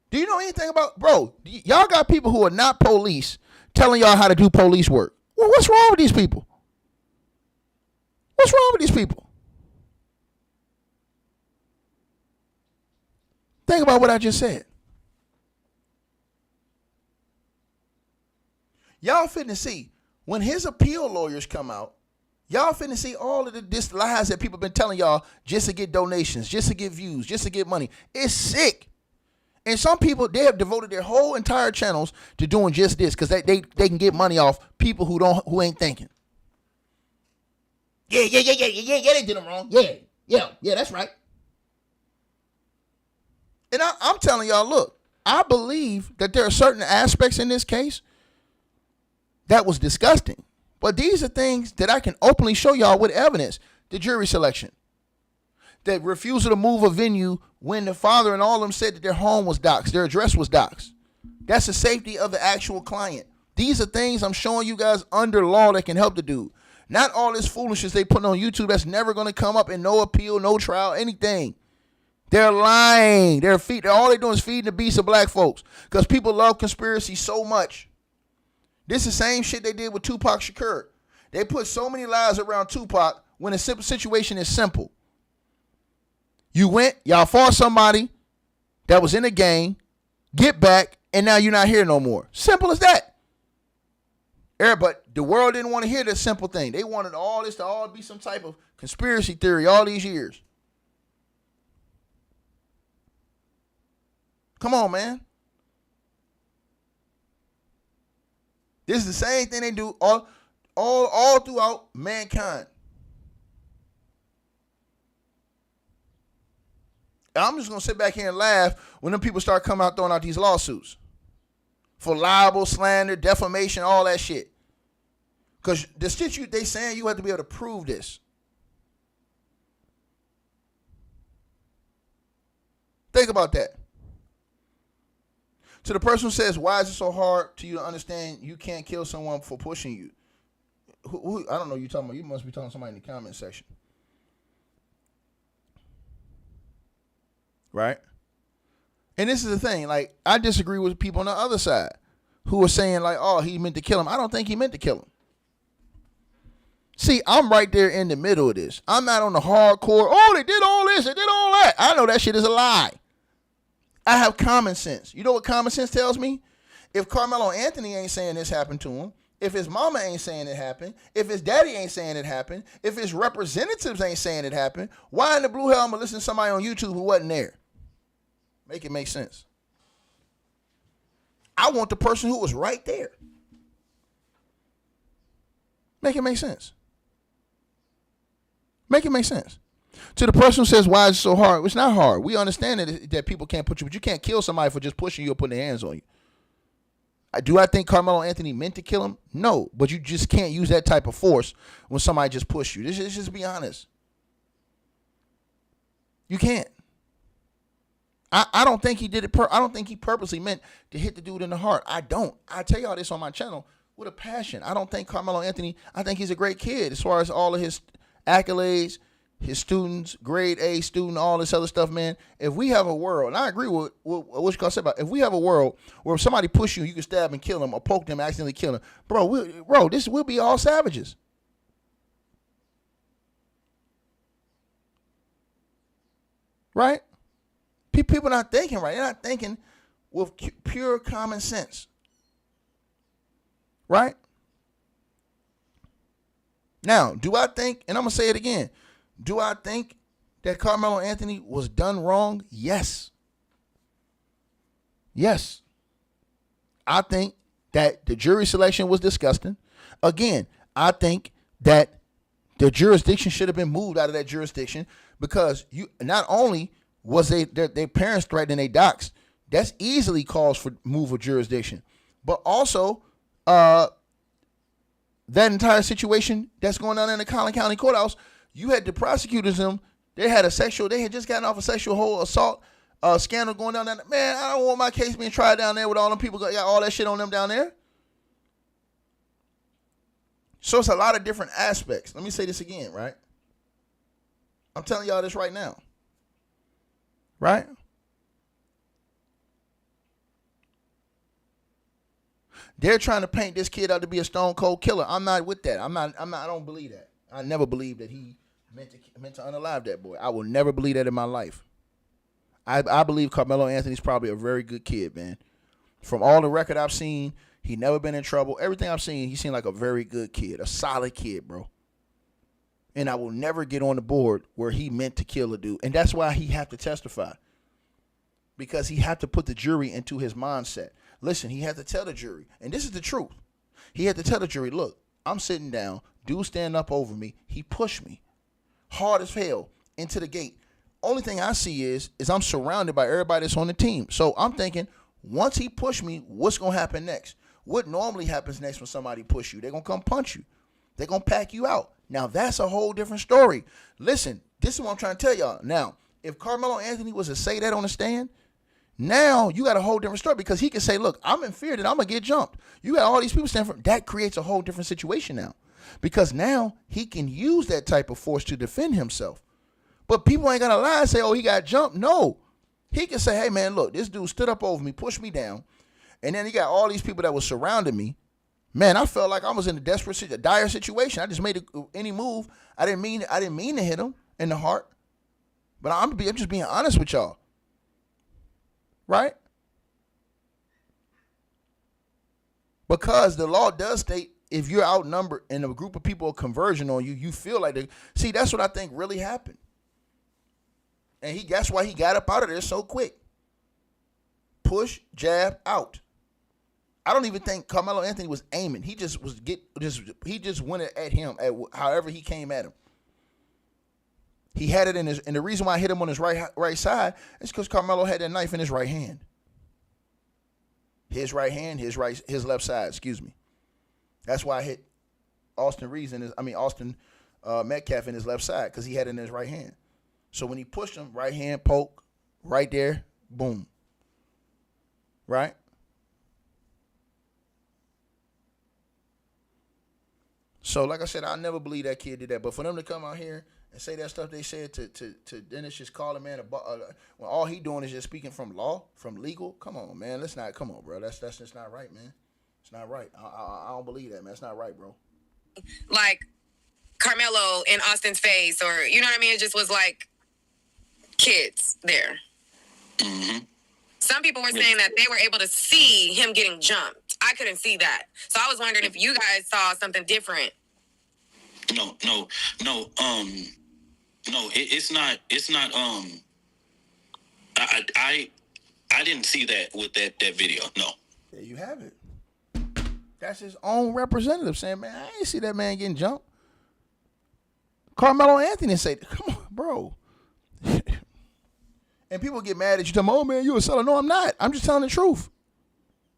Do you know anything about, bro, y'all got people who are not police telling y'all how to do police work. Well, what's wrong with these people? What's wrong with these people? Think about what I just said. Y'all finna see, when his appeal lawyers come out, y'all finna see all of this lies that people been telling y'all just to get donations, just to get views, just to get money. It's sick. And some people, they have devoted their whole entire channels to doing just this because they can get money off people who ain't thinking. Yeah, they did them wrong. Yeah, that's right. And I'm telling y'all, look, I believe that there are certain aspects in this case that was disgusting. But these are things that I can openly show y'all with evidence. The jury selection. The refusal to move a venue when the father and all of them said that their home was doxxed, their address was doxxed. That's the safety of the actual client. These are things I'm showing you guys under law that can help the dude. Not all this foolishness they put on YouTube that's never going to come up in no appeal, no trial, anything. They're lying. All they're doing is feeding the beast of black folks because people love conspiracy so much. This is the same shit they did with Tupac Shakur. They put so many lies around Tupac when the situation is simple. Y'all fought somebody that was in a gang, get back, and now you're not here no more. Simple as that. But the world didn't want to hear this simple thing. They wanted all this to all be some type of conspiracy theory all these years. Come on, man. This is the same thing they do all throughout mankind. I'm just going to sit back here and laugh when them people start coming out throwing out these lawsuits for libel, slander, defamation, all that shit. Because the shit they saying, you have to be able to prove this. Think about that. To the person who says, why is it so hard to you to understand you can't kill someone for pushing you? Who I don't know who you're talking about. You must be talking to somebody in the comment section. Right? And this is the thing. Like, I disagree with people on the other side who are saying, like, oh, he meant to kill him. I don't think he meant to kill him. See, I'm right there in the middle of this. I'm not on the hardcore, oh, they did all this, they did all that. I know that shit is a lie. I have common sense. You know what common sense tells me? If Karmelo Anthony ain't saying this happened to him, if his mama ain't saying it happened, if his daddy ain't saying it happened, if his representatives ain't saying it happened, why in the blue hell am I listening to somebody on YouTube who wasn't there? Make it make sense. I want the person who was right there. Make it make sense. Make it make sense. To the person who says, why is it so hard? It's not hard. We understand that people can't put you, but you can't kill somebody for just pushing you or putting their hands on you. Do I think Karmelo Anthony meant to kill him? No, but you just can't use that type of force when somebody just pushed you. Let's just be honest. You can't. I don't think he did it. I don't think he purposely meant to hit the dude in the heart. I don't. I tell y'all this on my channel with a passion. I don't think Karmelo Anthony, I think he's a great kid as far as all of his accolades, his students, grade A student, all this other stuff, man. If we have a world, and I agree with what you said about, if we have a world where if somebody push you, you can stab and kill them or poke them, accidentally kill them, bro, we'll be all savages. Right? People not thinking right. They're not thinking with pure common sense. Right? Now, do I think, and I'm going to say it again, do I think that Karmelo Anthony was done wrong? Yes. Yes. I think that the jury selection was disgusting. Again, I think that the jurisdiction should have been moved out of that jurisdiction because you not only was their parents threatening their docs, that's easily cause for move of jurisdiction, but also that entire situation that's going on in the Collin County Courthouse, you had the prosecutors they had just gotten off a sexual assault scandal going down there. Man, I don't want my case being tried down there with all them people got all that shit on them down there. So it's a lot of different aspects. Let me say this again, right? I'm telling y'all this right now. Right? They're trying to paint this kid out to be a stone cold killer. I'm not with that. I don't believe that. I never believed that he meant to unalive that boy. I will never believe that in my life. I believe Karmelo Anthony's probably a very good kid, man. From all the record I've seen, he never been in trouble. Everything I've seen, he seemed like a very good kid, a solid kid, bro. And I will never get on the board where he meant to kill a dude. And that's why he had to testify. Because he had to put the jury into his mindset. Listen, he had to tell the jury, and this is the truth. He had to tell the jury, look, I'm sitting down, dude stand up over me, he pushed me hard as hell into the gate. Only thing I see is I'm surrounded by everybody that's on the team. So I'm thinking, once he pushed me, what's going to happen next? What normally happens next when somebody push you? They're going to come punch you. They're going to pack you out. Now, that's a whole different story. Listen, this is what I'm trying to tell y'all. Now, if Karmelo Anthony was to say that on the stand, now you got a whole different story because he can say, look, I'm in fear that I'm going to get jumped. You got all these people standing for that creates a whole different situation now because now he can use that type of force to defend himself. But people ain't going to lie and say, oh, he got jumped. No. He can say, hey, man, look, this dude stood up over me, pushed me down, and then he got all these people that were surrounding me. Man, I felt like I was in a dire situation. I just made any move. I didn't mean to hit him in the heart. But I'm just being honest with y'all. Right? Because the law does state if you're outnumbered and a group of people are converging on you, you feel like see, that's what I think really happened. And that's why he got up out of there so quick. Push, jab, out. I don't even think Karmelo Anthony was aiming. He just went at him at however he came at him. He had it in his, and the reason why I hit him on his right side is because Karmelo had that knife in his right hand. His right hand, his left side. Excuse me. That's why I hit Austin Metcalf in his left side because he had it in his right hand. So when he pushed him, right hand poke, right there, boom. Right? So like I said, I never believe that kid did that. But for them to come out here and say that stuff they said to Dennis, just call a man when all he doing is just speaking from law, from legal. Come on, man. Come on, bro. That's just not right, man. It's not right. I don't believe that, man. It's not right, bro. Like Karmelo in Austin's face, or you know what I mean? It just was like kids there. Mm-hmm. Some people were saying that they were able to see him getting jumped. I couldn't see that. So I was wondering if you guys saw something different. No. It's not. I didn't see that with that video. No. There you have it. That's his own representative saying, man, I ain't see that man getting jumped. Karmelo Anthony said, come on, bro. And people get mad at you, tell me, oh, man, you a seller. No, I'm not. I'm just telling the truth.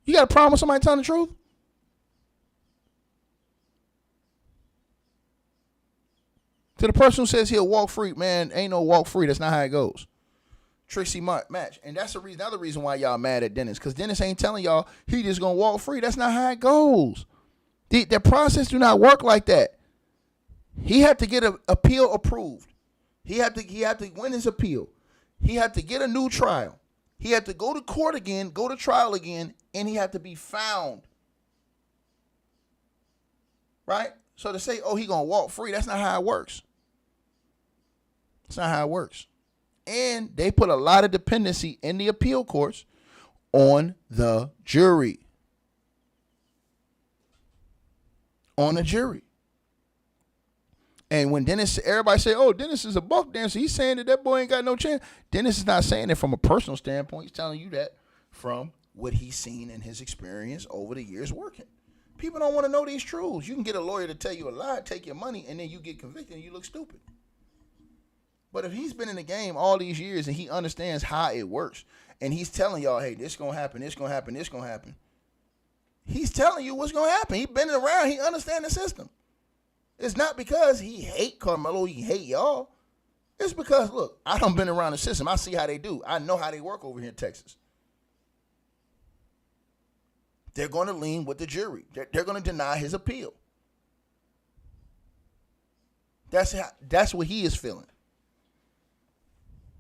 You got a problem with somebody telling the truth? To the person who says he'll walk free, man, ain't no walk free. That's not how it goes. Trixie match. And that's another reason why y'all mad at Dennis. Because Dennis ain't telling y'all he just going to walk free. That's not how it goes. The process do not work like that. He had to get an appeal approved. He had to win his appeal. He had to get a new trial. He had to go to court again, go to trial again, and he had to be found. Right? So to say, oh, he going to walk free, that's not how it works. That's not how it works. And they put a lot of dependency in the appeal courts on the jury. On the jury. And when everybody say, oh, Dennis is a buck dancer, he's saying that boy ain't got no chance. Dennis is not saying it from a personal standpoint. He's telling you that from what he's seen and his experience over the years working. People don't want to know these truths. You can get a lawyer to tell you a lie, take your money, and then you get convicted and you look stupid. But if he's been in the game all these years and he understands how it works, and he's telling y'all, hey, this going to happen, this going to happen, this going to happen. He's telling you what's going to happen. He's been around. He understands the system. It's not because he hate Karmelo, he hate y'all. It's because, look, I done been around the system. I see how they do. I know how they work over here in Texas. They're going to lean with the jury. They're going to deny his appeal. That's what he is feeling.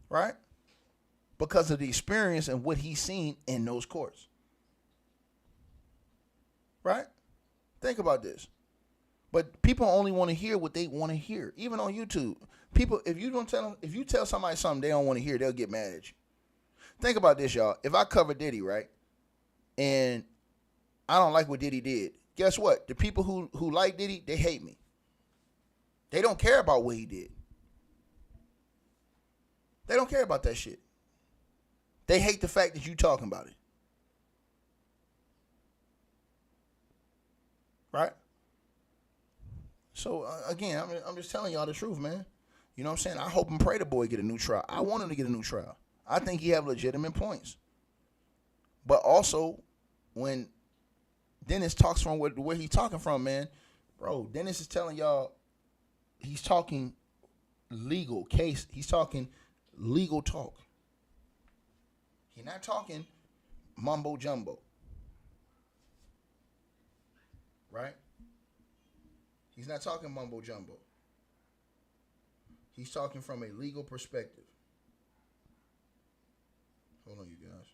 Right? Because of the experience and what he's seen in those courts. Right? Think about this. But people only want to hear what they want to hear. Even on YouTube, people, if you tell somebody something they don't want to hear, they'll get mad at you. Think about this, y'all. If I cover Diddy, right, and I don't like what Diddy did, guess what? The people who like Diddy, they hate me. They don't care about what he did. They don't care about that shit. They hate the fact that you talking about it. Right? So, again, I'm just telling y'all the truth, man. You know what I'm saying? I hope and pray the boy get a new trial. I want him to get a new trial. I think he have legitimate points. But also, when Dennis talks from where he's talking from, man, bro, Dennis is telling y'all he's talking legal case. He's talking legal talk. He's not talking mumbo jumbo. Right? He's not talking mumbo jumbo. He's talking from a legal perspective. Hold on, you guys.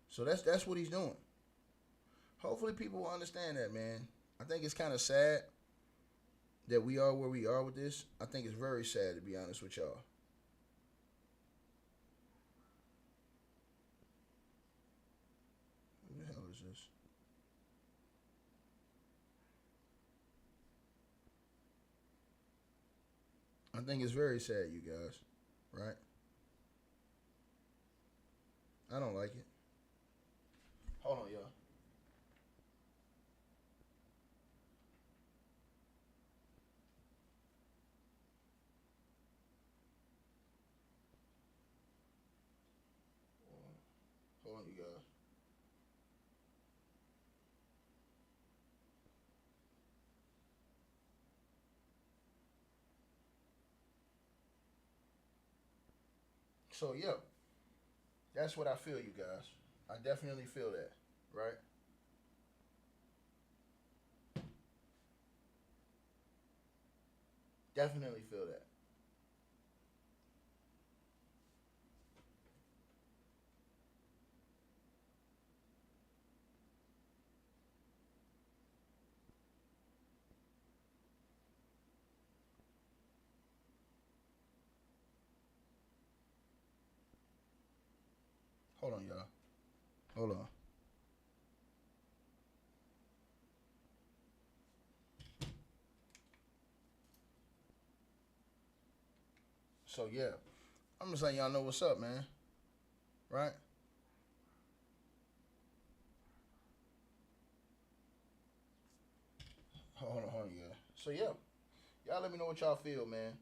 So that's what he's doing. Hopefully people will understand that, man. I think it's kind of sad that we are where we are with this. I think it's very sad, to be honest with y'all. Who the hell is this? I think it's very sad, you guys. Right? I don't like it. Hold on, y'all. Hold on, you guys. So, yeah. That's what I feel, you guys. I definitely feel that, right? Definitely feel that. Hold on, y'all. Hold on. So, yeah. I'm just letting y'all know what's up, man. Right? Hold on, yeah. So, yeah. Y'all let me know what y'all feel, man.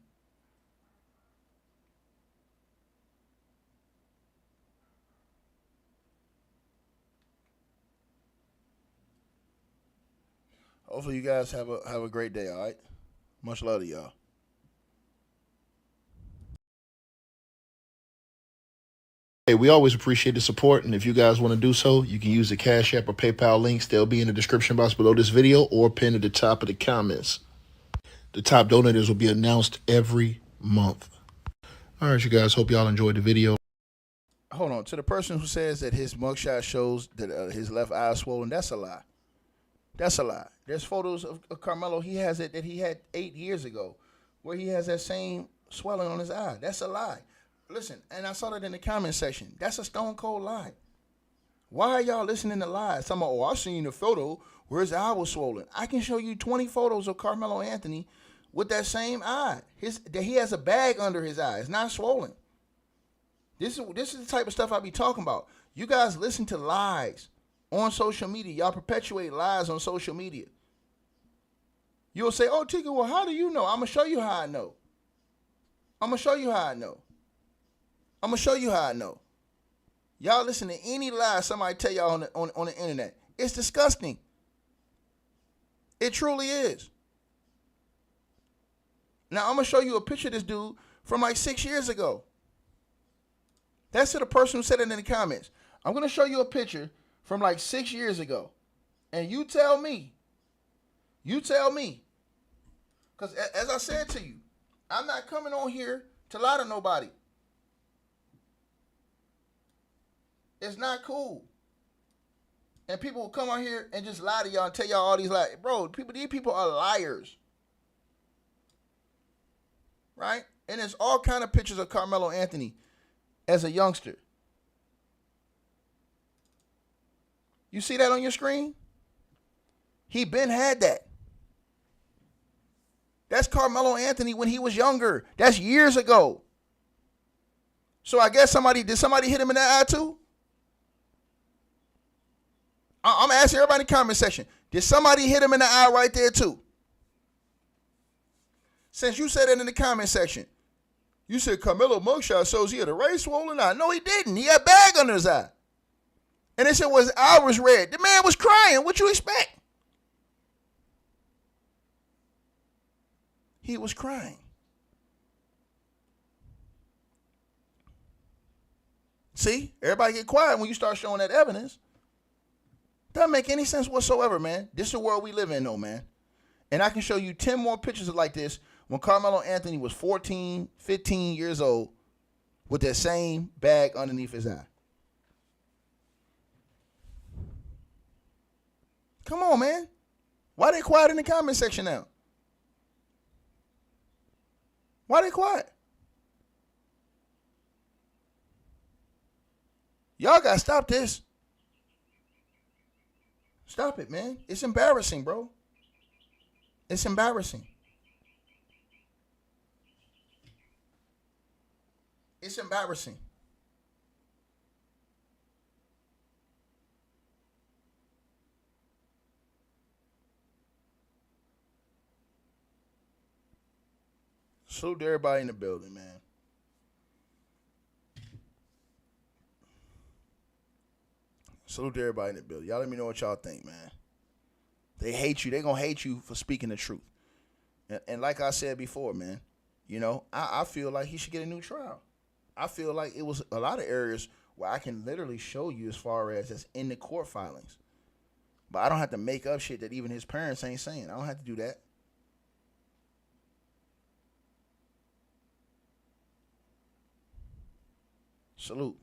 Hopefully you guys have a great day, all right? Much love to y'all. Hey, we always appreciate the support, and if you guys want to do so, you can use the Cash App or PayPal links. They'll be in the description box below this video or pinned at the top of the comments. The top donators will be announced every month. All right, you guys, hope y'all enjoyed the video. Hold on. To the person who says that his mugshot shows that his left eye is swollen, that's a lie. That's a lie. There's photos of Karmelo. He has it that he had 8 years ago where he has that same swelling on his eye. That's a lie. Listen, and I saw that in the comment section. That's a stone cold lie. Why are y'all listening to lies? Talking about, I seen the photo where his eye was swollen. I can show you 20 photos of Karmelo Anthony with that same eye. He has a bag under his eye. It's not swollen. This is the type of stuff I be talking about. You guys listen to lies on social media. Y'all perpetuate lies on social media. You'll say, oh, Tika, well, how do you know? I'm going to show you how I know. I'm going to show you how I know. I'm going to show you how I know. Y'all listen to any lie somebody tell y'all on the internet. It's disgusting. It truly is. Now, I'm going to show you a picture of this dude from like 6 years ago. That's to the person who said it in the comments. I'm going to show you a picture from like 6 years ago. And you tell me. You tell me. Because as I said to you, I'm not coming on here to lie to nobody. It's not cool. And people will come on here and just lie to y'all and tell y'all all these lies. Bro, these people are liars. Right? And there's all kind of pictures of Karmelo Anthony as a youngster. You see that on your screen? He been had that. That's Karmelo Anthony when he was younger. That's years ago. So I guess did somebody hit him in that eye too? I'm asking everybody in the comment section. Did somebody hit him in the eye right there too? Since you said it in the comment section, you said Karmelo mugshot shows he had a ray swollen eye. No, he didn't. He had a bag under his eye. And they said, well, his eye was red. The man was crying. What you expect? He was crying. See? Everybody get quiet when you start showing that evidence. Doesn't make any sense whatsoever, man. This is the world we live in, though, man. And I can show you 10 more pictures like this when Karmelo Anthony was 14, 15 years old with that same bag underneath his eye. Come on, man. Why they quiet in the comment section now? Why they quiet? Y'all got to stop this. Stop it, man. It's embarrassing, bro. It's embarrassing. It's embarrassing. Salute to everybody in the building, man. Salute to everybody in the building. Y'all let me know what y'all think, man. They hate you. They're going to hate you for speaking the truth. And like I said before, man, you know, I feel like he should get a new trial. I feel like it was a lot of areas where I can literally show you as far as that's in the court filings. But I don't have to make up shit that even his parents ain't saying. I don't have to do that. Salute.